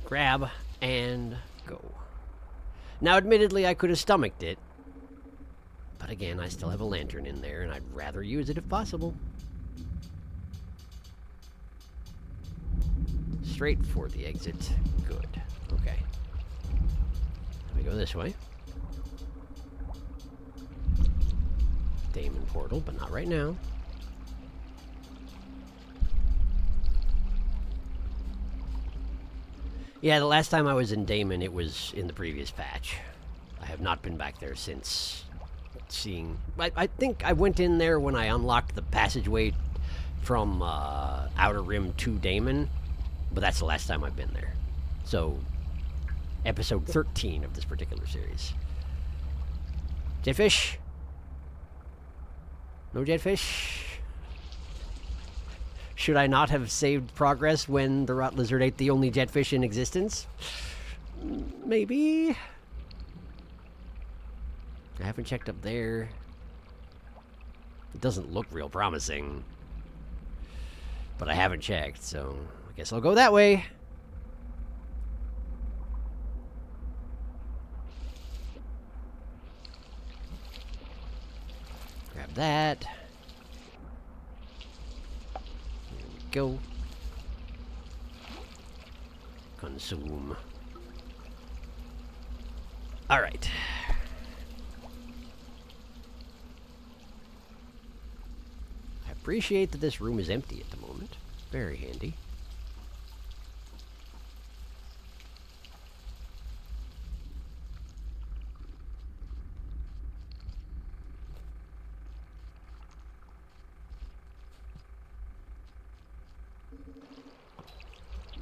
Grab and go. Now, admittedly, I could have stomached it. But again, I still have a lantern in there, and I'd rather use it if possible. Straight for the exit. Good. Okay. Let me go this way. Damon portal, but not right now. Yeah, the last time I was in Damon, it was in the previous patch. I have not been back there since seeing... I think I went in there when I unlocked the passageway from Outer Rim to Damon, but that's the last time I've been there. So, episode 13 of this particular series. Jetfish? No jetfish? Should I not have saved progress when the rot lizard ate the only jetfish in existence? Maybe. I haven't checked up there. It doesn't look real promising. But I haven't checked, so I guess I'll go that way. Grab that. Go. Consume. All right. I appreciate that this room is empty at the moment. Very handy.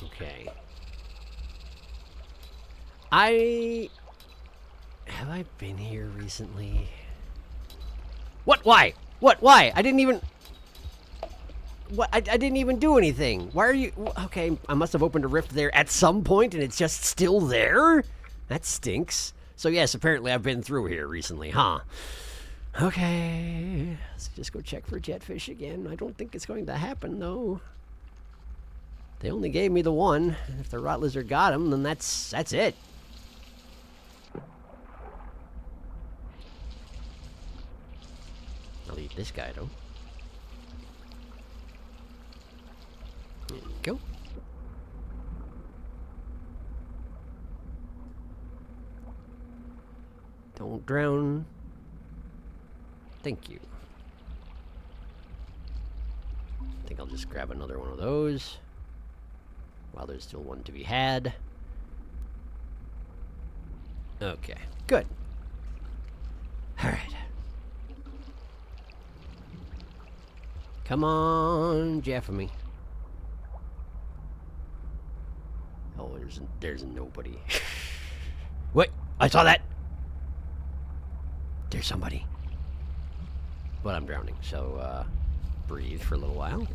Okay. Have I been here recently? What? Why? What? Why? I didn't even... What? I didn't even do anything. Why are you... Okay, I must have opened a rift there at some point and it's just still there? That stinks. So yes, apparently I've been through here recently, huh? Okay. Let's just go check for jetfish again. I don't think it's going to happen, though. They only gave me the one. If the rot lizard got him, then that's it. I'll eat this guy, though. There you go. Don't drown. Thank you. I think I'll just grab another one of those while there's still one to be had. Okay, good. All right. Come on, Jeffamy. Oh, there's nobody. Wait, I saw that. There's somebody. But I'm drowning, so breathe for a little while.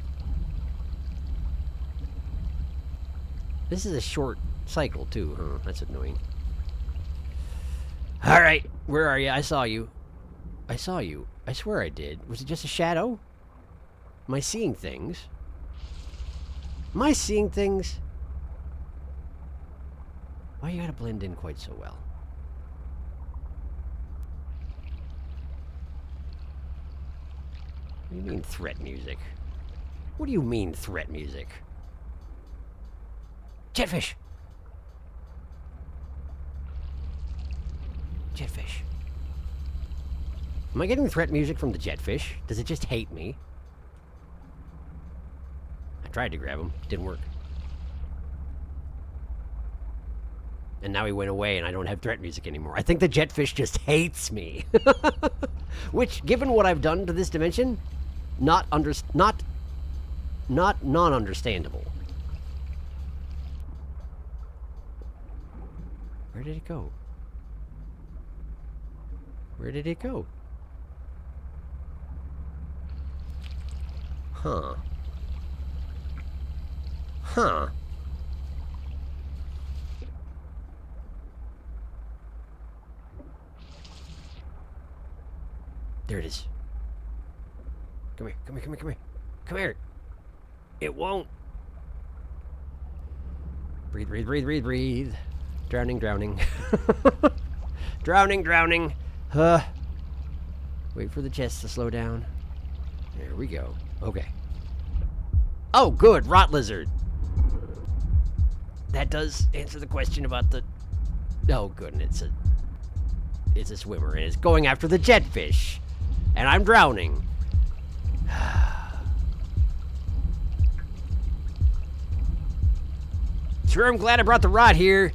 This is a short cycle too, huh? That's annoying. All right, where are you? I saw you. I saw you. I swear I did. Was it just a shadow? Am I seeing things? Am I seeing things? Why you gotta blend in quite so well? What do you mean threat music? What do you mean threat music? Jetfish! Jetfish. Am I getting threat music from the jetfish? Does it just hate me? I tried to grab him. Didn't work. And now he went away and I don't have threat music anymore. I think the jetfish just hates me. Which, given what I've done to this dimension, not non-understandable. Where did it go? Where did it go? Huh. Huh. There it is. Come here, come here, come here, come here. Come here. It won't. Breathe, breathe, breathe, breathe, breathe. Drowning, drowning. Drowning, drowning. Wait for the chest to slow down. There we go. Okay. Oh, good. Rot lizard. That does answer the question about the... Oh, good. And it's a swimmer. And it's going after the jetfish. And I'm drowning. Sure, I'm glad I brought the rod here.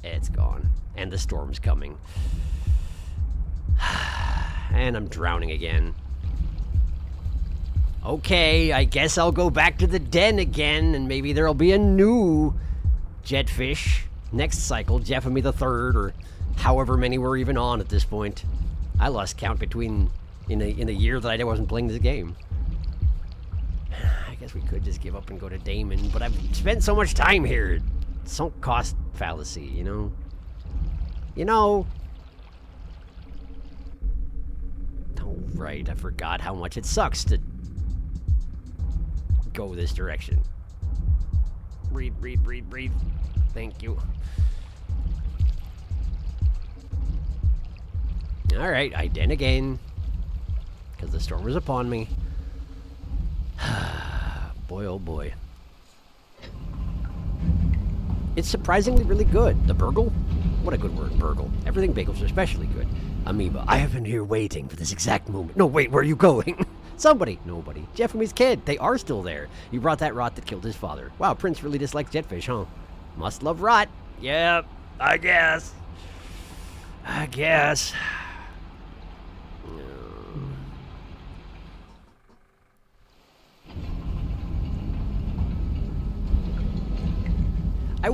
It's gone. And the storm's coming. And I'm drowning again. Okay, I guess I'll go back to the den again, and maybe there'll be a new jetfish next cycle, Jeffamy the Third, or however many we're even on at this point. I lost count between in a year that I wasn't playing this game. I guess we could just give up and go to Damon, but I've spent so much time here. Sunk cost fallacy, you know? You know? Oh, right, I forgot how much it sucks to go this direction. Breathe, breathe, breathe, breathe. Thank you. Alright, I den again. Because the storm was upon me. Boy, oh boy. It's surprisingly really good. The burgle? What a good word, burgle. Everything bagels are especially good. Amoeba. I have been here waiting for this exact moment. No, wait, where are you going? Somebody. Nobody. Jeffamy's kid. They are still there. You brought that rot that killed his father. Wow, Prince really dislikes jetfish, huh? Must love rot. Yep, I guess. I guess. I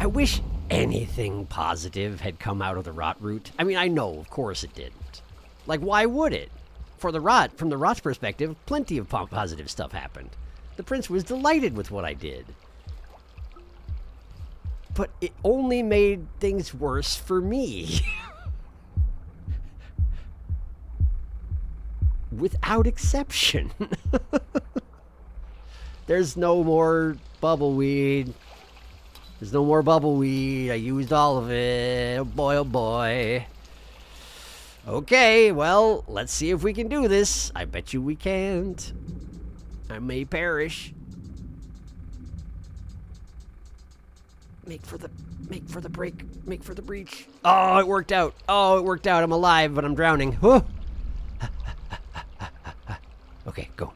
wish anything positive had come out of the rot route. I mean, I know, of course it didn't. Like, why would it? From the rot's perspective, plenty of positive stuff happened. The prince was delighted with what I did. But it only made things worse for me. Without exception. There's no more bubbleweed. There's no more bubbleweed. I used all of it. Oh boy, oh boy. Okay, well, let's see if we can do this. I bet you we can't. I may perish. Make for the break. Make for the breach. Oh, it worked out. Oh, it worked out. I'm alive, but I'm drowning. Whoa. Okay, go.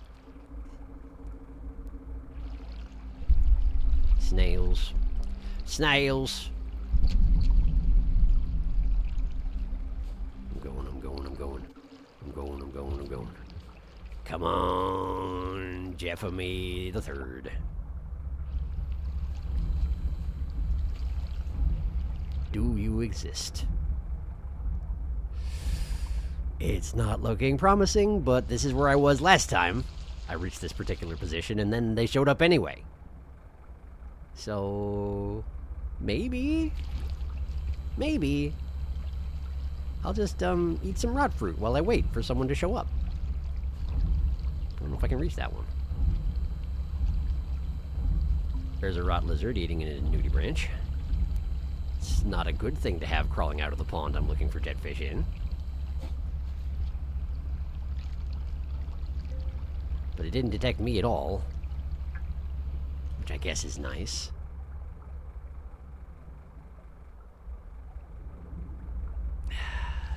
Snails. Snails. I'm going. Come on, Jeffamy the Third. Do you exist? It's not looking promising, but this is where I was last time. I reached this particular position, and then they showed up anyway. So, maybe I'll just eat some rot fruit while I wait for someone to show up. I don't know if I can reach that one. There's a rot lizard eating a nudie branch. It's not a good thing to have crawling out of the pond I'm looking for jetfish in. But it didn't detect me at all. Which I guess is nice.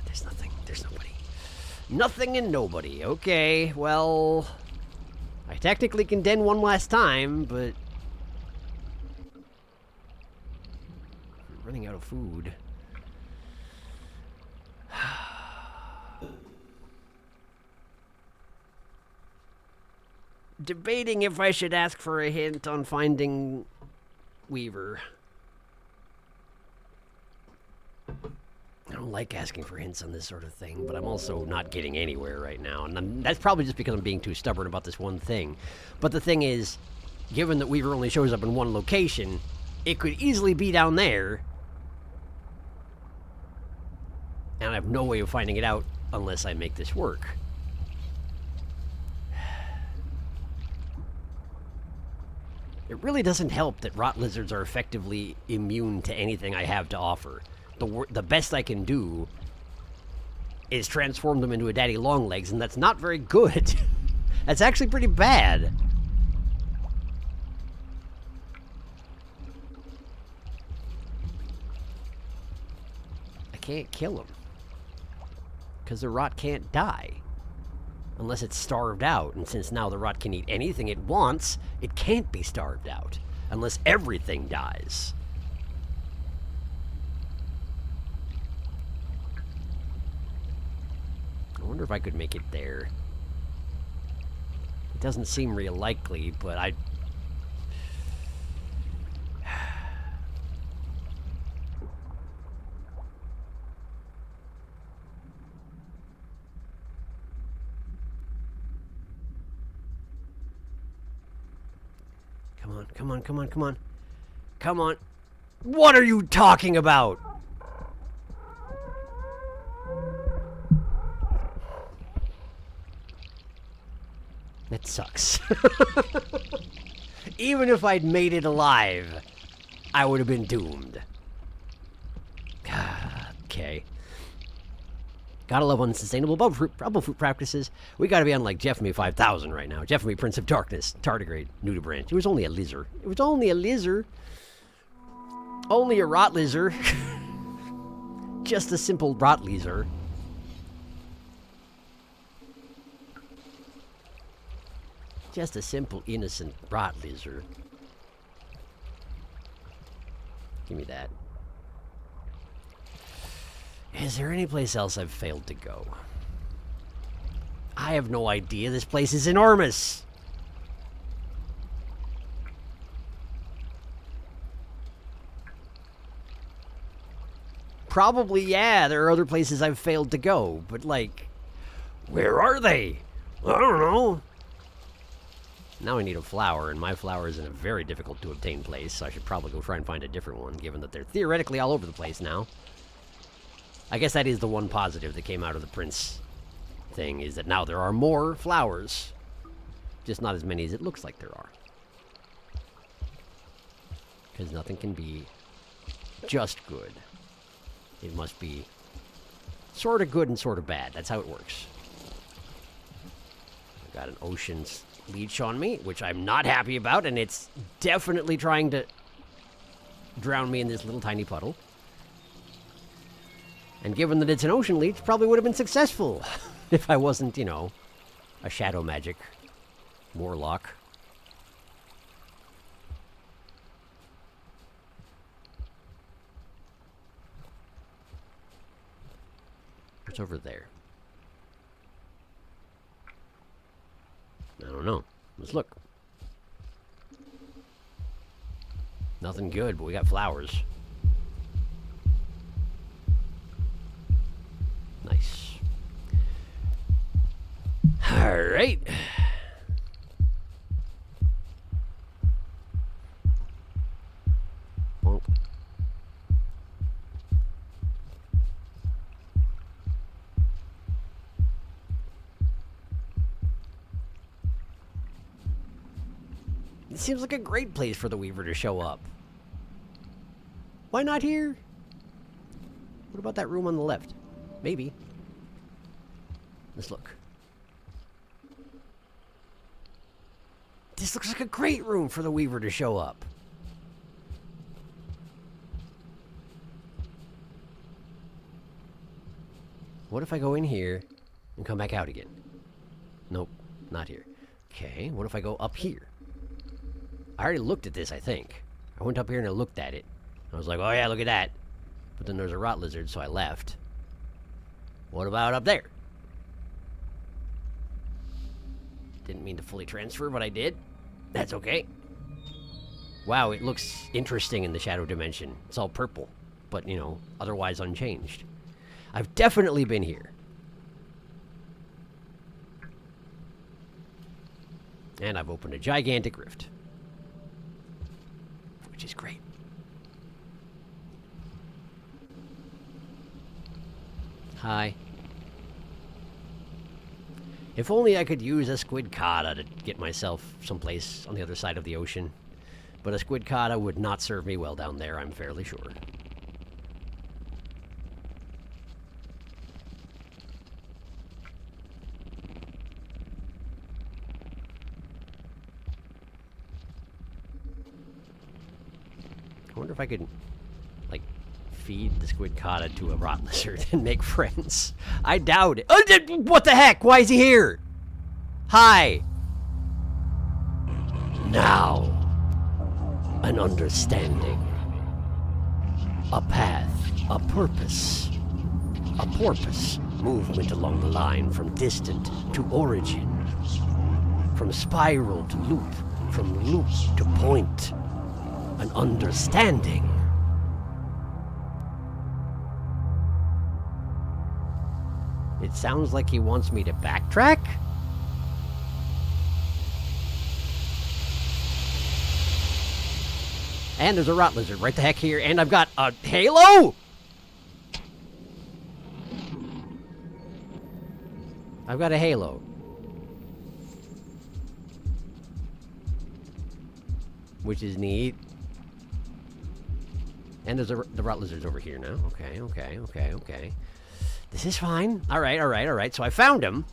There's nothing. There's nobody. Nothing and nobody. Okay, well... I technically can den one last time, but... I'm running out of food. Debating if I should ask for a hint on finding Weaver. I don't like asking for hints on this sort of thing, but I'm also not getting anywhere right now. And that's probably just because I'm being too stubborn about this one thing. But the thing is, given that Weaver only shows up in one location, it could easily be down there. And I have no way of finding it out unless I make this work. It really doesn't help that rot lizards are effectively immune to anything I have to offer. The best I can do is transform them into a daddy longlegs, and that's not very good. That's actually pretty bad. I can't kill them. Because the rot can't die. Unless it's starved out, and since now the rot can eat anything it wants, it can't be starved out. Unless everything dies. I wonder if I could make it there. It doesn't seem real likely, but I... Come on, come on, come on, come on. Come on. What are you talking about? That sucks. Even if I'd made it alive, I would have been doomed. Okay. Gotta love unsustainable bubble fruit practices. We gotta be on like Jeff Me 5000 right now. Jeff Me Prince of Darkness. Tardigrade. Nudibranch. It was only a lizard. It was only a lizard. Only a rot lizard. Just a simple rot lizard. Just a simple, innocent rot lizard. Give me that. Is there any place else I've failed to go? I have no idea. This place is enormous. Probably, yeah, there are other places I've failed to go, but like, where are they? I don't know. Now I need a flower, and my flower is in a very difficult to obtain place, so I should probably go try and find a different one, given that they're theoretically all over the place now. I guess that is the one positive that came out of the Prince thing, is that now there are more flowers. Just not as many as it looks like there are. Because nothing can be just good. It must be sort of good and sort of bad. That's how it works. I've got an ocean's leech on me, which I'm not happy about, and it's definitely trying to drown me in this little tiny puddle. And given that it's an ocean leech, probably would have been successful if I wasn't, you know, a shadow magic warlock. What's over there? I don't know. Let's look. Nothing good, but we got flowers. Nice. All right. Well. It seems like a great place for the Weaver to show up. Why not here? What about that room on the left? Maybe. Let's look. This looks like a great room for the Weaver to show up. What if I go in here and come back out again? Nope, not here. Okay, what if I go up here? I already looked at this, I think. I went up here and I looked at it. I was like, oh yeah, look at that. But then there's a rot lizard, so I left. What about up there? Didn't mean to fully transfer, but I did. That's okay. Wow, it looks interesting in the shadow dimension. It's all purple, but, you know, otherwise unchanged. I've definitely been here. And I've opened a gigantic rift. Which is great. Hi. If only I could use a squid cotta to get myself someplace on the other side of the ocean. But a squid cotta would not serve me well down there, I'm fairly sure. I wonder if I could, like, feed the squid cotta to a rot lizard and make friends. I doubt it. Oh, what the heck? Why is he here? Hi. Now, an understanding. A path, a purpose. A porpoise. Movement along the line from distant to origin. From spiral to loop. From loop to point. An understanding. It sounds like he wants me to backtrack? And there's a rot lizard right the heck here, and I've got a halo? I've got a halo. Which is neat. And there's the rot lizard's over here now. Okay. This is fine. Alright. So I found him.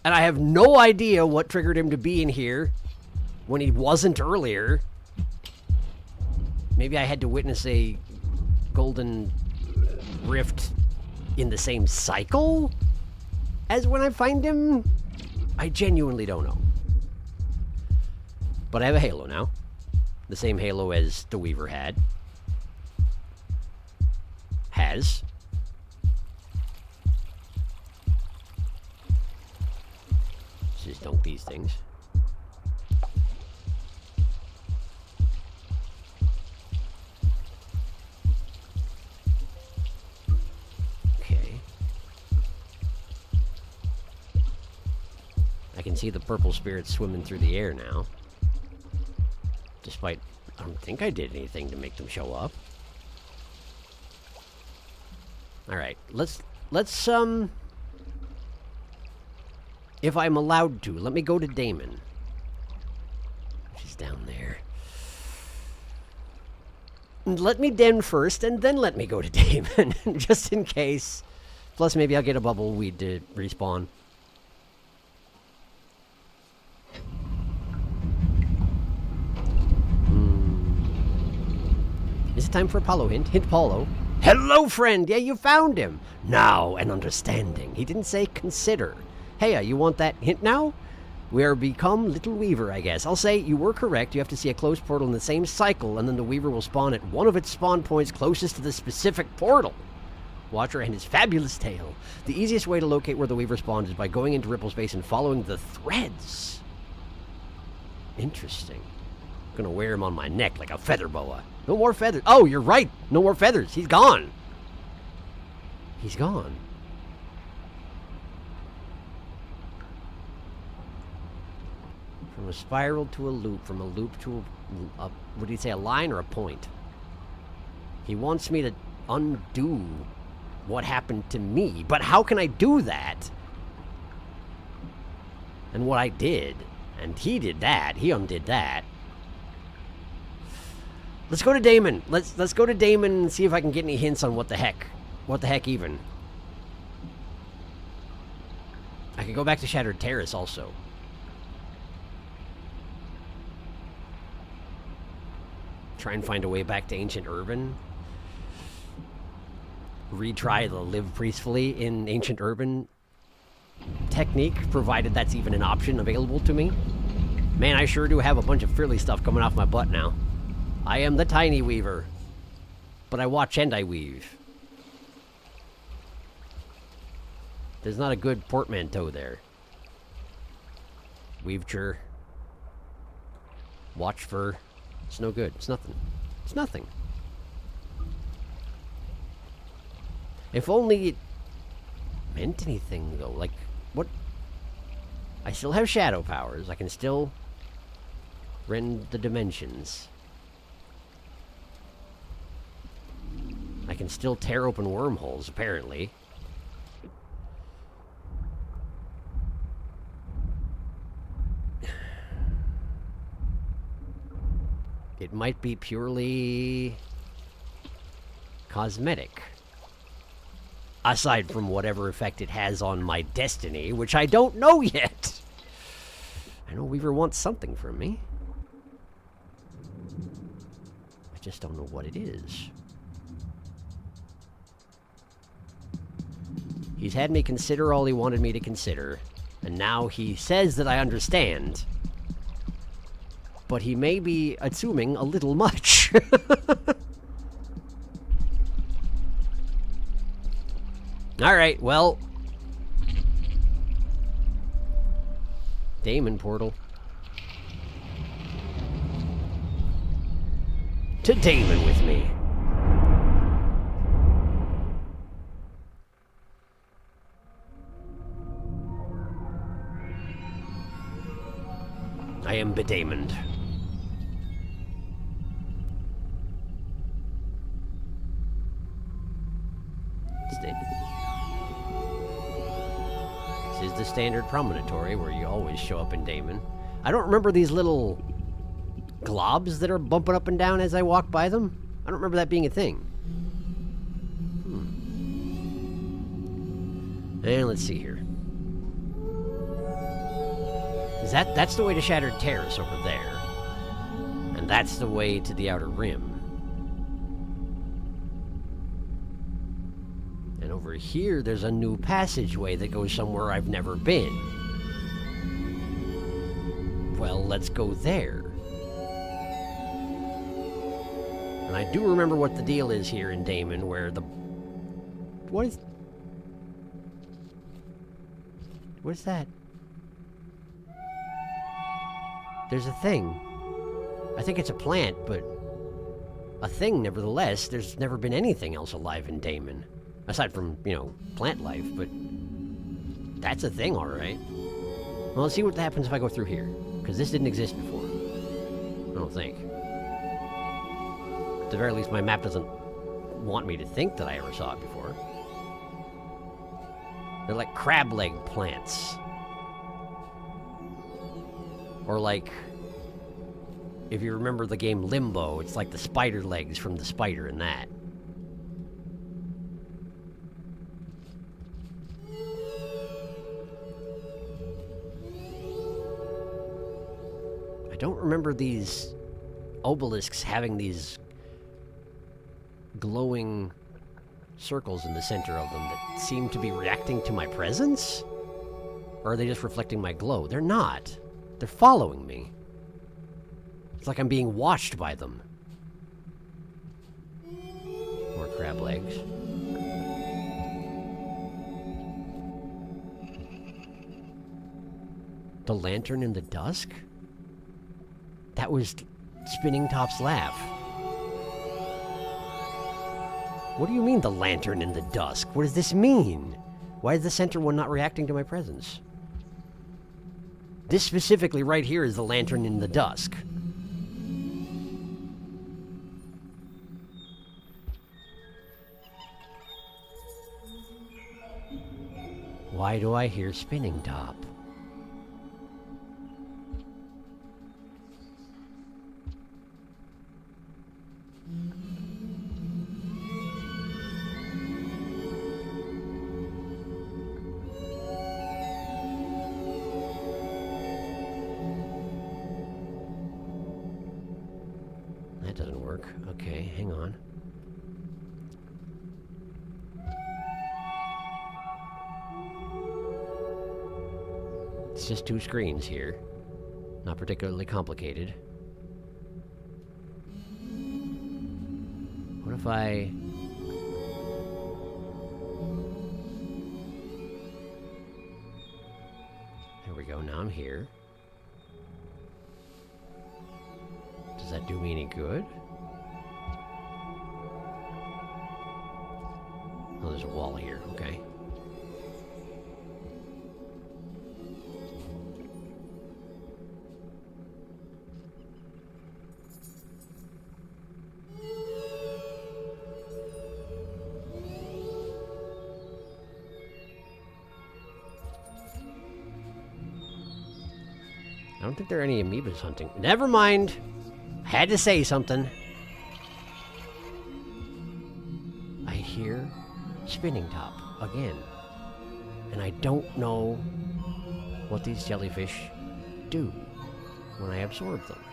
And I have no idea what triggered him to be in here when he wasn't earlier. Maybe I had to witness a golden rift in the same cycle as when I find him? I genuinely don't know. But I have a halo now. The same halo as the Weaver had. Has. Let's just dunk these things. Okay. I can see the purple spirits swimming through the air now. Despite, I don't think I did anything to make them show up. Alright, let's, if I'm allowed to, let me go to Damon. She's down there. Let me den first, and then let me go to Damon, just in case. Plus, maybe I'll get a bubble weed to respawn. Is it time for a Paulo hint? Hint Paulo. Hello, friend! Yeah, you found him! Now, an understanding. He didn't say consider. Hey, you want that hint now? We are become Little Weaver, I guess. I'll say you were correct. You have to see a closed portal in the same cycle, and then the Weaver will spawn at one of its spawn points closest to the specific portal. Watcher and his fabulous tail. The easiest way to locate where the Weaver spawns is by going into Ripple Space and following the threads. Interesting. I'm gonna wear him on my neck like a feather boa. No more feathers. Oh, you're right. No more feathers. He's gone. He's gone. From a spiral to a loop. From a loop to a what did he say, a line or a point? He wants me to undo what happened to me. But how can I do that? And what I did. And he did that. He undid that. Let's go to Damon. Let's go to Damon and see if I can get any hints on what the heck. What the heck even. I could go back to Shattered Terrace also. Try and find a way back to ancient urban. Retry the live peacefully in ancient urban technique, provided that's even an option available to me. Man, I sure do have a bunch of frilly stuff coming off my butt now. I am the tiny weaver. But I watch and I weave. There's not a good portmanteau there. Weaveture. Watch for. It's no good. It's nothing. It's nothing. If only it meant anything, though. Like, what? I still have shadow powers. I can still rend the dimensions. I can still tear open wormholes, apparently. It might be purely cosmetic. Aside from whatever effect it has on my destiny, which I don't know yet. I know Weaver wants something from me. I just don't know what it is. He's had me consider all he wanted me to consider, and now he says that I understand. But he may be assuming a little much. Alright, well. Damon portal. To Damon with me. I am bedamoned. This is the standard promontory where you always show up in Damon. I don't remember these little globs that are bumping up and down as I walk by them. I don't remember that being a thing. And let's see here. That's the way to Shattered Terrace over there. And that's the way to the Outer Rim. And over here, there's a new passageway that goes somewhere I've never been. Well, let's go there. And I do remember what the deal is here in Damon, where the... What is that? There's a thing. I think it's a plant, but... a thing, nevertheless. There's never been anything else alive in Damon. Aside from, you know, plant life, but... that's a thing, alright. Well, let's see what happens if I go through here. Because this didn't exist before. I don't think. At the very least, my map doesn't want me to think that I ever saw it before. They're like crab leg plants. Or like, if you remember the game Limbo, it's like the spider legs from the spider in that. I don't remember these obelisks having these glowing circles in the center of them that seem to be reacting to my presence? Or are they just reflecting my glow? They're not. They're following me. It's like I'm being watched by them. More crab legs. The lantern in the dusk? That was Spinning Top's laugh. What do you mean, the lantern in the dusk? What does this mean? Why is the center one not reacting to my presence? This specifically right here is the lantern in the dusk. Why do I hear Spinning Top? That doesn't work. Okay, hang on. It's just 2 screens here. Not particularly complicated. What if I... There we go, now I'm here. Does that do me any good? Oh, there's a wall here, okay. I don't think there are any amoebas hunting. Never mind! Had to say something. I hear spinning top again. And I don't know what these jellyfish do when I absorb them.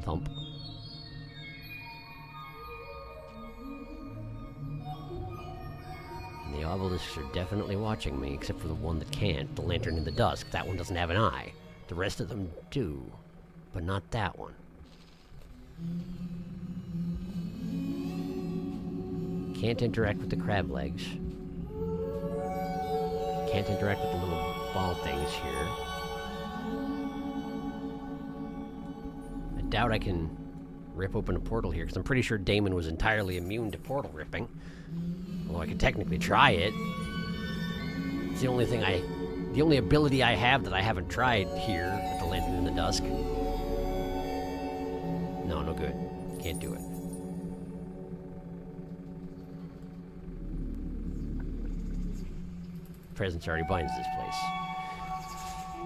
Thump. The obelisks are definitely watching me, except for the one that can't, the lantern in the dusk. That one doesn't have an eye. The rest of them do, but not that one. Can't interact with the crab legs. Can't interact with the little ball things here. I doubt I can rip open a portal here, because I'm pretty sure Damon was entirely immune to portal ripping. Although I could technically try it. It's the only thing the only ability I have that I haven't tried here with the lantern in the dusk. No, no good. Can't do it. Presence already binds this place.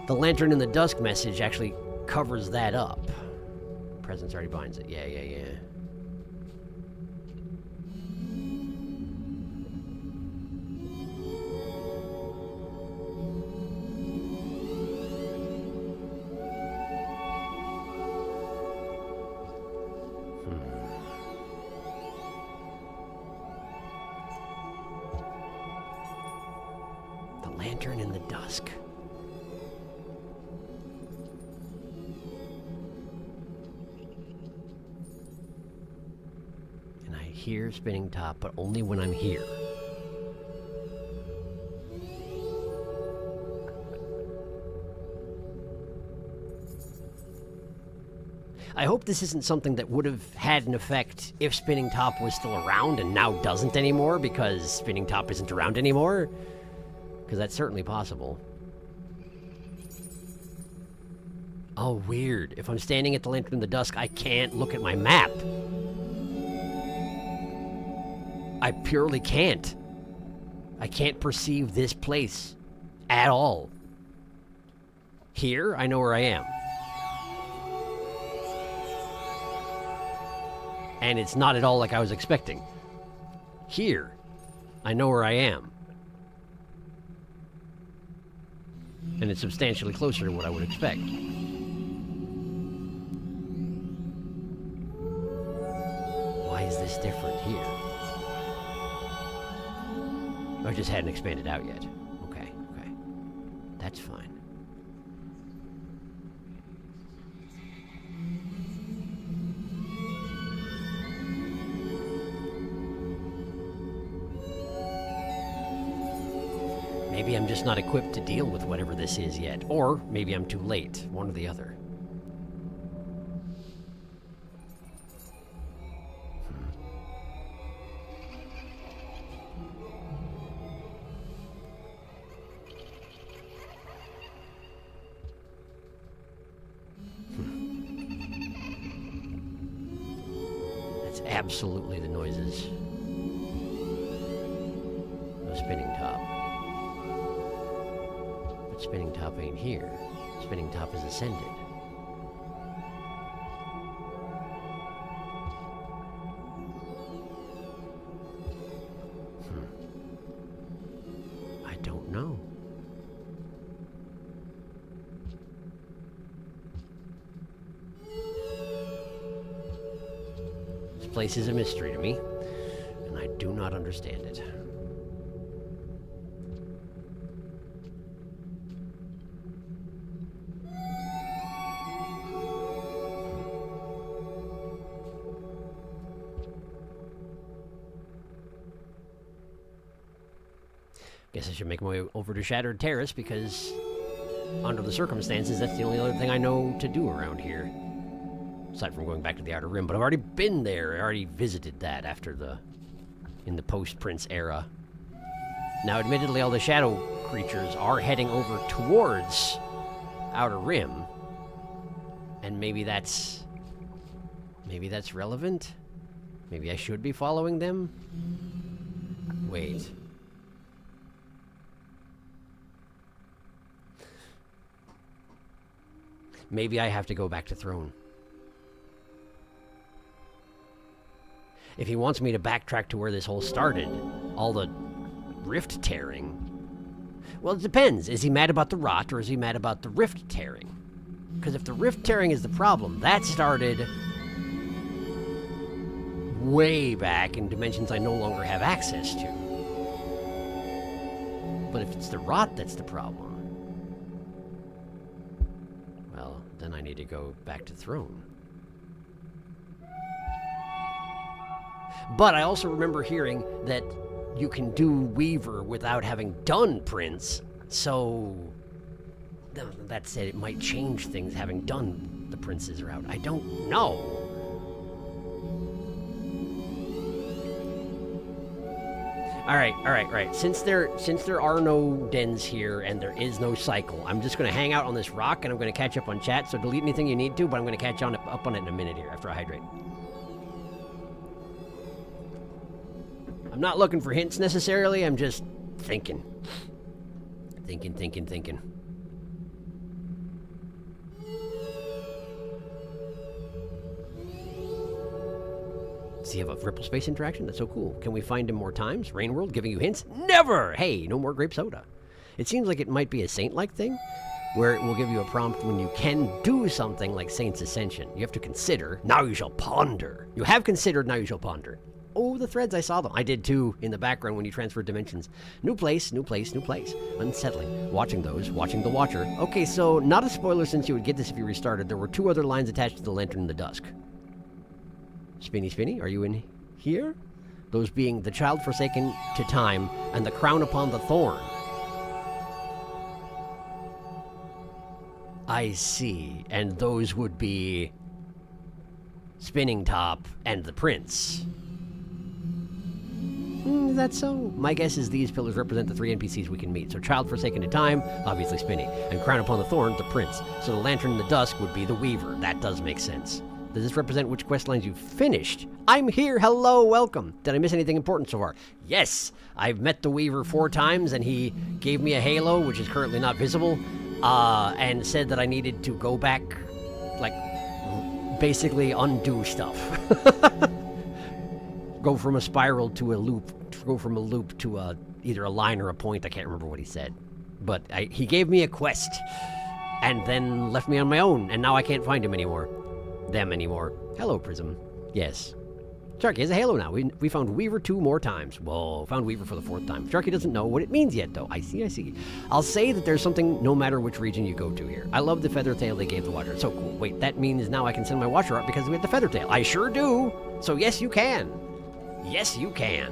The lantern in the dusk message actually covers that up. Presence already binds it. Yeah. Lantern in the dusk. And I hear spinning top, but only when I'm here. I hope this isn't something that would have had an effect if spinning top was still around and now doesn't anymore because spinning top isn't around anymore. Because that's certainly possible. Oh, weird. If I'm standing at the lantern in the dusk, I can't look at my map. I purely can't. I can't perceive this place at all. Here, I know where I am. And it's not at all like I was expecting. Here, I know where I am. And it's substantially closer to what I would expect. Why is this different here? I just hadn't expanded out yet. Okay. That's fine. Maybe I'm just not equipped to deal with whatever this is yet. Or maybe I'm too late. One or the other. That's absolutely the noises of spinning top. But spinning top ain't here. Spinning top is ascended. I don't know. place is a mystery to me, and I do not understand it. Guess I should make my way over to Shattered Terrace because, under the circumstances, that's the only other thing I know to do around here. Aside from going back to the Outer Rim, but I've already been there. I already visited that in the post-Prince era. Now, admittedly, all the shadow creatures are heading over towards Outer Rim. And maybe that's relevant? Maybe I should be following them? Wait. Maybe I have to go back to Throne. If he wants me to backtrack to where this whole started, all the rift tearing... Well, it depends. Is he mad about the rot, or is he mad about the rift tearing? Because if the rift tearing is the problem, that started way back in dimensions I no longer have access to. But if it's the rot that's the problem, well, then I need to go back to Throne. But I also remember hearing that you can do Weaver without having done Prince, so that said, it might change things having done the Prince's route. I don't know. All right. Since there are no dens here and there is no cycle, I'm just going to hang out on this rock and I'm going to catch up on chat. So delete anything you need to, but I'm going to catch up on it in a minute here after I hydrate. I'm not looking for hints necessarily. I'm just thinking. Thinking. Does he have a ripple space interaction? That's so cool. Can we find him more times? Rain World giving you hints? Never! Hey, no more grape soda. It seems like it might be a saint-like thing, where it will give you a prompt when you can do something like Saint's Ascension. You have to consider, now you shall ponder. You have considered, now you shall ponder. Oh, the threads, I saw them. I did too, in the background when you transferred dimensions. New place. Unsettling. Watching those, watching the Watcher. Okay, so, not a spoiler since you would get this if you restarted. There were 2 other lines attached to the Lantern in the Dusk. Spinny, are you in here? Those being the Child Forsaken to Time and the Crown upon the Thorn. I see. And those would be Spinning Top and the Prince. Is that so? My guess is these pillars represent the 3 NPCs we can meet. So Child Forsaken to Time, obviously Spinny, and Crown upon the Thorn, the Prince. So the Lantern in the Dusk would be the Weaver. That does make sense. Does this represent which quest lines you've finished? I'm here! Hello, welcome! Did I miss anything important so far? Yes! I've met the Weaver 4 times, and he gave me a halo, which is currently not visible, and said that I needed to go back, like, basically undo stuff. Go from a spiral to a loop. Go from a loop to either a line or a point. I can't remember what he said. But he gave me a quest, and then left me on my own, and now I can't find him anymore. Them anymore. Hello, Prism. Yes. Sharky has a halo now. We found Weaver 2 more times. Whoa, found Weaver for the 4th time. Sharky doesn't know what it means yet, though. I see. I'll say that there's something no matter which region you go to here. I love the feather tail they gave the Watcher. It's so cool. Wait, that means now I can send my Watcher up because we have the feather tail. I sure do. So yes, you can. Yes, you can.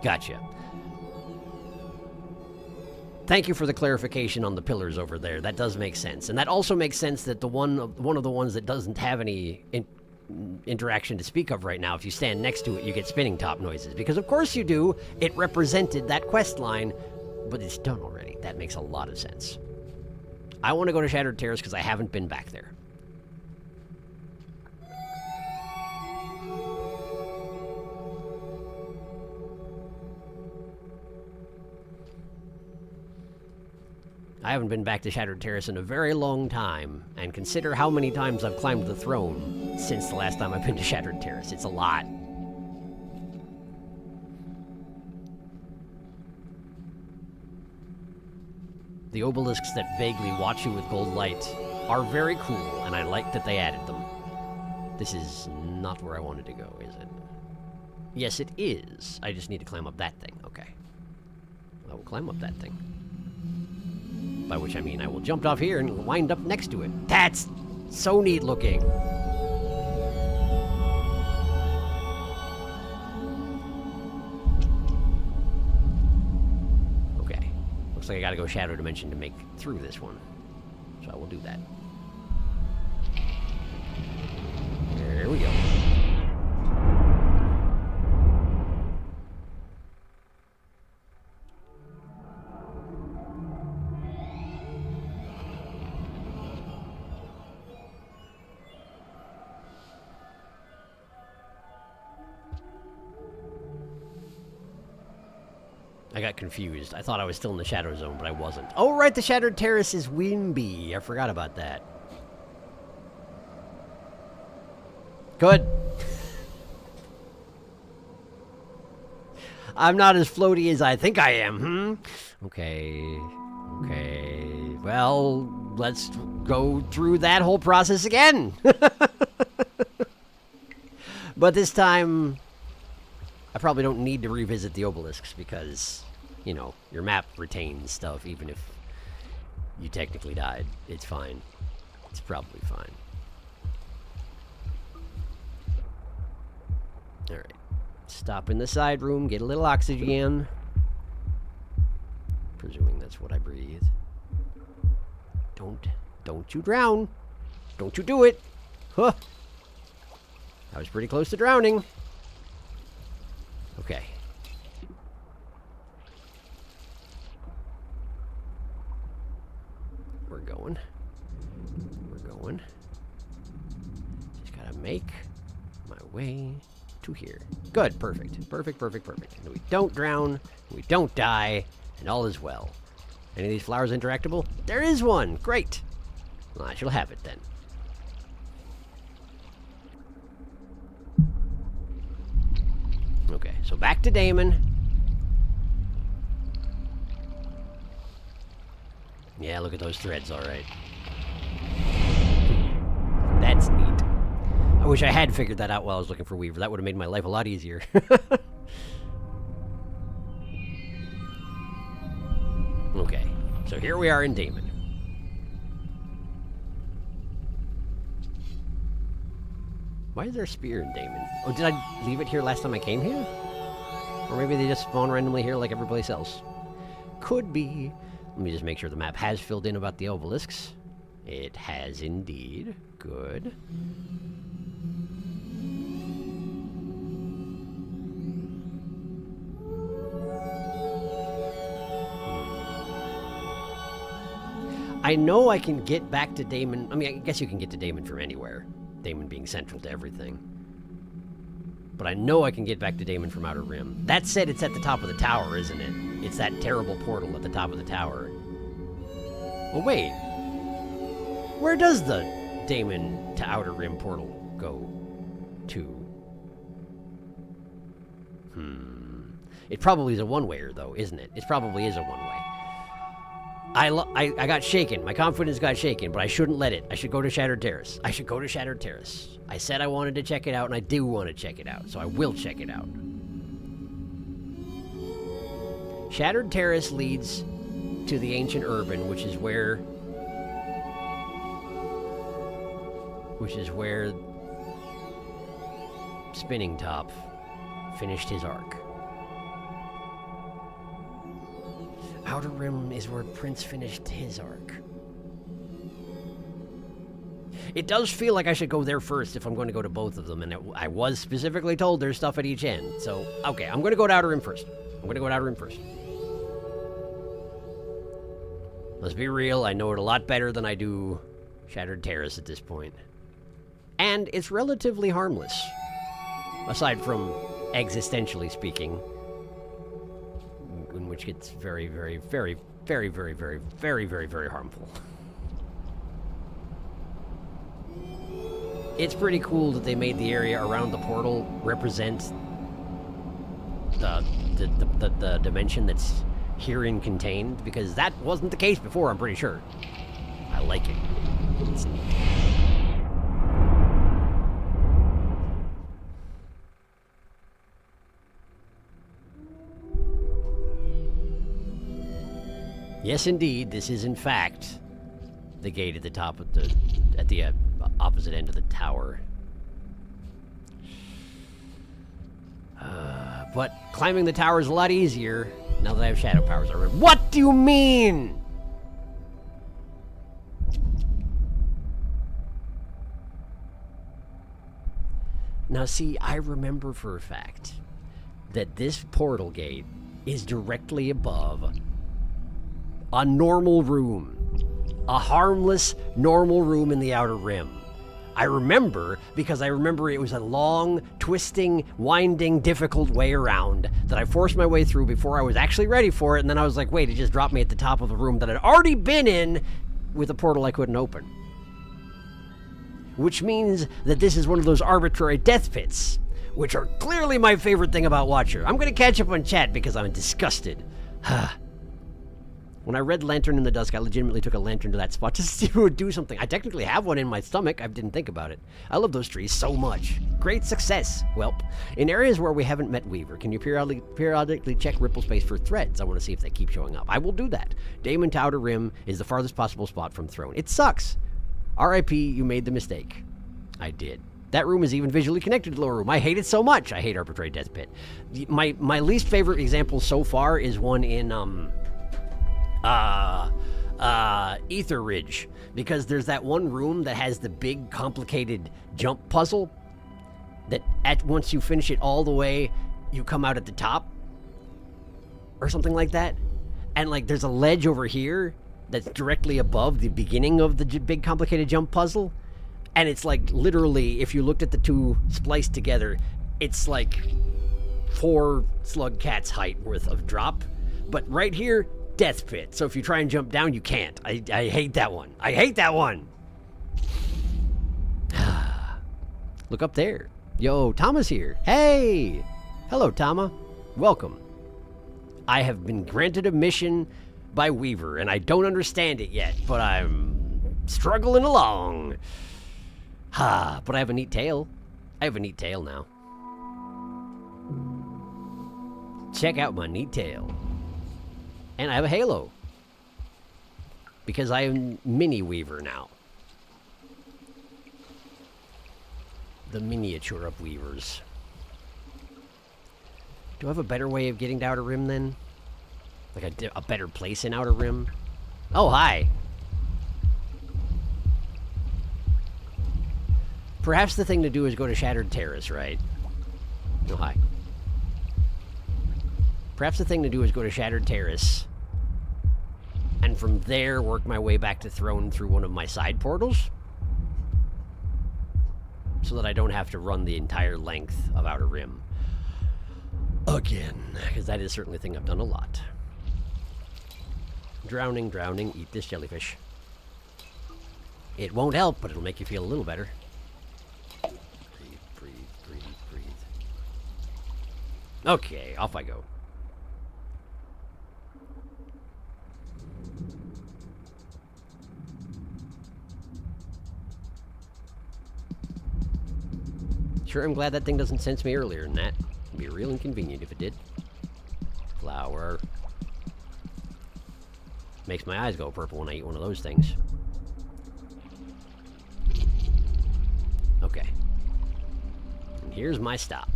Gotcha. Thank you for the clarification on the pillars over there. That does make sense. And that also makes sense that one of the ones that doesn't have any interaction to speak of right now, if you stand next to it, you get spinning top noises. Because of course you do. It represented that quest line, but it's done already. That makes a lot of sense. I want to go to Shattered Terrace because I haven't been back there. I haven't been back to Shattered Terrace in a very long time, and consider how many times I've climbed the throne since the last time I've been to Shattered Terrace. It's a lot. The obelisks that vaguely watch you with gold light are very cool, and I like that they added them. This is not where I wanted to go, is it? Yes, it is. I just need to climb up that thing. Okay. I will climb up that thing. By which I mean I will jump off here and wind up next to it. That's so neat looking. Okay. Looks like I gotta go Shadow Dimension to make through this one. So I will do that. There we go. I got confused. I thought I was still in the Shadow Zone, but I wasn't. Oh, right, the Shattered Terrace is Wimby. I forgot about that. Good. I'm not as floaty as I think I am, Okay. Okay. Well, let's go through that whole process again. But this time, I probably don't need to revisit the obelisks because, you know, your map retains stuff even if you technically died. It's fine. It's probably fine. Alright. Stop in the side room, get a little oxygen. Presuming that's what I breathe. Don't you drown. Don't you do it. Huh. I was pretty close to drowning. Okay. We're going. We're going. Just gotta make my way to here. Good, perfect. Perfect, perfect, perfect. And we don't drown, we don't die, and all is well. Any of these flowers interactable? There is one! Great! Well, I shall have it then. Okay, so back to Damon. Yeah, look at those threads, alright. That's neat. I wish I had figured that out while I was looking for Weaver. That would have made my life a lot easier. Okay, so here we are in Damon. Why is there a spear in Damon? Oh, did I leave it here last time I came here? Or maybe they just spawn randomly here like every place else. Could be. Let me just make sure the map has filled in about the obelisks. It has indeed. Good. I know I can get back to Damon. I mean, I guess you can get to Damon from anywhere. Damon being central to everything. But I know I can get back to Damon from Outer Rim. That said, it's at the top of the tower, isn't it? It's that terrible portal at the top of the tower. Oh, wait. Where does the Damon to Outer Rim portal go to? It probably is a one-wayer, though, isn't it? It probably is a one-way. I got shaken. My confidence got shaken, but I shouldn't let it. I should go to Shattered Terrace. I should go to Shattered Terrace. I said I wanted to check it out, and I do want to check it out, so I will check it out. Shattered Terrace leads to the Ancient Urban, which is where Spinning Top finished his arc. Outer Rim is where Prince finished his arc. It does feel like I should go there first if I'm going to go to both of them, and I was specifically told there's stuff at each end. So, okay, I'm going to go to Outer Rim first. Let's be real, I know it a lot better than I do Shattered Terrace at this point. And it's relatively harmless. Aside from existentially speaking. In which gets very, very, very, very, very, very, very, very, very harmful. It's pretty cool that they made the area around the portal represent the dimension that's herein contained, because that wasn't the case before, I'm pretty sure. I like it. Yes, indeed, this is in fact the gate at the top of at the opposite end of the tower. But climbing the tower is a lot easier now that I have shadow powers already. What do you mean? Now see, I remember for a fact that this portal gate is directly above a normal room. A harmless, normal room in the Outer Rim. I remember because I remember it was a long, twisting, winding, difficult way around that I forced my way through before I was actually ready for it, and then I was like, wait, it just dropped me at the top of a room that I'd already been in with a portal I couldn't open. Which means that this is one of those arbitrary death pits, which are clearly my favorite thing about Watcher. I'm going to catch up on chat because I'm disgusted. When I read Lantern in the Dusk, I legitimately took a lantern to that spot to see if it would do something. I technically have one in my stomach. I didn't think about it. I love those trees so much. Great success. Welp. In areas where we haven't met Weaver, can you periodically check Ripple Space for threads? I want to see if they keep showing up. I will do that. Damon to Outer Rim is the farthest possible spot from Throne. It sucks. R.I.P. You made the mistake. I did. That room is even visually connected to the lower room. I hate it so much. I hate Arbitrary Death Pit. My least favorite example so far is one in, Ether Ridge, because there's that one room that has the big complicated jump puzzle that once you finish it all the way, you come out at the top or something like that. And like there's a ledge over here that's directly above the beginning of the big complicated jump puzzle. And it's like literally, if you looked at the two spliced together, it's like 4 slug cats height worth of drop. But right here, death pit. So if you try and jump down, you can't. I hate that one. I hate that one. Look up there. Yo, Tama's here. Hey! Hello, Tama. Welcome. I have been granted a mission by Weaver, and I don't understand it yet, but I'm struggling along. But I have a neat tail. I have a neat tail now. Check out my neat tail. And I have a halo. Because I am Mini Weaver now. The miniature of Weavers. Do I have a better way of getting to Outer Rim then? Like a better place in Outer Rim? Oh, hi. Perhaps the thing to do is go to Shattered Terrace, right? Oh, hi. Perhaps the thing to do is go to Shattered Terrace, and from there work my way back to Throne through one of my side portals, so that I don't have to run the entire length of Outer Rim again, because that is certainly a thing I've done a lot. Drowning, drowning, eat this jellyfish. It won't help, but it'll make you feel a little better. Breathe, breathe, breathe, breathe. Okay, off I go. Sure, I'm glad that thing doesn't sense me earlier than that. It'd be real inconvenient if it did. Flower. Makes my eyes go purple when I eat one of those things. Okay. And here's my stop.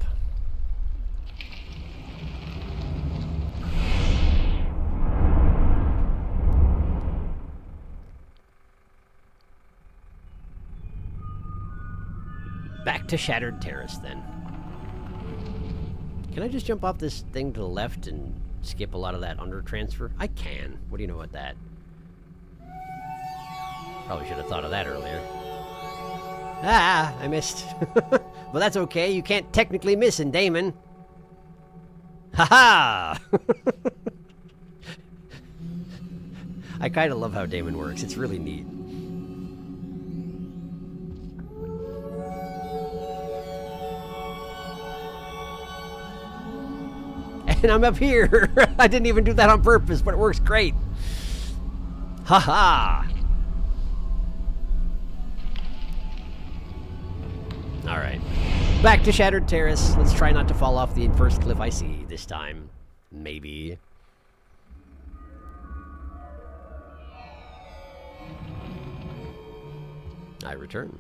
Back to Shattered Terrace, then. Can I just jump off this thing to the left and skip a lot of that under transfer? I can. What do you know about that? Probably should have thought of that earlier. Ah, I missed. But that's okay. You can't technically miss in Damon. Ha-ha! I kind of love how Damon works. It's really neat. And I'm up here. I didn't even do that on purpose, but it works great. Ha-ha! Alright. Back to Shattered Terrace. Let's try not to fall off the first cliff I see this time. Maybe. I return.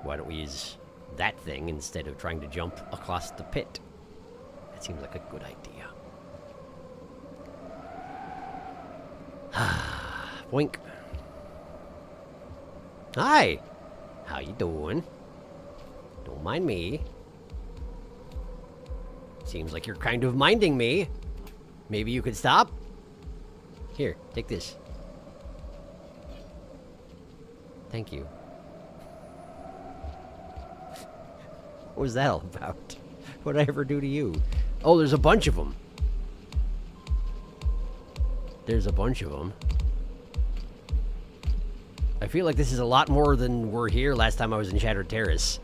Why don't we use that thing instead of trying to jump across the pit? That seems like a good idea. Boink. Hi! How you doing? Don't mind me. Seems like you're kind of minding me. Maybe you could stop? Here, take this. Thank you. What was that all about? What did I ever do to you? Oh, there's a bunch of them. There's a bunch of them. I feel like this is a lot more than were here last time I was in Shattered Terrace.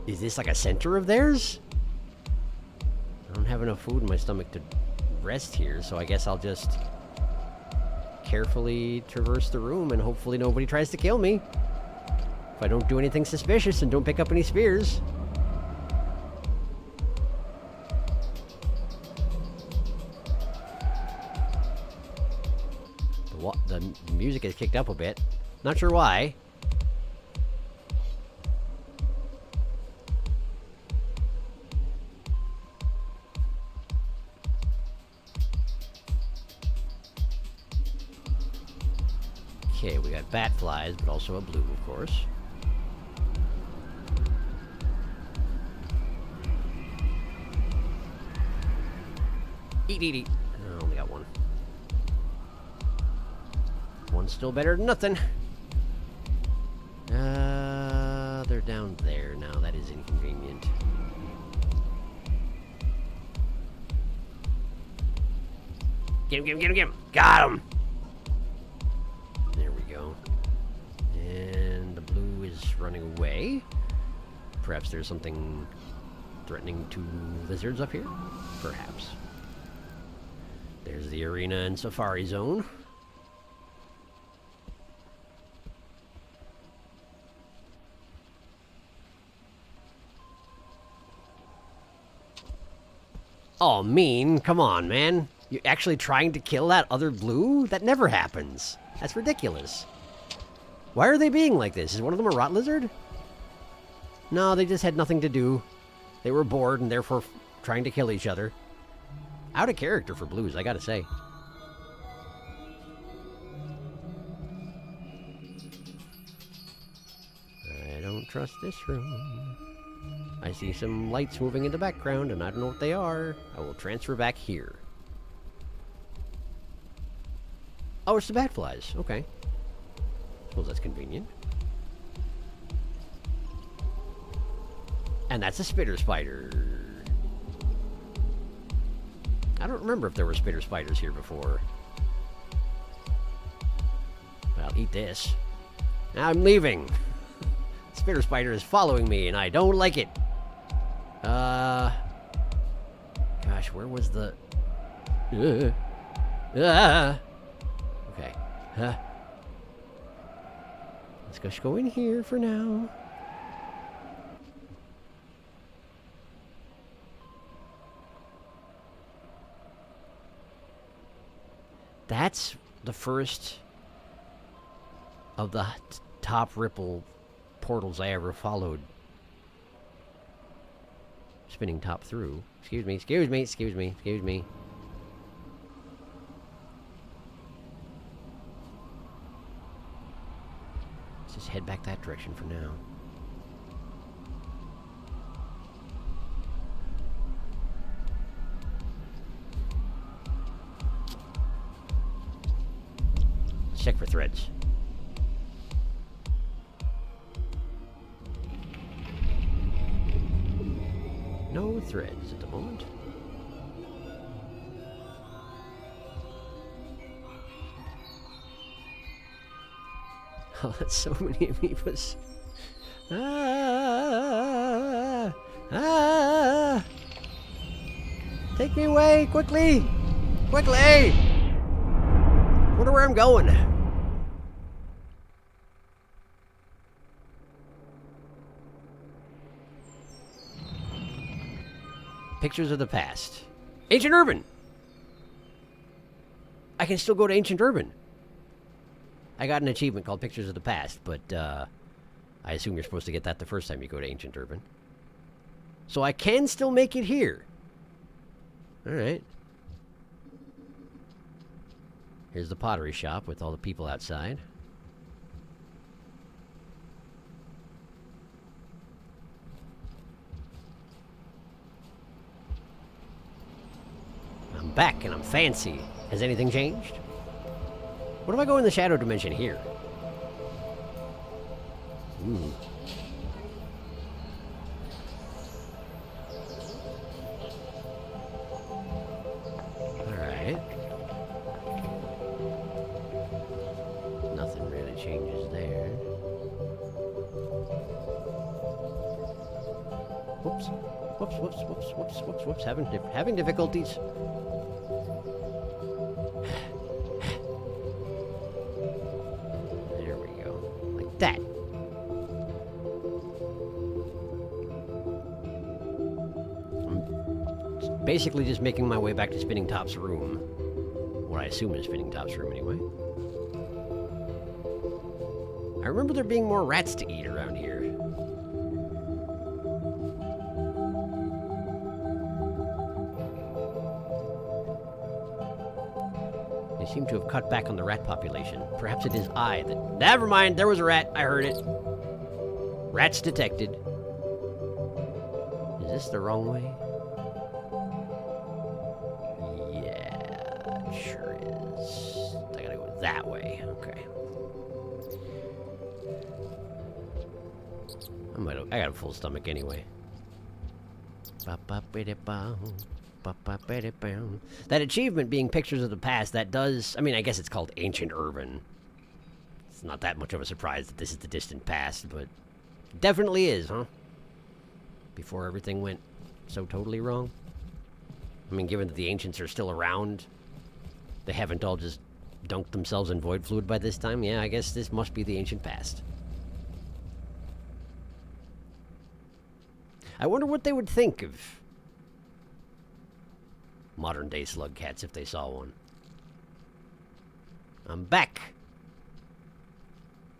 Is this like a center of theirs? I don't have enough food in my stomach to rest here, so I guess I'll just carefully traverse the room and hopefully nobody tries to kill me. If I don't do anything suspicious and don't pick up any spears. The music has kicked up a bit. Not sure why. Okay, we got bat flies, but also a blue, of course. Eat, eat, eat. I only got one. One's still better than nothing. They're down there now. That is inconvenient. Get him, get him, get him, get him! Got him! There we go. And the blue is running away. Perhaps there's something threatening to lizards up here? Perhaps. There's the arena and safari zone. Oh, mean. Come on, man. You're actually trying to kill that other blue? That never happens. That's ridiculous. Why are they being like this? Is one of them a rot lizard? No, they just had nothing to do. They were bored and therefore trying to kill each other. Out of character for blues, I gotta say. I don't trust this room. I see some lights moving in the background, and I don't know what they are. I will transfer back here. Oh, it's the bat flies. Okay. Suppose that's convenient. And that's a spitter spider. I don't remember if there were spitter spiders here before. But I'll eat this. Now I'm leaving. Spitter spider is following me, and I don't like it. Gosh, where was the... Okay. Let's just go in here for now. That's the first of the top ripple portals I ever followed. Spinning top through. Excuse me, excuse me, excuse me, excuse me. Let's just head back that direction for now. Let's check for threads. No threads at the moment. Oh, that's so many amoebas. Ah! Ah! Take me away, quickly! Quickly! Wonder where I'm going. Pictures of the past. Ancient Urban! I can still go to Ancient Urban. I got an achievement called Pictures of the Past, but I assume you're supposed to get that the first time you go to Ancient Urban. So I can still make it here. Alright. Here's the pottery shop with all the people outside. I'm back and I'm fancy. Has anything changed? What if I go in the shadow dimension here? Ooh. Alright. Nothing really changes there. Whoops. Whoops, whoops, whoops, whoops, whoops, whoops. Having difficulties. There we go. Like that. I'm basically just making my way back to Spinning Top's room. What I assume is Spinning Top's room, anyway. I remember there being more rats to eat around here. They seem to have cut back on the rat population. Perhaps it is I that... Never mind, there was a rat. I heard it. Rats detected. Is this the wrong way? Yeah, it sure is. I gotta go that way. Okay. I got a full stomach anyway. That achievement being Pictures of the Past, that does... I mean, I guess it's called Ancient Urban. It's not that much of a surprise that this is the distant past, but... It definitely is, huh? Before everything went so totally wrong. I mean, given that the ancients are still around, they haven't all just dunked themselves in void fluid by this time. Yeah, I guess this must be the ancient past. I wonder what they would think of modern-day slug cats if they saw one. I'm back.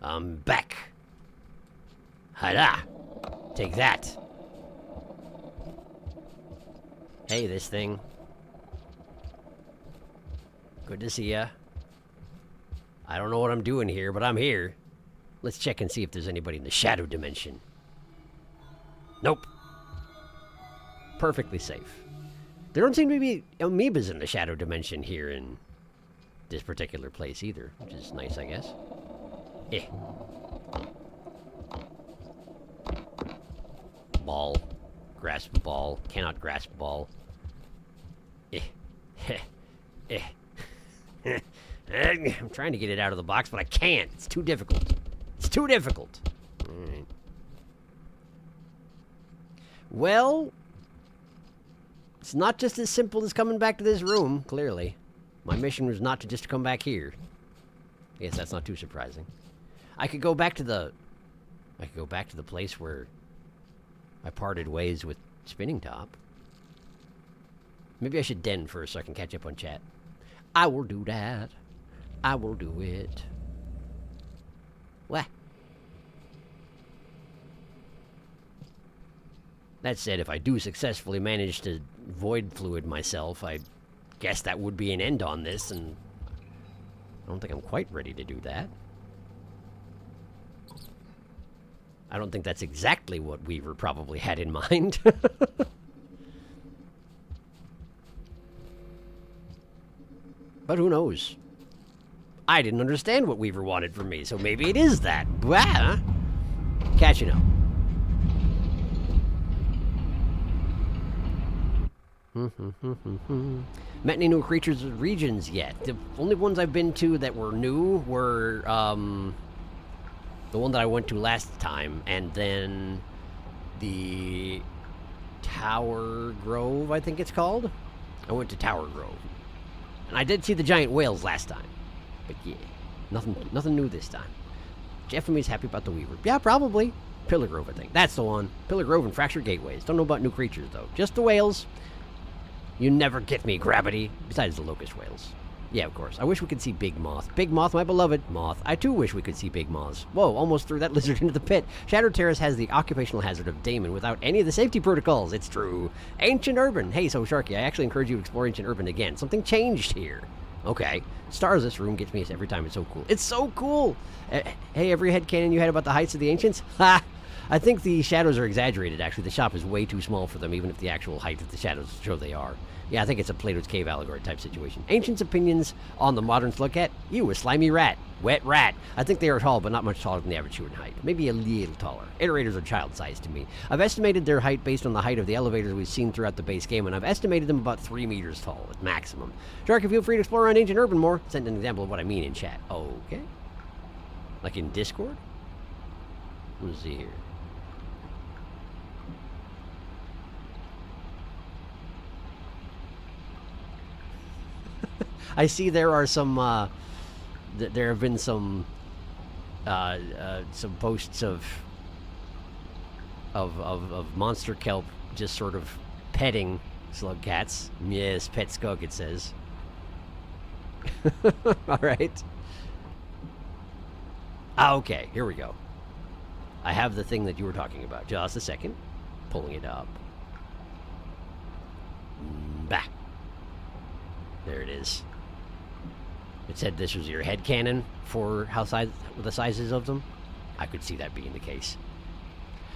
I'm back. Ha-da! Take that. Hey, this thing. Good to see ya. I don't know what I'm doing here, but I'm here. Let's check and see if there's anybody in the shadow dimension. Nope. Perfectly safe. There don't seem to be amoebas in the shadow dimension here in this particular place either, which is nice, I guess. Eh. Ball. Grasp ball. Cannot grasp ball. Eh. Heh. Eh. I'm trying to get it out of the box, but I can't. It's too difficult. It's too difficult. All right. Well... It's not just as simple as coming back to this room, clearly. My mission was not to just come back here. I guess that's not too surprising. I could go back to the place where I parted ways with Spinning Top. Maybe I should den first so I can catch up on chat. I will do that. I will do it. What? That said, if I do successfully manage to void fluid myself, I guess that would be an end on this, and I don't think I'm quite ready to do that. I don't think that's exactly what Weaver probably had in mind. But who knows? I didn't understand what Weaver wanted from me, so maybe it is that. Blah! Catching up. Met any new creatures or regions yet? The only ones I've been to that were new were the one that I went to last time, and then the Tower Grove, I think it's called. I went to Tower Grove, and I did see the giant whales last time. But yeah, nothing new this time. Jeff and me's happy about the Weaver. Yeah, probably. Pillar Grove, I think. That's the one. Pillar Grove and Fractured Gateways. Don't know about new creatures, though. Just the whales. You never get me, Gravity. Besides the locust whales. Yeah, of course. I wish we could see Big Moth. Big Moth, my beloved Moth. I too wish we could see Big Moths. Whoa, almost threw that lizard into the pit. Shattered Terrace has the occupational hazard of Damon without any of the safety protocols. It's true. Ancient Urban. Hey, so Sharky, I actually encourage you to explore Ancient Urban again. Something changed here. Okay. Stars this room gets me every time. It's so cool. It's so cool! Hey, every headcanon you had about the heights of the ancients? Ha! I think the shadows are exaggerated, actually. The shop is way too small for them, even if the actual height of the shadows show they are. Yeah, I think it's a Plato's Cave allegory type situation. Ancients' opinions on the modern slugcat? You, a slimy rat. Wet rat. I think they are tall, but not much taller than the average human height. Maybe a little taller. Iterators are child-sized to me. I've estimated their height based on the height of the elevators we've seen throughout the base game, and I've estimated them about 3 meters tall at maximum. Sharky, feel free to explore around Ancient Urban more. Send an example of what I mean in chat. Okay. Like in Discord? Let's see here. I see there are some, there have been some posts of monster kelp just sort of petting slug cats. Yes, pet skunk, it says. All right. Ah, okay, here we go. I have the thing that you were talking about. Just a second. Pulling it up. Bah. There it is. It said this was your headcanon for the sizes of them. I could see that being the case.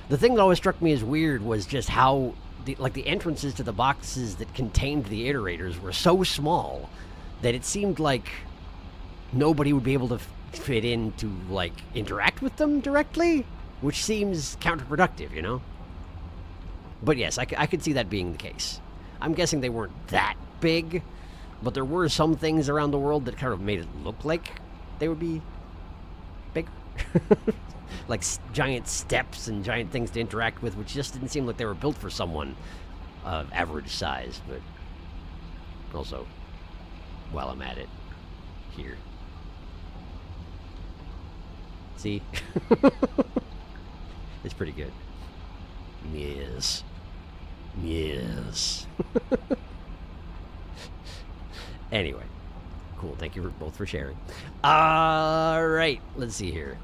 The thing that always struck me as weird was just how the entrances to the boxes that contained the iterators were so small that it seemed like nobody would be able to fit in to interact with them directly, which seems counterproductive, you know? But yes, I could see that being the case. I'm guessing they weren't that big, but there were some things around the world that kind of made it look like they would be bigger. Like giant steps and giant things to interact with, which just didn't seem like they were built for someone of average size. But also, while I'm at it, here. See? It's pretty good. Yes. Yes. Anyway. Cool. Thank you both for sharing. Alright. Let's see here.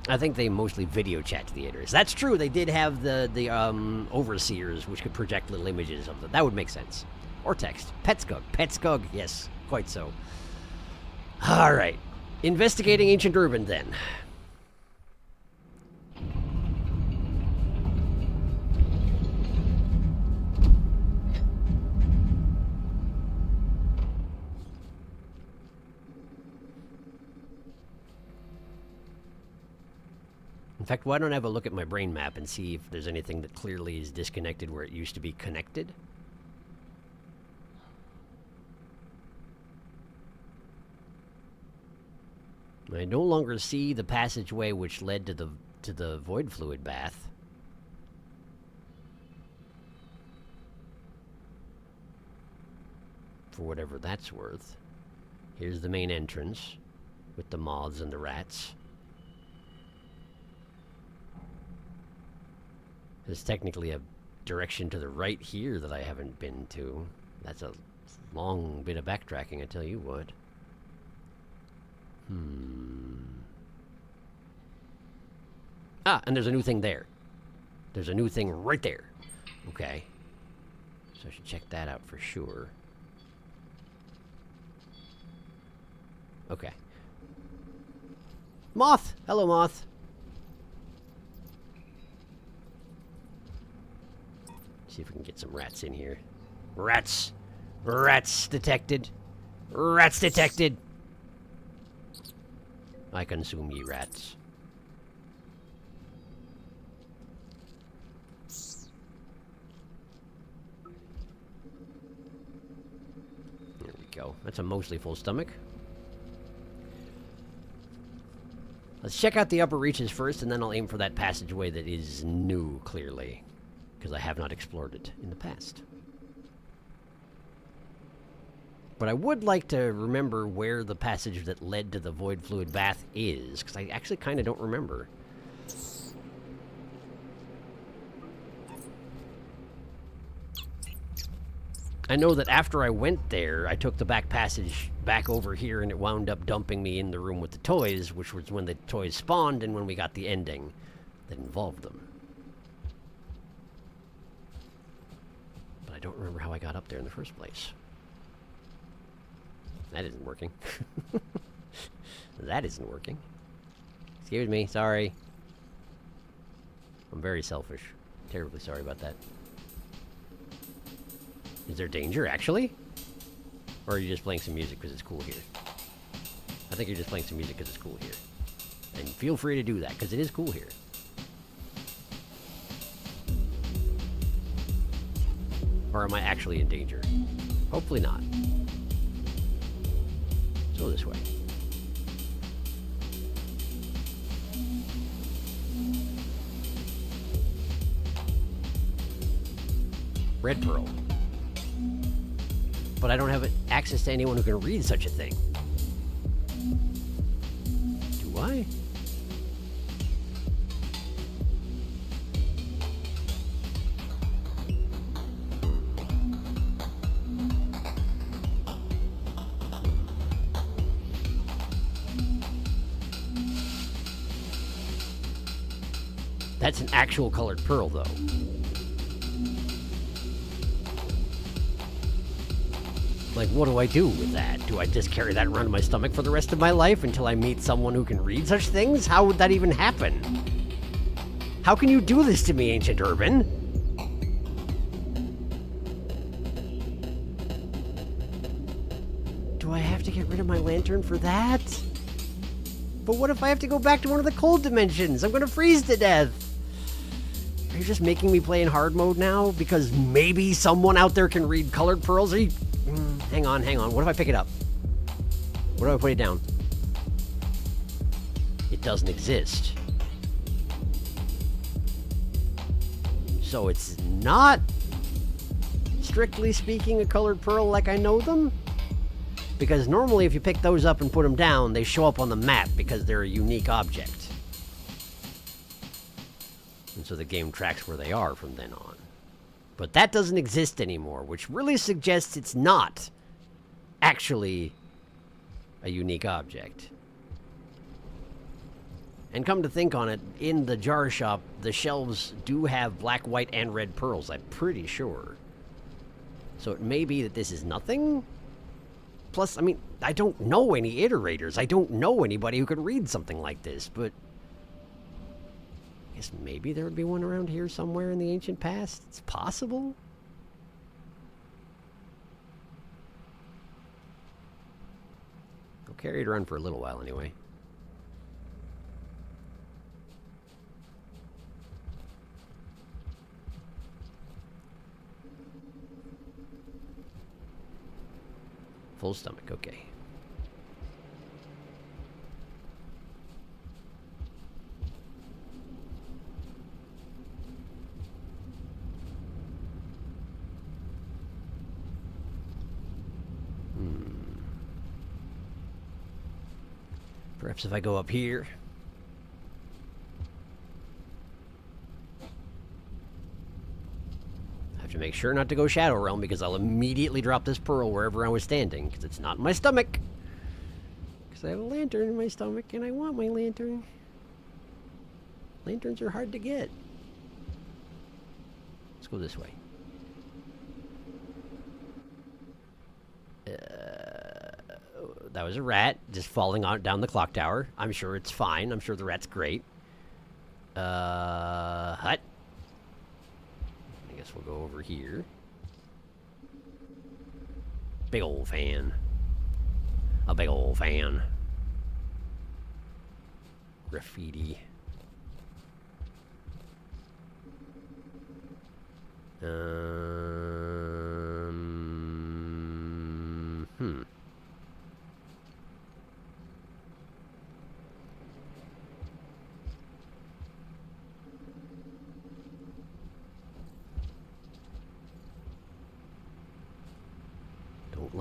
I think they mostly video chat to the editors. That's true. They did have the overseers, which could project little images of them. That would make sense. Or text. Petskug. Petskug. Yes. Quite so. Alright. Investigating Ancient Urban, then. In fact, why don't I have a look at my brain map and see if there's anything that clearly is disconnected where it used to be connected? I no longer see the passageway which led to the void fluid bath. For whatever that's worth. Here's the main entrance with the moths and the rats. There's technically a direction to the right here that I haven't been to. That's a long bit of backtracking, I tell you what. Ah, and there's a new thing there. There's a new thing right there. Okay. So I should check that out for sure. Okay. Moth! Hello, Moth. See if we can get some rats in here. Rats! Rats detected! Rats detected! I consume ye rats. There we go. That's a mostly full stomach. Let's check out the upper reaches first, and then I'll aim for that passageway that is new, clearly. Because I have not explored it in the past. But I would like to remember where the passage that led to the void fluid bath is, because I actually kind of don't remember. I know that after I went there, I took the back passage back over here, and it wound up dumping me in the room with the toys, which was when the toys spawned and when we got the ending that involved them. But I don't remember how I got up there in the first place. That isn't working. That isn't working. Excuse me, sorry. I'm very selfish. Terribly sorry about that. Is there danger, actually? Or are you just playing some music because it's cool here? I think you're just playing some music because it's cool here. And feel free to do that, because it is cool here. Or am I actually in danger? Hopefully not. Let's go this way. Red pearl. But I don't have access to anyone who can read such a thing. Do I? That's an actual colored pearl, though. Like, what do I do with that? Do I just carry that around in my stomach for the rest of my life until I meet someone who can read such things? How would that even happen? How can you do this to me, Ancient Urban? Do I have to get rid of my lantern for that? But what if I have to go back to one of the cold dimensions? I'm gonna freeze to death. Are you just making me play in hard mode now? Because maybe someone out there can read colored pearls? Are you... Hang on. What if I pick it up? What if I put it down? It doesn't exist. So it's not, strictly speaking, a colored pearl like I know them? Because normally if you pick those up and put them down, they show up on the map because they're a unique object. And so the game tracks where they are from then on. But that doesn't exist anymore, which really suggests it's not actually a unique object. And come to think on it, in the jar shop, the shelves do have black, white, and red pearls, I'm pretty sure. So it may be that this is nothing? Plus, I mean, I don't know any iterators. I don't know anybody who could read something like this, but... I guess maybe there would be one around here somewhere in the ancient past. It's possible. I'll carry it around for a little while anyway. Full stomach, okay. Perhaps if I go up here. I have to make sure not to go Shadow Realm because I'll immediately drop this pearl wherever I was standing because it's not in my stomach. Because I have a lantern in my stomach and I want my lantern. Lanterns are hard to get. Let's go this way. That was a rat just falling down the clock tower. I'm sure it's fine. I'm sure the rat's great. Hut. I guess we'll go over here. Big old fan. A big old fan. Graffiti.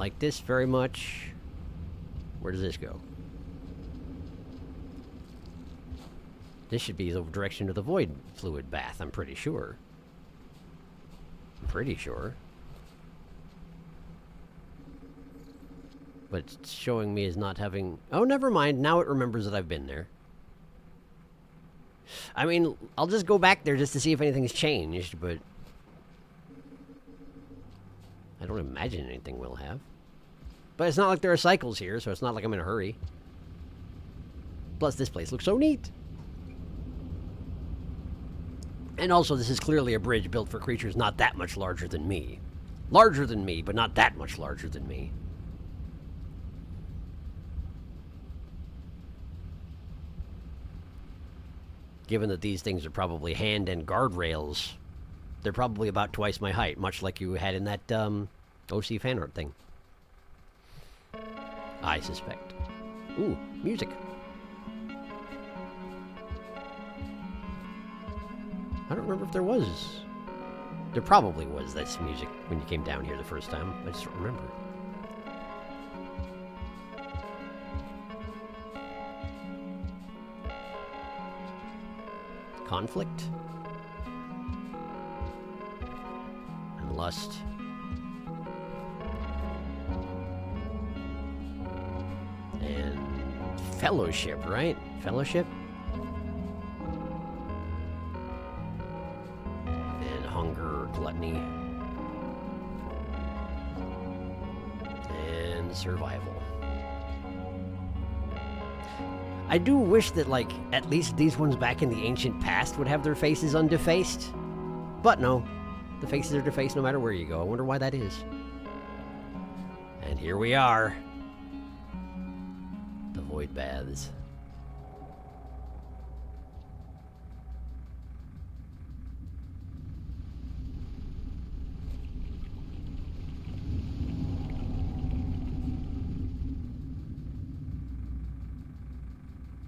like this very much. Where does this go? This should be the direction of the void fluid bath, I'm pretty sure. I'm pretty sure. But it's showing me as not having... Oh, never mind. Now it remembers that I've been there. I mean, I'll just go back there just to see if anything's changed, but... I don't imagine anything will have. But it's not like there are cycles here, so it's not like I'm in a hurry. Plus, this place looks so neat. And also, this is clearly a bridge built for creatures not that much larger than me. Larger than me, but not that much larger than me. Given that these things are probably hand and guardrails, they're probably about twice my height, much like you had in that OC fan art thing. I suspect. Ooh, music. I don't remember if there was. There probably was this music when you came down here the first time. I just don't remember. Conflict. And lust. And fellowship, right? Fellowship? And hunger, gluttony. And survival. I do wish that, like, at least these ones back in the ancient past would have their faces undefaced. But no. The faces are defaced no matter where you go. I wonder why that is. And here we are. The void baths.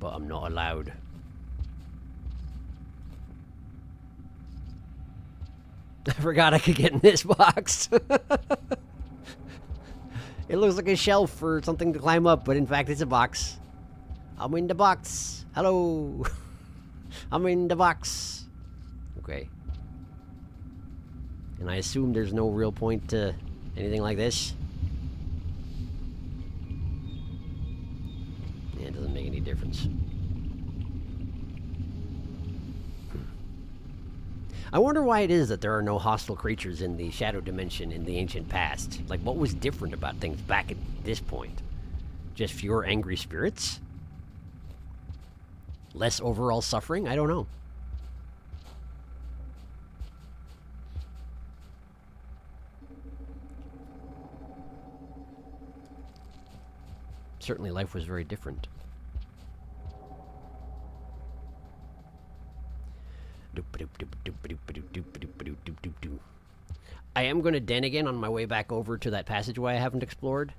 But I'm not allowed. I forgot I could get in this box. It looks like a shelf or something to climb up, but in fact it's a box. I'm in the box. Hello. I'm in the box. Okay. And I assume there's no real point to anything like this. Yeah, it doesn't make any difference. I wonder why it is that there are no hostile creatures in the shadow dimension in the ancient past. Like, what was different about things back at this point? Just fewer angry spirits? Less overall suffering? I don't know. Certainly life was very different. I am going to den again on my way back over to that passageway I haven't explored.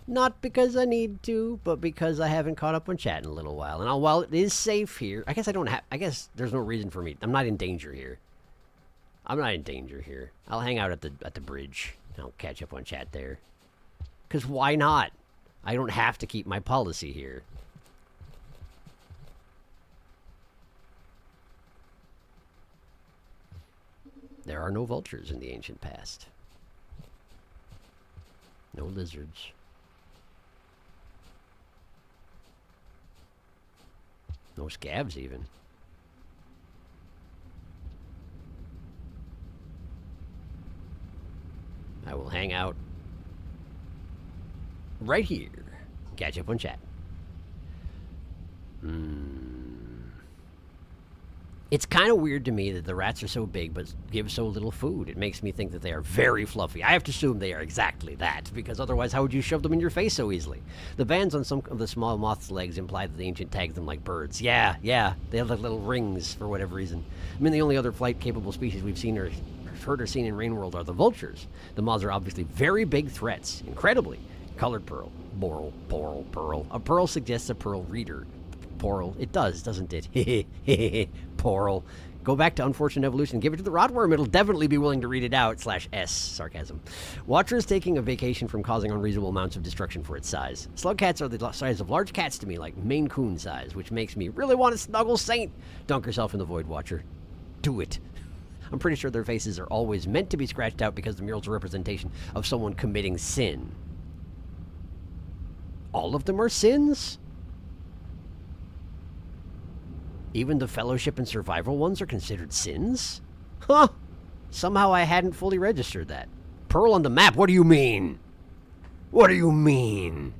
Not because I need to, but because I haven't caught up on chat in a little while. And while it is safe here, I guess there's no reason for me. I'm not in danger here. I'm not in danger here. I'll hang out at the bridge. I'll catch up on chat there. Because why not? I don't have to keep my policy here. There are no vultures in the ancient past. No lizards. No scabs, even. I will hang out right here. Catch up on chat. It's kind of weird to me that the rats are so big but give so little food. It makes me think that they are very fluffy. I have to assume they are exactly that, because otherwise how would you shove them in your face so easily? The bands on some of the small moth's legs imply that the ancient tagged them like birds. Yeah, they have like little rings for whatever reason. I mean, the only other flight-capable species we've seen or heard or seen in Rainworld are the vultures. The moths are obviously very big threats, incredibly. Colored pearl, pearl. A pearl suggests a pearl reader. Pearl, it does, doesn't it? Pearl. Go back to Unfortunate Evolution. Give it to the Rotworm. It'll definitely be willing to read it out. /S. Sarcasm. Watcher is taking a vacation from causing unreasonable amounts of destruction for its size. Slug cats are the size of large cats to me, like Maine Coon size, which makes me really want to snuggle Saint. Dunk yourself in the void, Watcher. Do it. I'm pretty sure their faces are always meant to be scratched out because the mural's a representation of someone committing sin. All of them are sins? Even the Fellowship and Survival ones are considered sins? Huh! Somehow I hadn't fully registered that. Pearl on the map? What do you mean? What do you mean?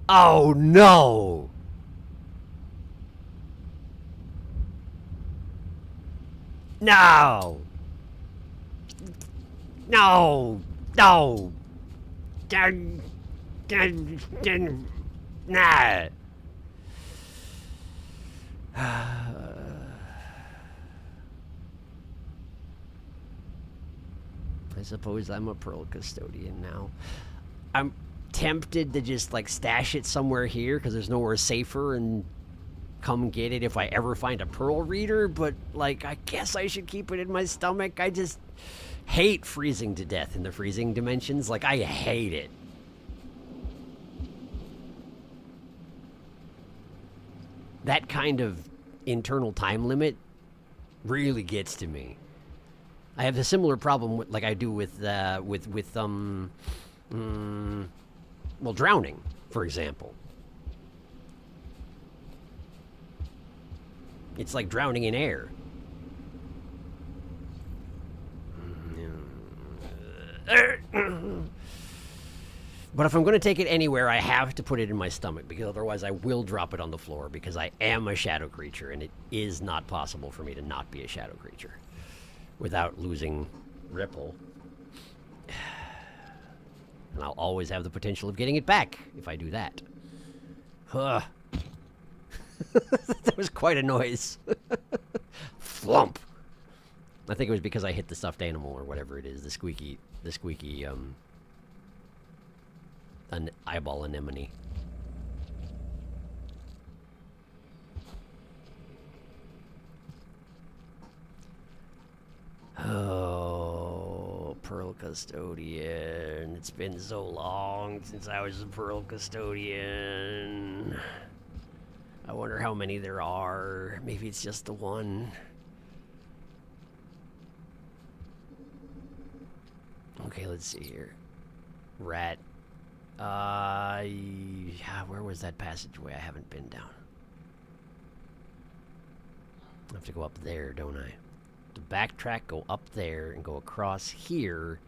Oh, no! No! No! No! Nah! I suppose I'm a Pearl Custodian now. I'm tempted to just like stash it somewhere here because there's nowhere safer and come get it if I ever find a Pearl Reader, but like I guess I should keep it in my stomach. I just hate freezing to death in the freezing dimensions. Like I hate it. That kind of internal time limit really gets to me. I have a similar problem with, like I do with drowning, for example. It's like drowning in air. But if I'm going to take it anywhere, I have to put it in my stomach, because otherwise I will drop it on the floor, because I am a shadow creature, and it is not possible for me to not be a shadow creature without losing Ripple. And I'll always have the potential of getting it back if I do that. Huh. That was quite a noise. Flump. I think it was because I hit the stuffed animal or whatever it is, the squeaky, an eyeball anemone. Oh, Pearl Custodian. It's been so long since I was a Pearl Custodian. I wonder how many there are. Maybe it's just the one. Okay, let's see here. Rat. Where was that passageway? I haven't been down. I have to go up there, don't I? To backtrack, go up there, and go across here,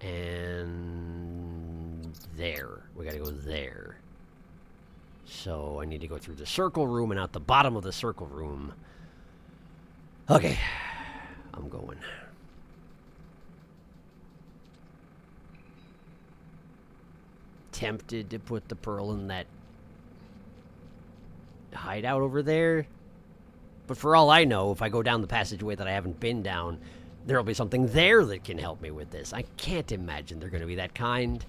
and there. We gotta go there. So I need to go through the circle room and out the bottom of the circle room. Okay, I'm going. Tempted to put the pearl in that hideout over there. But for all I know, if I go down the passageway that I haven't been down, there'll be something there that can help me with this. I can't imagine they're going to be that kind.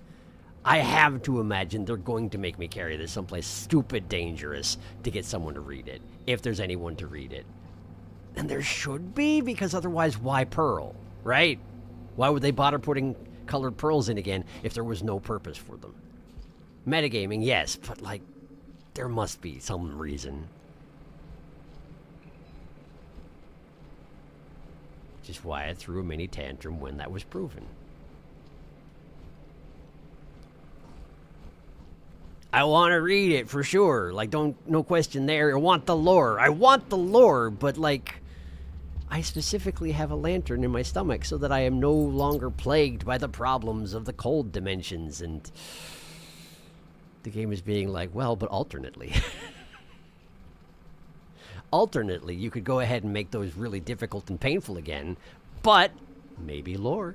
I have to imagine they're going to make me carry this someplace stupid dangerous to get someone to read it, if there's anyone to read it. And there should be, because otherwise why pearl, right? Why would they bother putting colored pearls in again if there was no purpose for them? Metagaming, yes, but like, there must be some reason. Which is why I threw a mini tantrum when that was proven. I want to read it for sure. Like, no question there. I want the lore. I want the lore, but like, I specifically have a lantern in my stomach so that I am no longer plagued by the problems of the cold dimensions, and the game is being like, well, but alternately. Alternately, you could go ahead and make those really difficult and painful again, but maybe lore.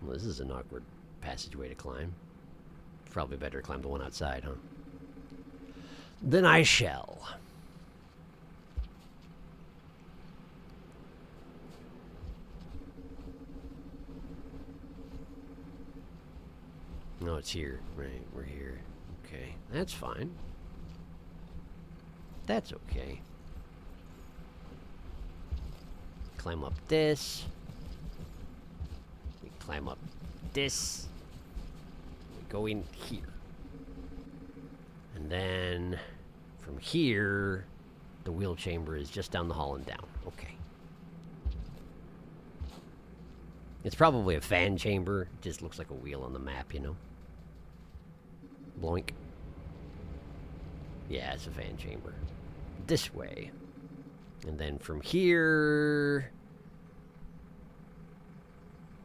Well, this is an awkward passageway to climb. Probably better to climb the one outside, huh? Then I shall. No, it's here. Right, we're here. Okay, that's fine. That's okay. Climb up this. We climb up this. We go in here. And then from here, the wheel chamber is just down the hall and down. Okay. It's probably a fan chamber. It just looks like a wheel on the map, you know? Bloink. Yeah, it's a fan chamber. This way. And then from here...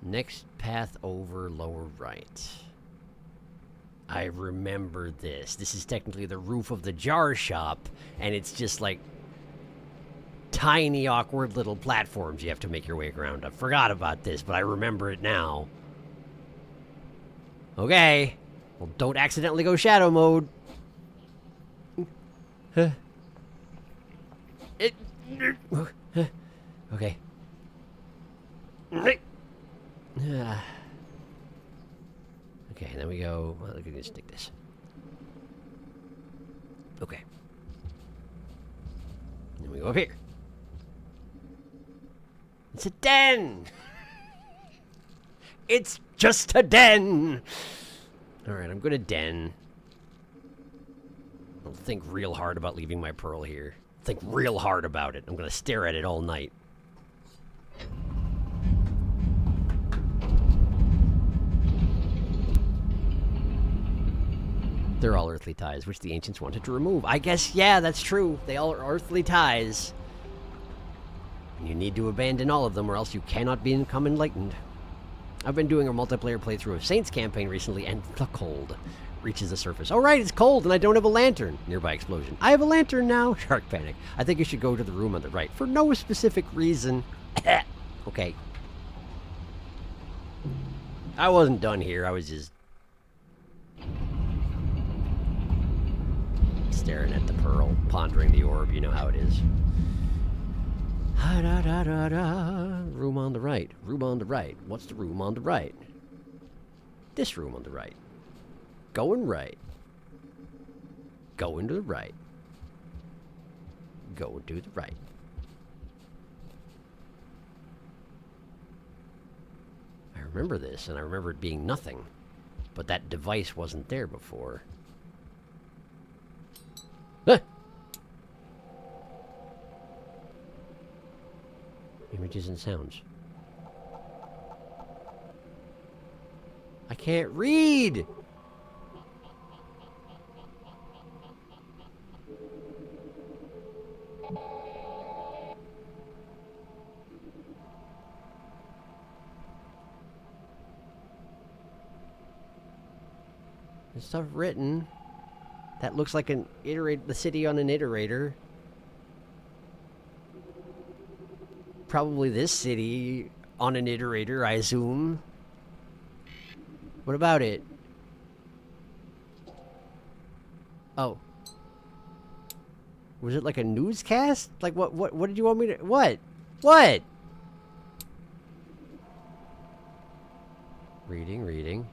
Next path over, lower right. I remember this. This is technically the roof of the jar shop, and it's just like tiny, awkward little platforms you have to make your way around. I forgot about this, but I remember it now. Okay. Well, don't accidentally go shadow mode. Okay. Okay, and then we go... Well, we can just stick this. Okay. And then we go up here. It's a den! It's just a den! Alright, I'm gonna den. I'll think real hard about leaving my pearl here. Think real hard about it. I'm gonna stare at it all night. They're all earthly ties, which the ancients wanted to remove. I guess, yeah, that's true. They all are earthly ties. And you need to abandon all of them, or else you cannot become enlightened. I've been doing a multiplayer playthrough of Saints campaign recently, and the cold reaches the surface. Oh, right, it's cold, and I don't have a lantern. Nearby explosion. I have a lantern now. Shark panic. I think you should go to the room on the right, for no specific reason. Okay. I wasn't done here. I was just... staring at the pearl, pondering the orb. You know how it is. Room on the right. Room on the right. What's the room on the right? This room on the right. Going right. Going to the right. Going to the right. I remember this, and I remember it being nothing. But that device wasn't there before. Ah! Images and sounds. I can't read! There's stuff written. That looks like an the city on an iterator. Probably this city on an iterator, I assume. What about it? Oh. Was it like a newscast? Like what did you want me to... What? What? Reading.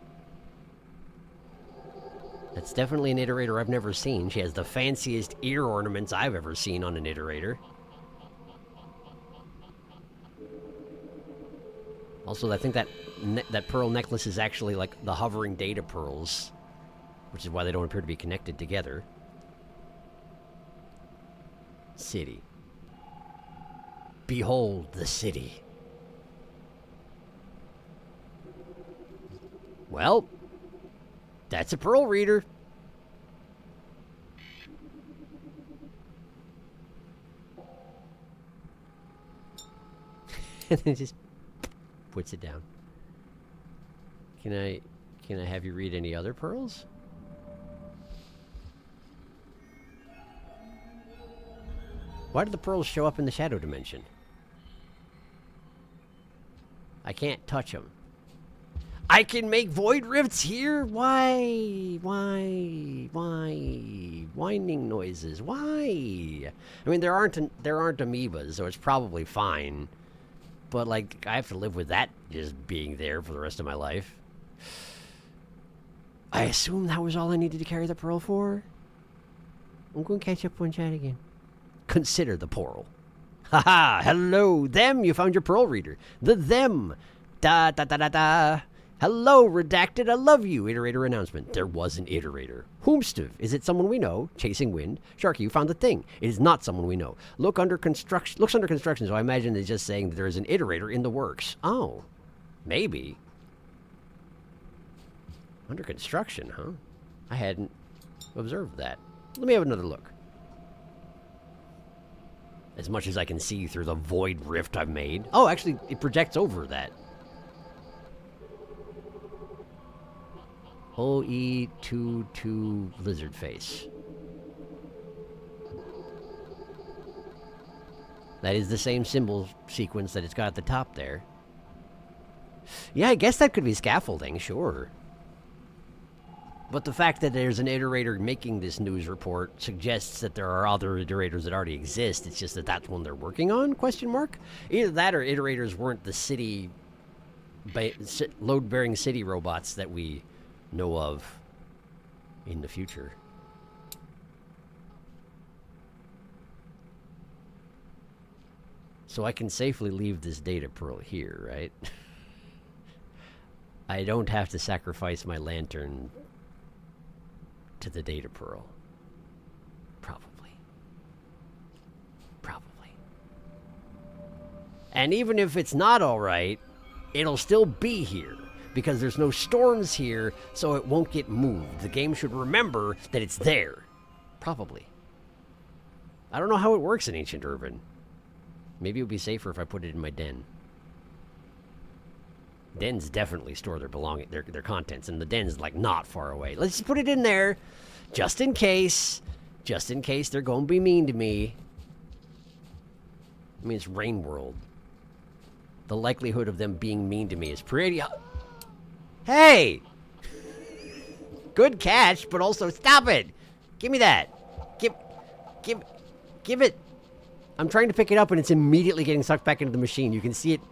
That's definitely an iterator I've never seen. She has the fanciest ear ornaments I've ever seen on an iterator. Also, I think that pearl necklace is actually like the hovering data pearls, which is why they don't appear to be connected together. City. Behold the city. Well, that's a pearl reader. And then just puts it down. Can I have you read any other pearls? Why do the pearls show up in the shadow dimension? I can't touch them. I can make void rifts here? Why? Whining noises. Why? I mean, there aren't amoebas, so it's probably fine. But, like, I have to live with that just being there for the rest of my life. I assume that was all I needed to carry the pearl for. I'm going to catch up on chat again. Consider the pearl. Haha, hello, them, you found your pearl reader. The them. Da da da da da. Hello, redacted, I love you. Iterator announcement. There was an iterator. Whomstive? Is it someone we know? Chasing wind. Sharky, you found the thing. It is not someone we know. Looks under construction, so I imagine it's just saying that there is an iterator in the works. Oh, maybe. Under construction, huh? I hadn't observed that. Let me have another look. As much as I can see through the void rift I've made. Oh, actually, it projects over that. OE22 lizard face. That is the same symbol sequence that it's got at the top there. Yeah, I guess that could be scaffolding, sure. But the fact that there's an iterator making this news report suggests that there are other iterators that already exist. It's just that that's one they're working on, question mark? Either that or iterators weren't the city... load-bearing city robots that we know of in the future. So I can safely leave this data pearl here, right? I don't have to sacrifice my lantern to the data pearl. Probably. Probably. And even if it's not alright, it'll still be here. Because there's no storms here, so it won't get moved. The game should remember that it's there. Probably. I don't know how it works in Ancient Urban. Maybe it would be safer if I put it in my den. Dens definitely store their their contents, and the den's like not far away. Let's just put it in there, just in case. Just in case they're gonna be mean to me. I mean, it's Rain World. The likelihood of them being mean to me is pretty... Hey! Good catch, but also stop it! Give me that! Give it! I'm trying to pick it up and it's immediately getting sucked back into the machine. You can see it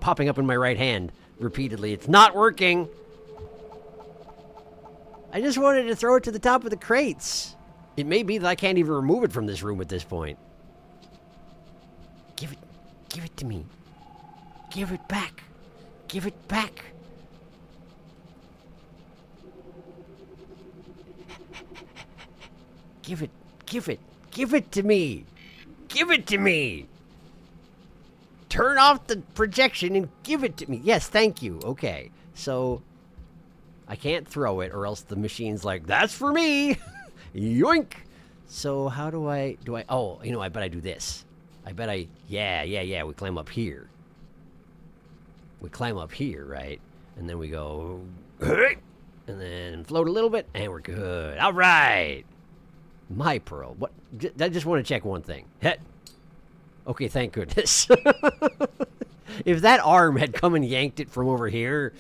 popping up in my right hand repeatedly. It's not working! I just wanted to throw it to the top of the crates. It may be that I can't even remove it from this room at this point. Give it to me. Give it back. Give it back. Give it to me. Give it to me. Turn off the projection and give it to me. Yes, thank you. Okay, so I can't throw it or else the machine's like, that's for me. Yoink. So how do I, oh, you know, I bet I do this. Yeah, we climb up here. We climb up here, right? And then we go, and then float a little bit, and we're good. All right. My pearl. What? I just want to check one thing. Okay, thank goodness. If that arm had come and yanked it from over here,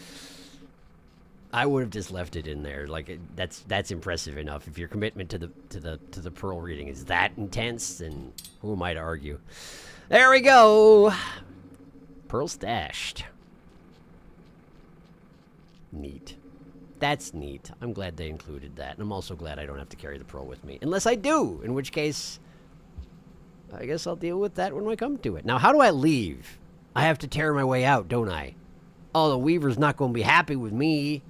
I would have just left it in there. Like that's impressive enough. If your commitment to the pearl reading is that intense, then who am I to argue? There we go. Pearl stashed. Neat. That's neat. I'm glad they included that. And I'm also glad I don't have to carry the pearl with me. Unless I do, in which case, I guess I'll deal with that when I come to it. Now, how do I leave? I have to tear my way out, don't I? Oh, the Weaver's not going to be happy with me.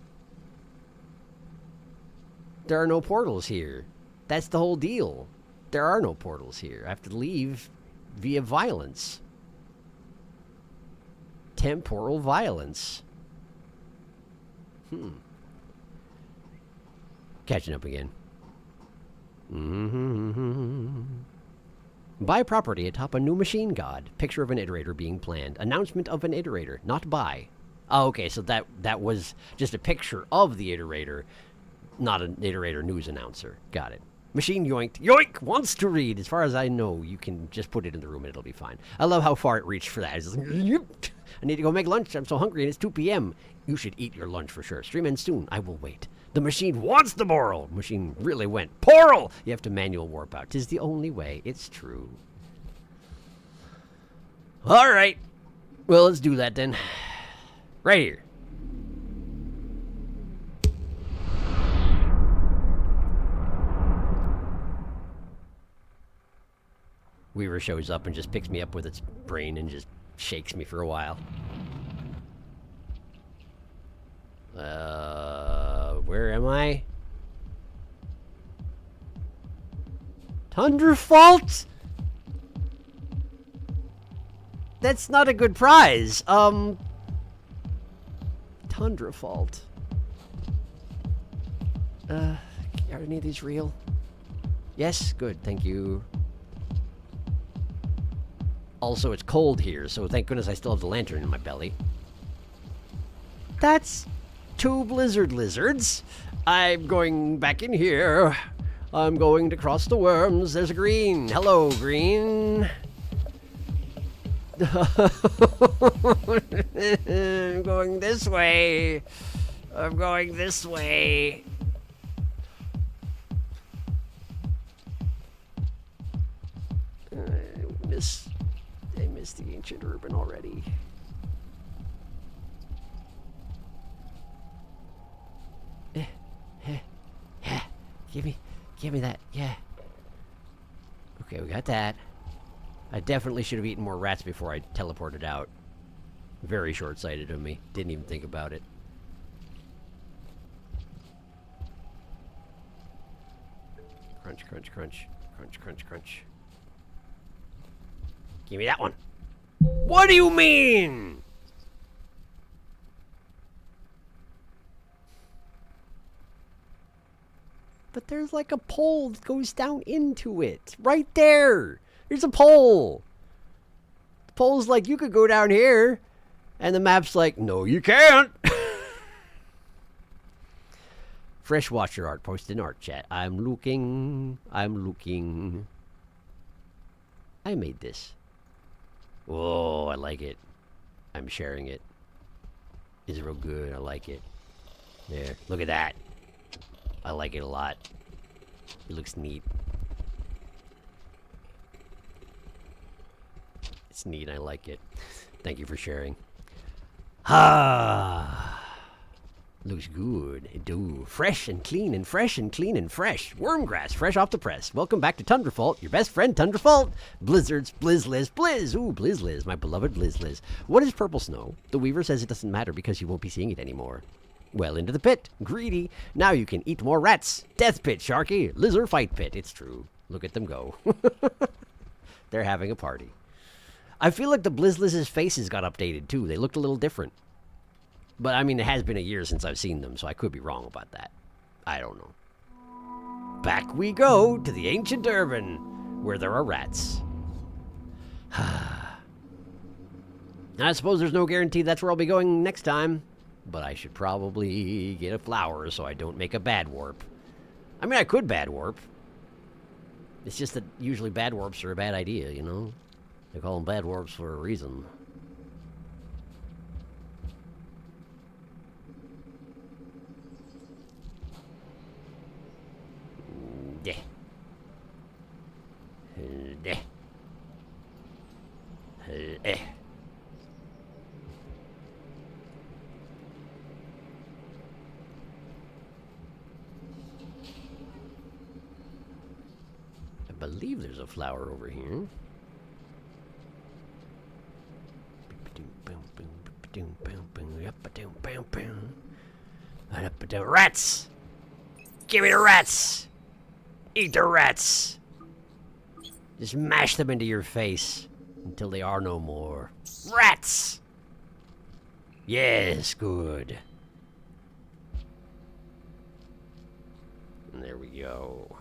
There are no portals here. That's the whole deal. There are no portals here. I have to leave via violence. Temporal violence. Catching up again. Buy property atop a new machine god. Picture of an iterator being planned. Announcement of an iterator, not buy. Oh, okay, so that was just a picture of the iterator, not an iterator news announcer. Got it. Machine yoinked. Yoink! Wants to read. As far as I know, you can just put it in the room and it'll be fine. I love how far it reached for that. It's just like, I need to go make lunch. I'm so hungry and it's 2 p.m. You should eat your lunch for sure. Stream ends soon. I will wait. The machine wants the moral. Machine really went. Portal! You have to manual warp out. 'Tis the only way. It's true. All right. Well, let's do that then. Right here. Weaver shows up and just picks me up with its brain and just shakes me for a while. Where am I? Tundrafault? That's not a good prize. Tundrafault. Are any of these real? Yes? Good, thank you. Also, it's cold here, so thank goodness I still have the lantern in my belly. That's 2 blizzard lizards. I'm going back in here. I'm going to cross the worms. There's a green. Hello, green. I'm going this way. I'm going this way. I missed the ancient urban already. Give me that, yeah. Okay, we got that. I definitely should have eaten more rats before I teleported out. Very short-sighted of me. Didn't even think about it. Crunch, crunch, crunch. Crunch, crunch, crunch. Give me that one. What do you mean? But there's like a pole that goes down into it. Right there. There's a pole. The pole's like, you could go down here. And the map's like, no, you can't. Freshwater art. Post in art chat. I'm looking. I'm looking. I made this. Oh, I like it. I'm sharing it. It's real good. I like it. There. Look at that. I like it a lot. It looks neat. It's neat. I like it. Thank you for sharing. Ah. Looks good. It do. Fresh and clean and fresh and clean and fresh. Wormgrass, fresh off the press. Welcome back to Tundrafault, your best friend Tundrafault. Blizzards, Blizzliz, Blizz. Ooh, Blizzliz, my beloved Blizzliz. What is purple snow? The Weaver says it doesn't matter because you won't be seeing it anymore. Well, into the pit. Greedy. Now you can eat more rats. Death pit, Sharky. Lizard fight pit. It's true. Look at them go. They're having a party. I feel like the Blizzliz's faces got updated, too. They looked a little different. But, I mean, it has been a year since I've seen them, so I could be wrong about that. I don't know. Back we go to the ancient urban, where there are rats. I suppose there's no guarantee that's where I'll be going next time. But I should probably get a flower so I don't make a bad warp. I mean, I could bad warp. It's just that usually bad warps are a bad idea, you know? They call them bad warps for a reason. Yeah. I believe there's a flower over here. Rats! Give me the rats! Eat the rats! Just mash them into your face until they are no more. Rats! Yes, good. And there we go.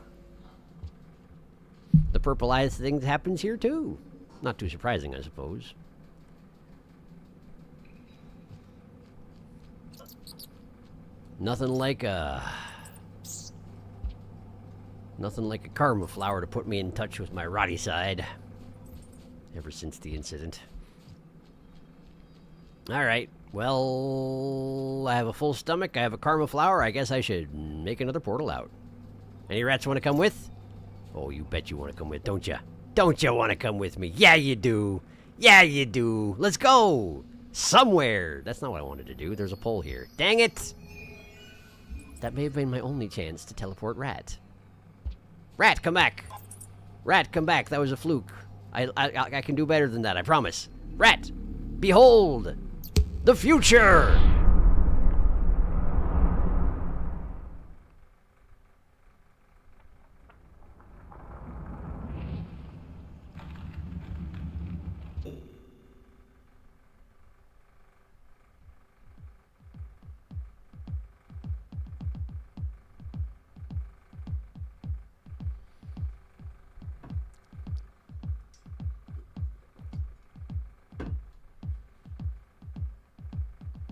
The purple eyes thing happens here too. Not too surprising, I suppose. Nothing like a karma flower to put me in touch with my rotty side. Ever since the incident. Alright, well, I have a full stomach, I have a karma flower, I guess I should make another portal out. Any rats want to come with? Oh, you bet you want to come with, don't ya? Don't ya want to come with me? Yeah, you do. Yeah, you do. Let's go! Somewhere! That's not what I wanted to do. There's a pole here. Dang it! That may have been my only chance to teleport Rat. Rat, come back! Rat, come back. That was a fluke. I can do better than that, I promise. Rat, behold the future!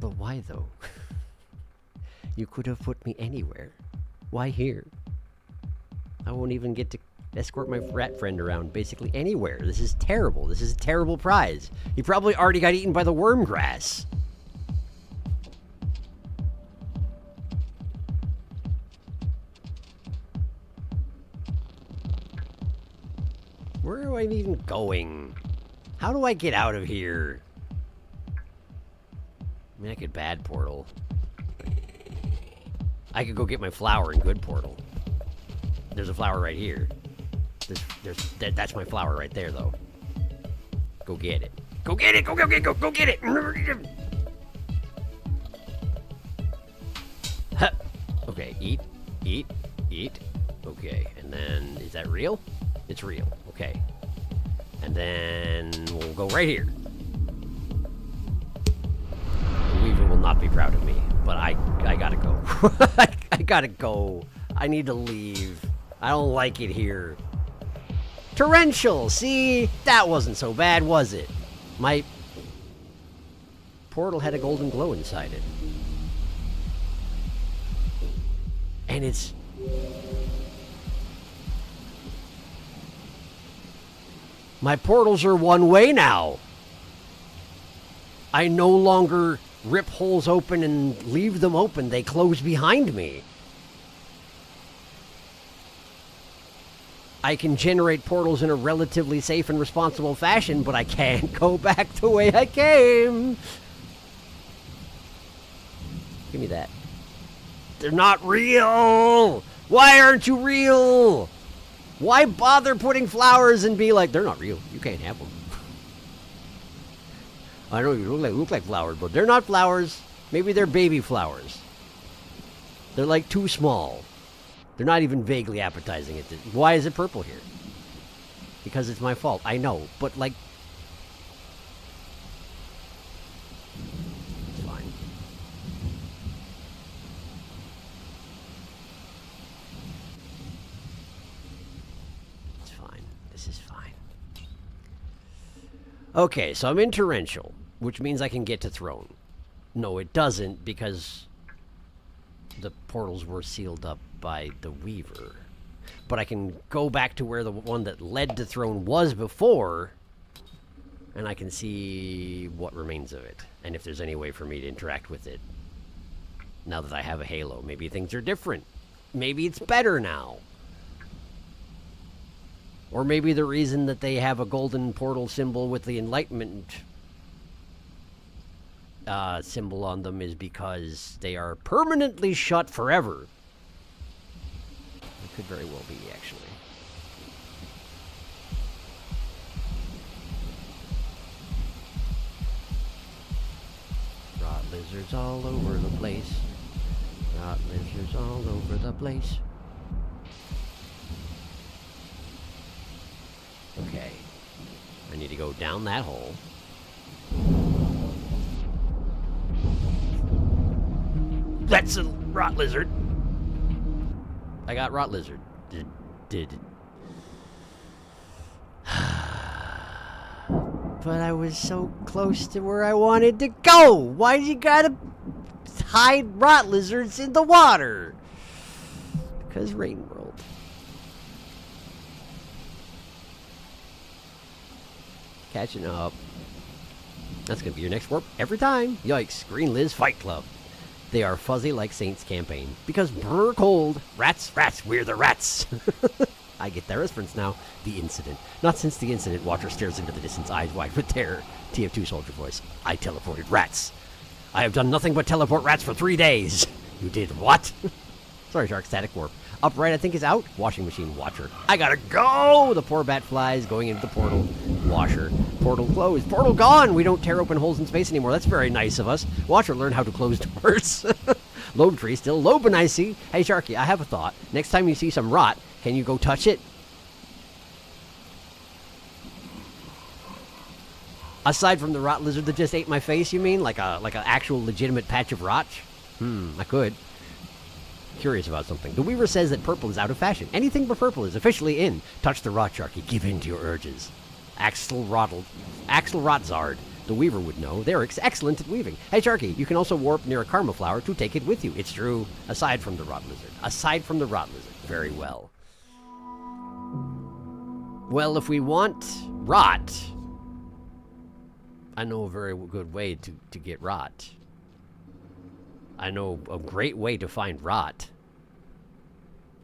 But why, though? You could have put me anywhere. Why here? I won't even get to escort my rat friend around basically anywhere. This is terrible. This is a terrible prize. He probably already got eaten by the worm grass. Where am I even going? How do I get out of here? I mean, I could bad portal. I could go get my flower in good portal. There's a flower right here. That's my flower right there, though. Go get it. Go get it! Go get it! Huh. Okay, eat. Okay, and then, is that real? It's real, okay. And then, we'll go right here. Weaver will not be proud of me, but I gotta go. I gotta go. I need to leave. I don't like it here. Torrential! See? That wasn't so bad, was it? My portal had a golden glow inside it. And it's... My portals are one way now. I no longer rip holes open and leave them open. They close behind me. I can generate portals in a relatively safe and responsible fashion, but I can't go back the way I came. Give me that. They're not real! Why aren't you real? Why bother putting flowers and be like, they're not real. You can't have them. I know you look like flowers, but they're not flowers. Maybe they're baby flowers. They're like too small. They're not even vaguely appetizing. Why is it purple here? Because it's my fault. I know, but like... It's fine. It's fine. This is fine. Okay, so I'm in Torrential, which means I can get to Throne. No, it doesn't, because the portals were sealed up by the Weaver. But I can go back to where the one that led to Throne was before, and I can see what remains of it, and if there's any way for me to interact with it. Now that I have a halo, maybe things are different. Maybe it's better now. Or maybe the reason that they have a golden portal symbol with the Enlightenment symbol on them is because they are permanently shut forever. It could very well be, actually. Rot lizards all over the place. Rot lizards all over the place. Okay. I need to go down that hole. That's a rot lizard. I got rot lizard. Did. But I was so close to where I wanted to go. Why you gotta hide rot lizards in the water? Because Rain World. Catching up. That's gonna be your next warp every time. Yikes. Green Liz Fight Club. They are fuzzy like Saints campaign. Because brr cold. Rats, we're the rats. I get that reference now. The incident. Not since the incident, Watcher stares into the distance, eyes wide with terror. TF2 soldier voice. I teleported rats. I have done nothing but teleport rats for 3 days. You did what? Sorry, Shark. Static warp. Upright, I think, is out. Washing machine. Watcher. I gotta go! The poor bat flies going into the portal. Washer. Portal closed. Portal gone! We don't tear open holes in space anymore. That's very nice of us. Watcher learned how to close doors. Lobe tree still lobing, I see. Hey, Sharky, I have a thought. Next time you see some rot, can you go touch it? Aside from the rot lizard that just ate my face, you mean? Like an actual legitimate patch of rot? I could. Curious about something. The Weaver says that purple is out of fashion. Anything but purple is officially in. Touch the rot, Sharky. Give in to your urges. Axel Rotzard. The Weaver would know. They're excellent at weaving. Hey, Sharky, you can also warp near a karma flower to take it with you. It's true. Aside from the rot lizard. Aside from the rot lizard. Very well. Well, if we want rot, I know a very good way to get rot. I know a great way to find rot.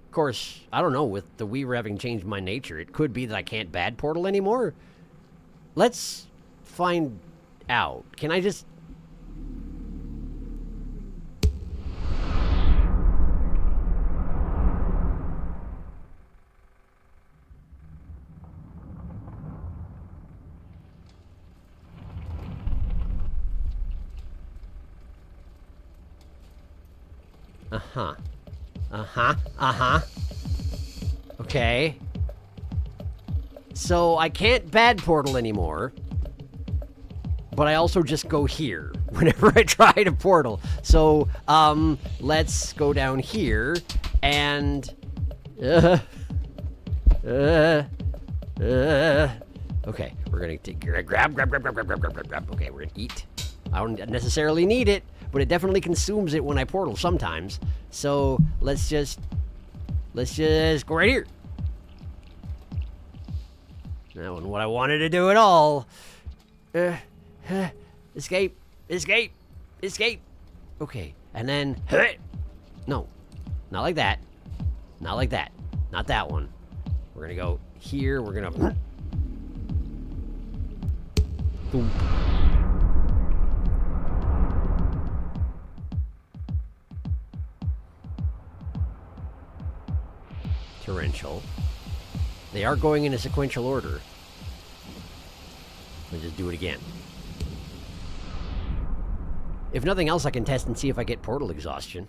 Of course, I don't know, with the Weaver having changed my nature, it could be that I can't bad portal anymore. Let's find out. Can I just... Okay. So I can't bad portal anymore. But I also just go here whenever I try to portal. So, let's go down here and... Okay, we're gonna take grab. Okay, we're gonna eat. I don't necessarily need it, but it definitely consumes it when I portal sometimes. So let's just go right here. That wasn't what I wanted to do at all. Escape. Okay, and then no, not like that. Not that one. We're gonna go here. We're gonna boom. Torrential. They are going in a sequential order. Let's just do it again. If nothing else, I can test and see if I get portal exhaustion.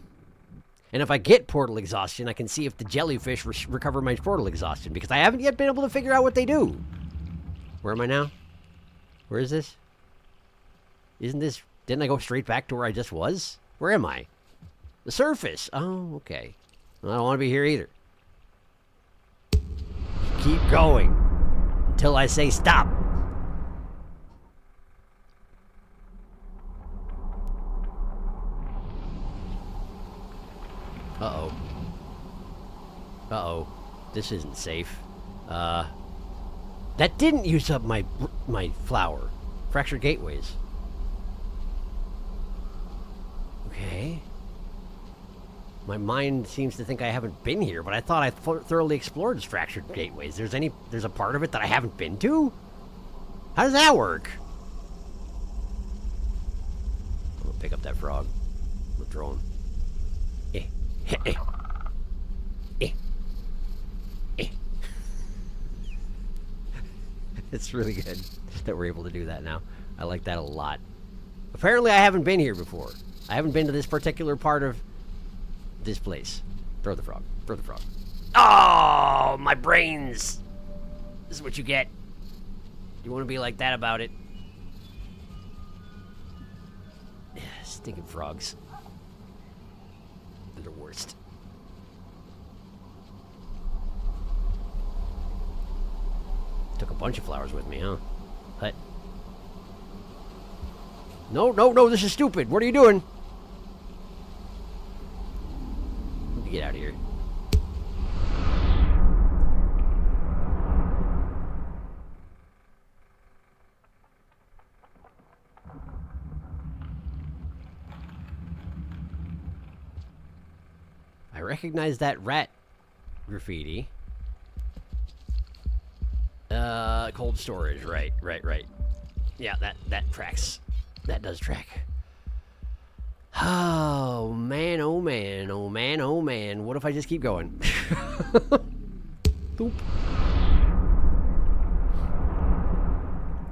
And if I get portal exhaustion, I can see if the jellyfish recover my portal exhaustion, because I haven't yet been able to figure out what they do. Where am I now? Where is this? Isn't this... Didn't I go straight back to where I just was? Where am I? The surface. Oh, okay. Well, I don't want to be here either. Keep going until I say stop. Uh-oh. Uh-oh. This isn't safe. That didn't use up my flower. Fractured gateways. Okay. My mind seems to think I haven't been here, but I thought I thoroughly explored fractured gateways. There's a part of it that I haven't been to? How does that work? I'm gonna pick up that frog. I'm gonna throw him. It's really good that we're able to do that now. I like that a lot. Apparently I haven't been here before. I haven't been to this particular part of this place. Throw the frog. Throw the frog. Oh, my brains! This is what you get. You want to be like that about it. Stinking frogs. They're the worst. Took a bunch of flowers with me, huh? Hut. No, no, no, this is stupid. What are you doing? Get out of here. I recognize that rat graffiti. Cold storage, right. Yeah, that tracks. That does track. Oh, man, oh, man, oh, man, oh, man. What if I just keep going? Boop.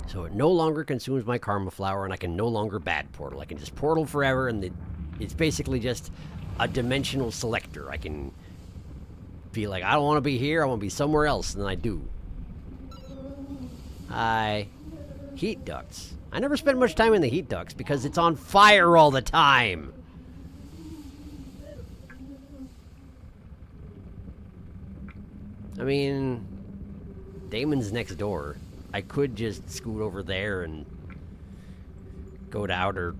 So it no longer consumes my karma flower, and I can no longer bad portal. I can just portal forever, and it's basically just a dimensional selector. I can be like, I don't want to be here, I want to be somewhere else, and then I do. Heat ducts. I never spend much time in the heat ducts because it's on fire all the time. I mean, Damon's next door. I could just scoot over there and go to outer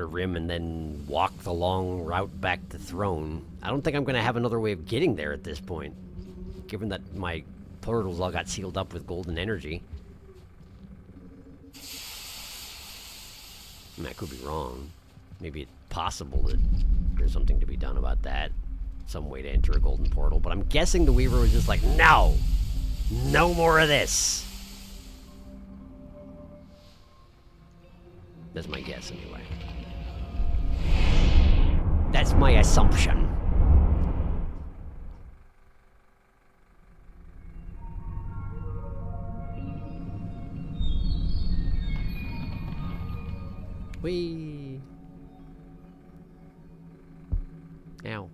rim and then walk the long route back to Throne. I don't think I'm going to have another way of getting there at this point, given that my portals all got sealed up with golden energy. I mean, I could be wrong. Maybe it's possible that there's something to be done about that. Some way to enter a golden portal. But I'm guessing the Weaver was just like, no! No more of this! That's my guess, anyway. That's my assumption. Whee! Ow.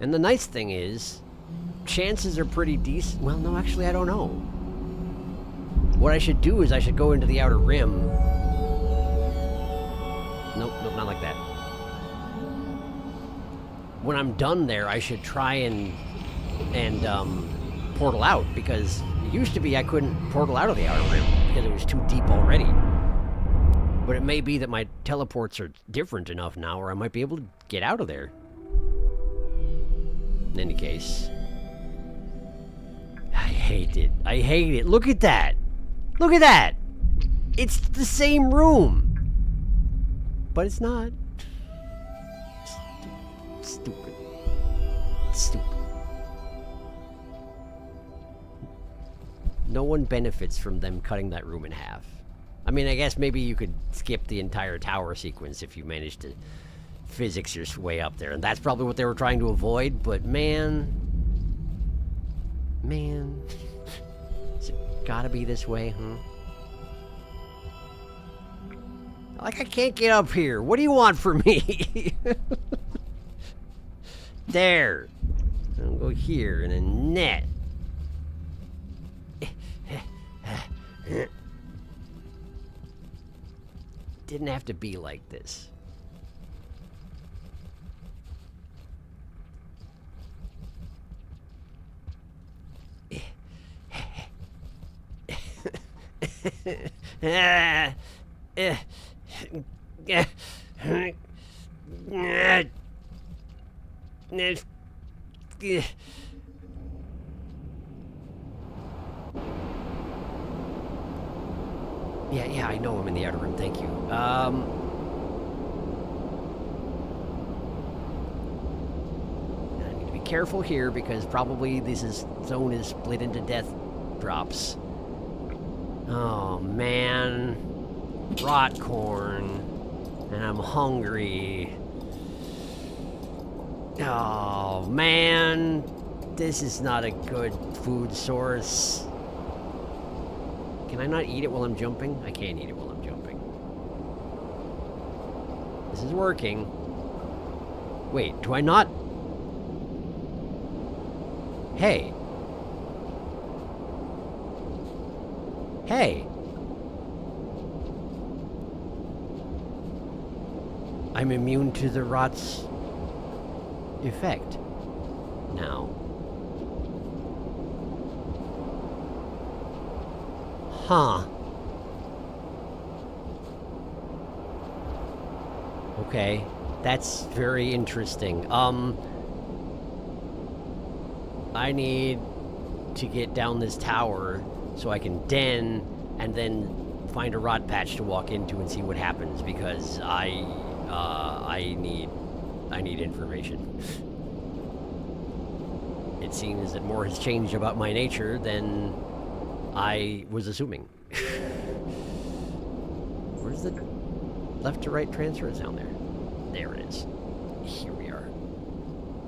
And the nice thing is, chances are pretty decent. Well, no, actually, I don't know. What I should do is I should go into the outer rim. Nope, not like that. When I'm done there, I should try and portal out, because it used to be I couldn't portal out of the outer rim because it was too deep already. But it may be that my teleports are different enough now, or I might be able to get out of there. In any case, I hate it. I hate it. Look at that. Look at that. It's the same room. But it's not. Stupid. Stupid. No one benefits from them cutting that room in half. I mean, I guess maybe you could skip the entire tower sequence if you managed to physics your way up there, and that's probably what they were trying to avoid, but man, is it gotta be this way, huh? Like, I can't get up here. What do you want from me? There. I'll go here, and then net. Didn't have to be like this. Yeah, I know I'm in the outer rim, thank you. I need to be careful here because probably zone is split into death drops. Oh man, rot corn, and I'm hungry. Oh man, this is not a good food source. Can I not eat it while I'm jumping? I can't eat it while I'm jumping. This is working. Wait, do I not? Hey. Hey. I'm immune to the rot's effect now. Huh. Okay. That's very interesting. I need to get down this tower so I can den and then find a rot patch to walk into and see what happens, because I need information. it seems that more has changed about my nature than I was assuming. Where's the left to right transfer? Is down there. There it is. Here we are.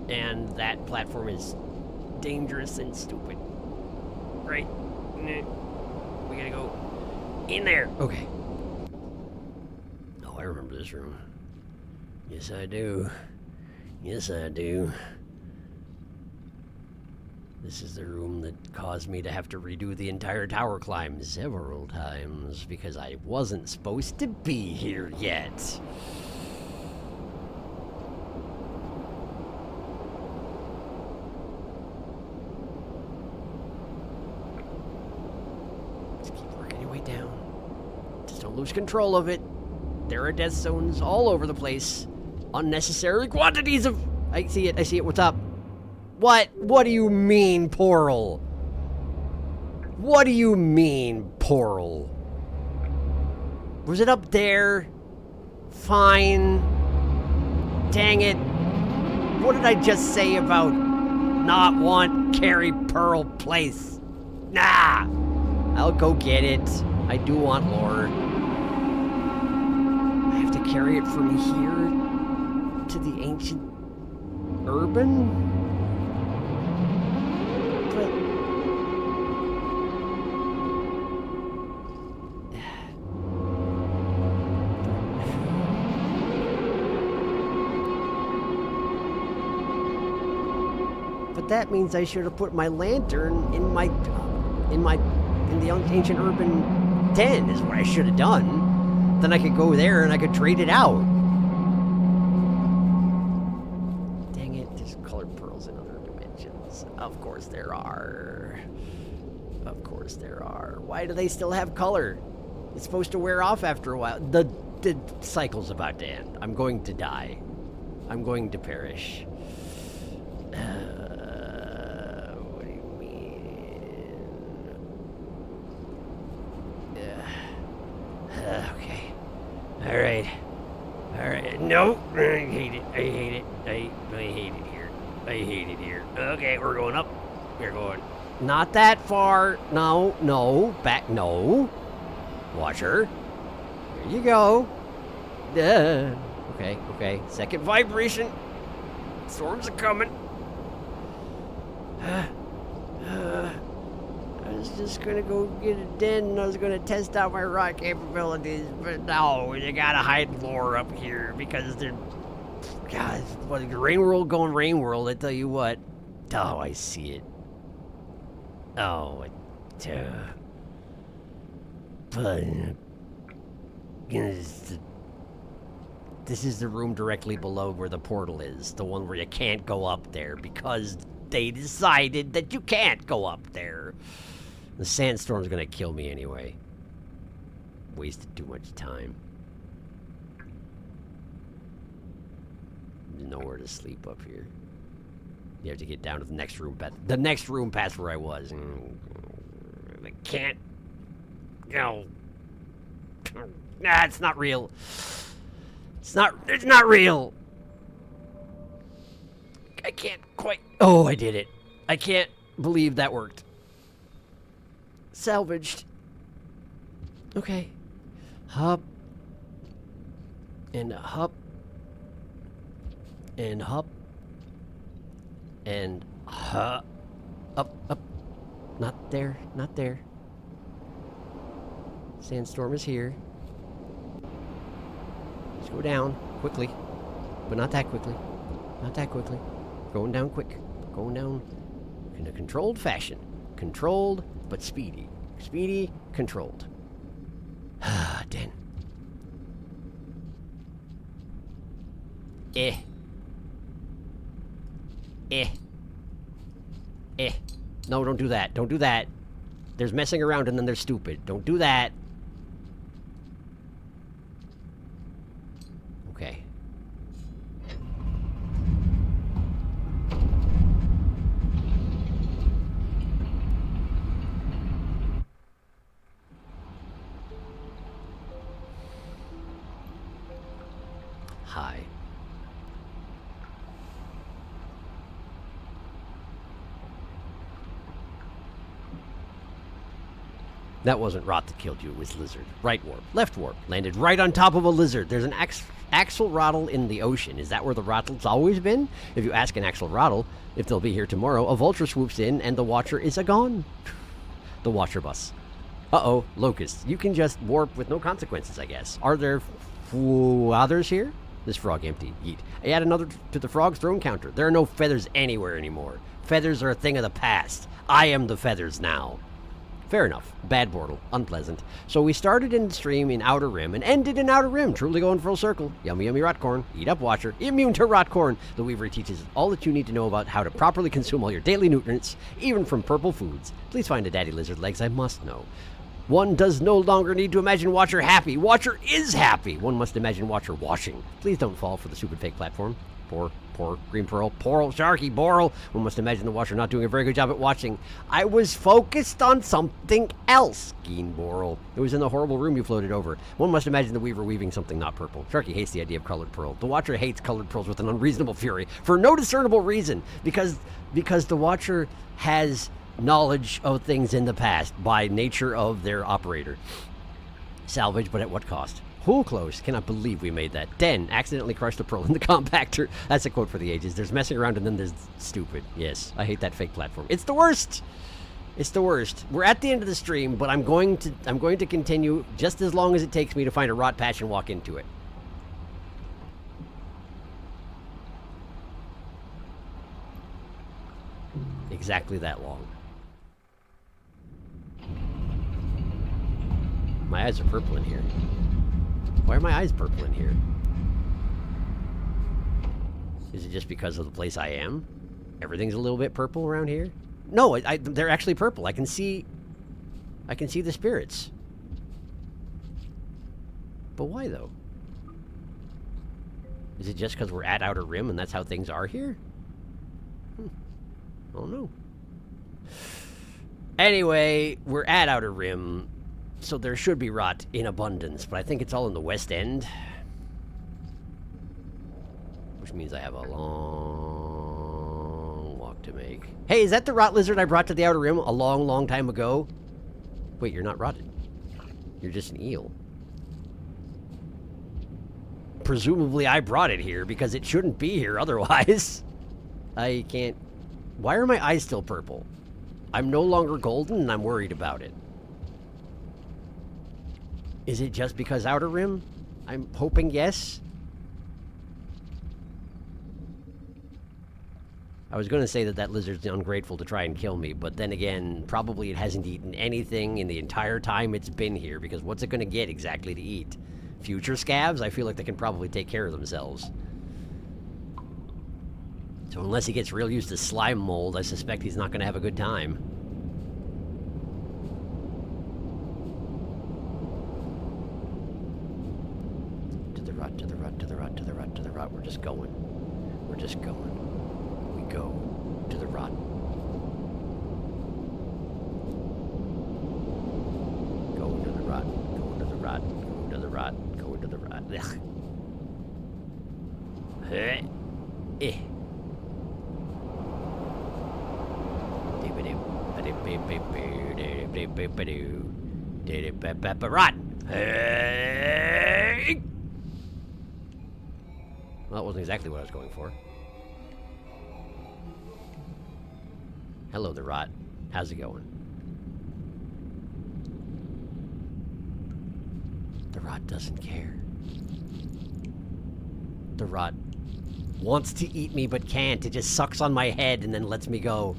And that platform is dangerous and stupid. Right? We gotta go in there. Okay. Oh, I remember this room. Yes, I do. Yes, I do. This is the room that caused me to have to redo the entire tower climb several times because I wasn't supposed to be here yet. Just keep working your way down. Just don't lose control of it. There are death zones all over the place. Unnecessary quantities of... I see it, what's up? What? What do you mean, portal? What do you mean, portal? Was it up there? Fine. Dang it. What did I just say about not want Carrie Pearl place? Nah! I'll go get it. I do want lore. I have to carry it from here to the ancient urban? But that means I should have put my lantern in the ancient urban den is what I should have done. Then I could go there and I could trade it out. Dang it, there's colored pearls in other dimensions. Of course there are. Of course there are. Why do they still have color? It's supposed to wear off after a while. The cycle's about to end. I'm going to die. I'm going to perish. What do you mean? Okay. Alright. Alright. No. I hate it. I hate it. I hate it here. I hate it here. Okay, we're going up. We're going. Not that far. No. No. Back. No. Watcher. There you go. Okay. Okay. Second vibration. Storms are coming. I was just gonna go get a den and I was gonna test out my rock capabilities, but no, you gotta hide lore up here because they're... God, what, Rain World going Rain World, I tell you what. Oh, I see it. Oh, but... This is the room directly below where the portal is. The one where you can't go up there because they decided that you can't go up there. The sandstorm's gonna kill me anyway. Wasted too much time. There's nowhere to sleep up here. You have to get down to the next room past where I was. I can't. No. Nah, it's not real. It's not real. I can't quite. Oh, I did it. I can't believe that worked. Salvaged. Okay. Hop. And hop. And hop. And hop. Up. Not there. Not there. Sandstorm is here. Let's go down quickly. But not that quickly. Not that quickly. Going down quick. Going down in a controlled fashion. Controlled, but speedy. Speedy, controlled. Ah, den. No, don't do that. Don't do that. There's messing around and then there's stupid. Don't do that. Okay. Hi. That wasn't rot that killed you, it was lizard. Right warp, left warp, landed right on top of a lizard. There's an axolotl in the ocean. Is that where the rottle's always been? If you ask an axolotl if they'll be here tomorrow, a vulture swoops in and the watcher is a-gone. The watcher bus. Uh-oh, locusts. You can just warp with no consequences, I guess. Are there others here? This frog empty. Yeet. I add another to the frog's throne counter. There are no feathers anywhere anymore. Feathers are a thing of the past. I am the feathers now. Fair enough. Bad portal. Unpleasant. So we started in the stream in Outer Rim and ended in Outer Rim. Truly going full circle. Yummy, yummy rot corn. Eat up, Watcher. Immune to rot corn. The Weaver teaches all that you need to know about how to properly consume all your daily nutrients, even from purple foods. Please find a daddy lizard legs. I must know. One does no longer need to imagine Watcher happy. Watcher is happy. One must imagine Watcher washing. Please don't fall for the stupid fake platform. Poor green pearl, poor Sharky Boral. One must imagine the Watcher not doing a very good job at watching. I was focused on something else, Geen Boral. It was in the horrible room you floated over. One must imagine the Weaver weaving something not purple. Sharky hates the idea of colored pearl. The Watcher hates colored pearls with an unreasonable fury for no discernible reason, because the Watcher has knowledge of things in the past by nature of their operator. Salvage, but at what cost? Who close? Cannot believe we made that. Den, accidentally crushed a pearl in the compactor. That's a quote for the ages. There's messing around and then there's stupid. Yes, I hate that fake platform. It's the worst. It's the worst. We're at the end of the stream, but I'm going to continue just as long as it takes me to find a rot patch and walk into it. Exactly that long. My eyes are purple in here. Why are my eyes purple in here? Is it just because of the place I am? Everything's a little bit purple around here? No, they're actually purple. I can see the spirits. But why, though? Is it just because we're at Outer Rim and that's how things are here? I don't know. Anyway, we're at Outer Rim, so there should be rot in abundance, but I think it's all in the west end. Which means I have a long walk to make. Hey, is that the rot lizard I brought to the Outer Rim a long, long time ago? Wait, you're not rotted. You're just an eel. Presumably I brought it here because it shouldn't be here otherwise. I can't... Why are my eyes still purple? I'm no longer golden and I'm worried about it. Is it just because Outer Rim? I'm hoping yes. I was going to say that lizard's ungrateful to try and kill me, but then again, probably it hasn't eaten anything in the entire time it's been here, because what's it going to get exactly to eat? Future scavs? I feel like they can probably take care of themselves. So unless he gets real used to slime mold, I suspect he's not going to have a good time. To the rot, to the rot, to the rot, to the rot, to the rot. We're just going. We're just going. We go to the rot. Go to the rot. Go to the rot. Go to the rot. Go to the rot. Ugh. Hey. Eh. Rot. Hey. Well, that wasn't exactly what I was going for. Hello, the rot. How's it going? The rot doesn't care. The rot wants to eat me but can't. It just sucks on my head and then lets me go.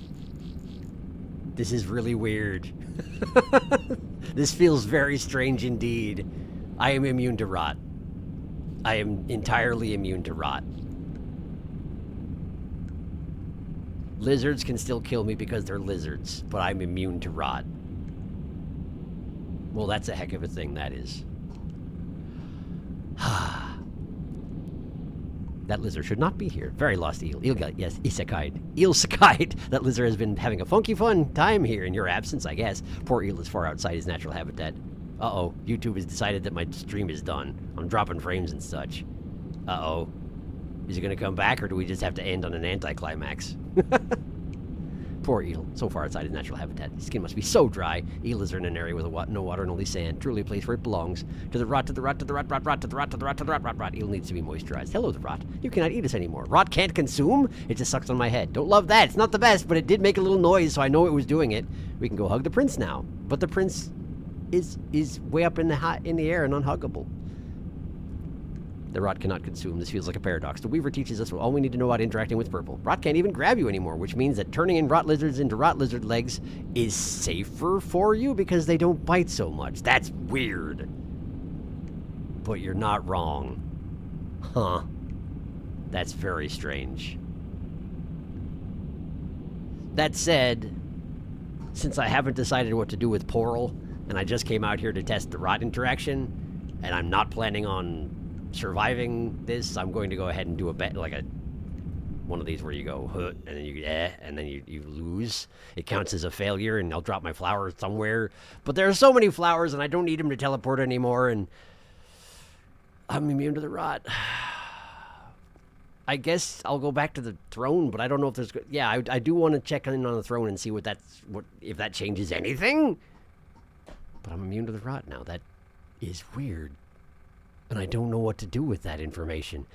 This is really weird. This feels very strange indeed. I am immune to rot. I am entirely immune to rot. Lizards can still kill me because they're lizards, but I'm immune to rot. Well, that's a heck of a thing, that is. That lizard should not be here. Very lost eel. Eel, yes, isekai'd. Eel sekai'd. That lizard has been having a funky fun time here in your absence, I guess. Poor eel is far outside his natural habitat. Uh-oh. YouTube has decided that my stream is done. I'm dropping frames and such. Uh-oh. Is he gonna come back, or do we just have to end on an anticlimax? Poor eel, so far outside his natural habitat. His skin must be so dry. Eels are in an area with no water and only sand. Truly a place where it belongs. To the rot, to the rot, to the rot, rot, rot, to the rot, to the rot, to the rot, rot, rot. Eel needs to be moisturized. Hello, the rot. You cannot eat us anymore. Rot can't consume? It just sucks on my head. Don't love that. It's not the best, but it did make a little noise, so I know it was doing it. We can go hug the prince now. But the prince is way up in the air and unhuggable. The rot cannot consume. This feels like a paradox. The weaver teaches us all we need to know about interacting with purple. Rot can't even grab you anymore, which means that turning in rot lizards into rot lizard legs is safer for you because they don't bite so much. That's weird. But you're not wrong. Huh. That's very strange. That said, since I haven't decided what to do with Portal, and I just came out here to test the rot interaction, and I'm not planning on surviving this, I'm going to go ahead and do one of these where you go, huh, and then you lose. It counts as a failure, and I'll drop my flower somewhere. But there are so many flowers, and I don't need them to teleport anymore, and I'm immune to the rot. I guess I'll go back to the throne, but I don't know if there's... Yeah, I do want to check in on the throne and see if that changes anything. But I'm immune to the rot now. That is weird. And I don't know what to do with that information.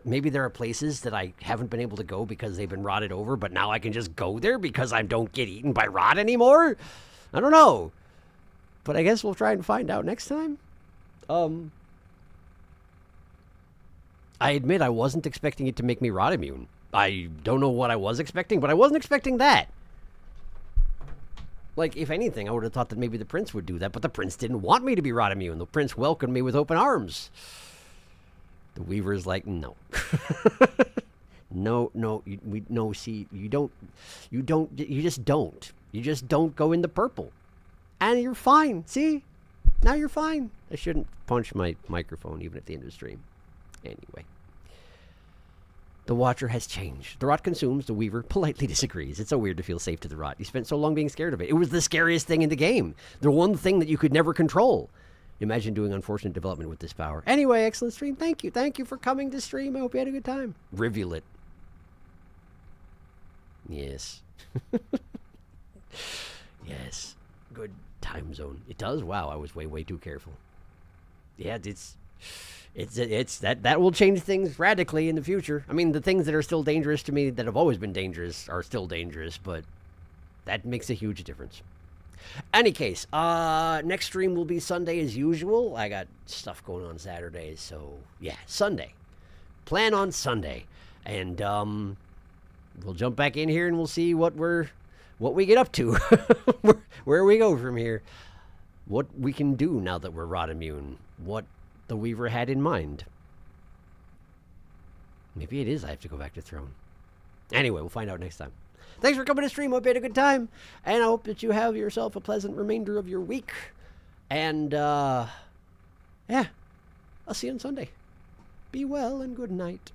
Maybe there are places that I haven't been able to go because they've been rotted over, but now I can just go there because I don't get eaten by rot anymore? I don't know. But I guess we'll try and find out next time. I admit I wasn't expecting it to make me rot immune. I don't know what I was expecting, but I wasn't expecting that. Like, if anything, I would have thought that maybe the prince would do that, but the prince didn't want me to be rot immune. The prince welcomed me with open arms. The weaver's like, no. You just don't go into purple. And you're fine, see? Now you're fine. I shouldn't punch my microphone even at the end of the stream. Anyway. The watcher has changed. The rot consumes. The weaver politely disagrees. It's so weird to feel safe to the rot. You spent so long being scared of it. It was the scariest thing in the game. The one thing that you could never control. Imagine doing unfortunate development with this power. Anyway, excellent stream. Thank you. Thank you for coming to stream. I hope you had a good time. Rivulet. Yes. Yes. Good time zone. It does? Wow, I was way too careful. Yeah, that will change things radically in the future. I mean, the things that are still dangerous to me that have always been dangerous are still dangerous, but that makes a huge difference. Any case, next stream will be Sunday as usual. I got stuff going on Saturdays, so yeah, Sunday. Plan on Sunday. And we'll jump back in here and we'll see what we get up to. where we go from here. What we can do now that we're rot immune. What the weaver had in mind. Maybe it is I have to go back to throne. Anyway, we'll find out next time. Thanks for coming to stream. Hope you had a good time. And I hope that you have yourself a pleasant remainder of your week. And, yeah. I'll see you on Sunday. Be well and good night.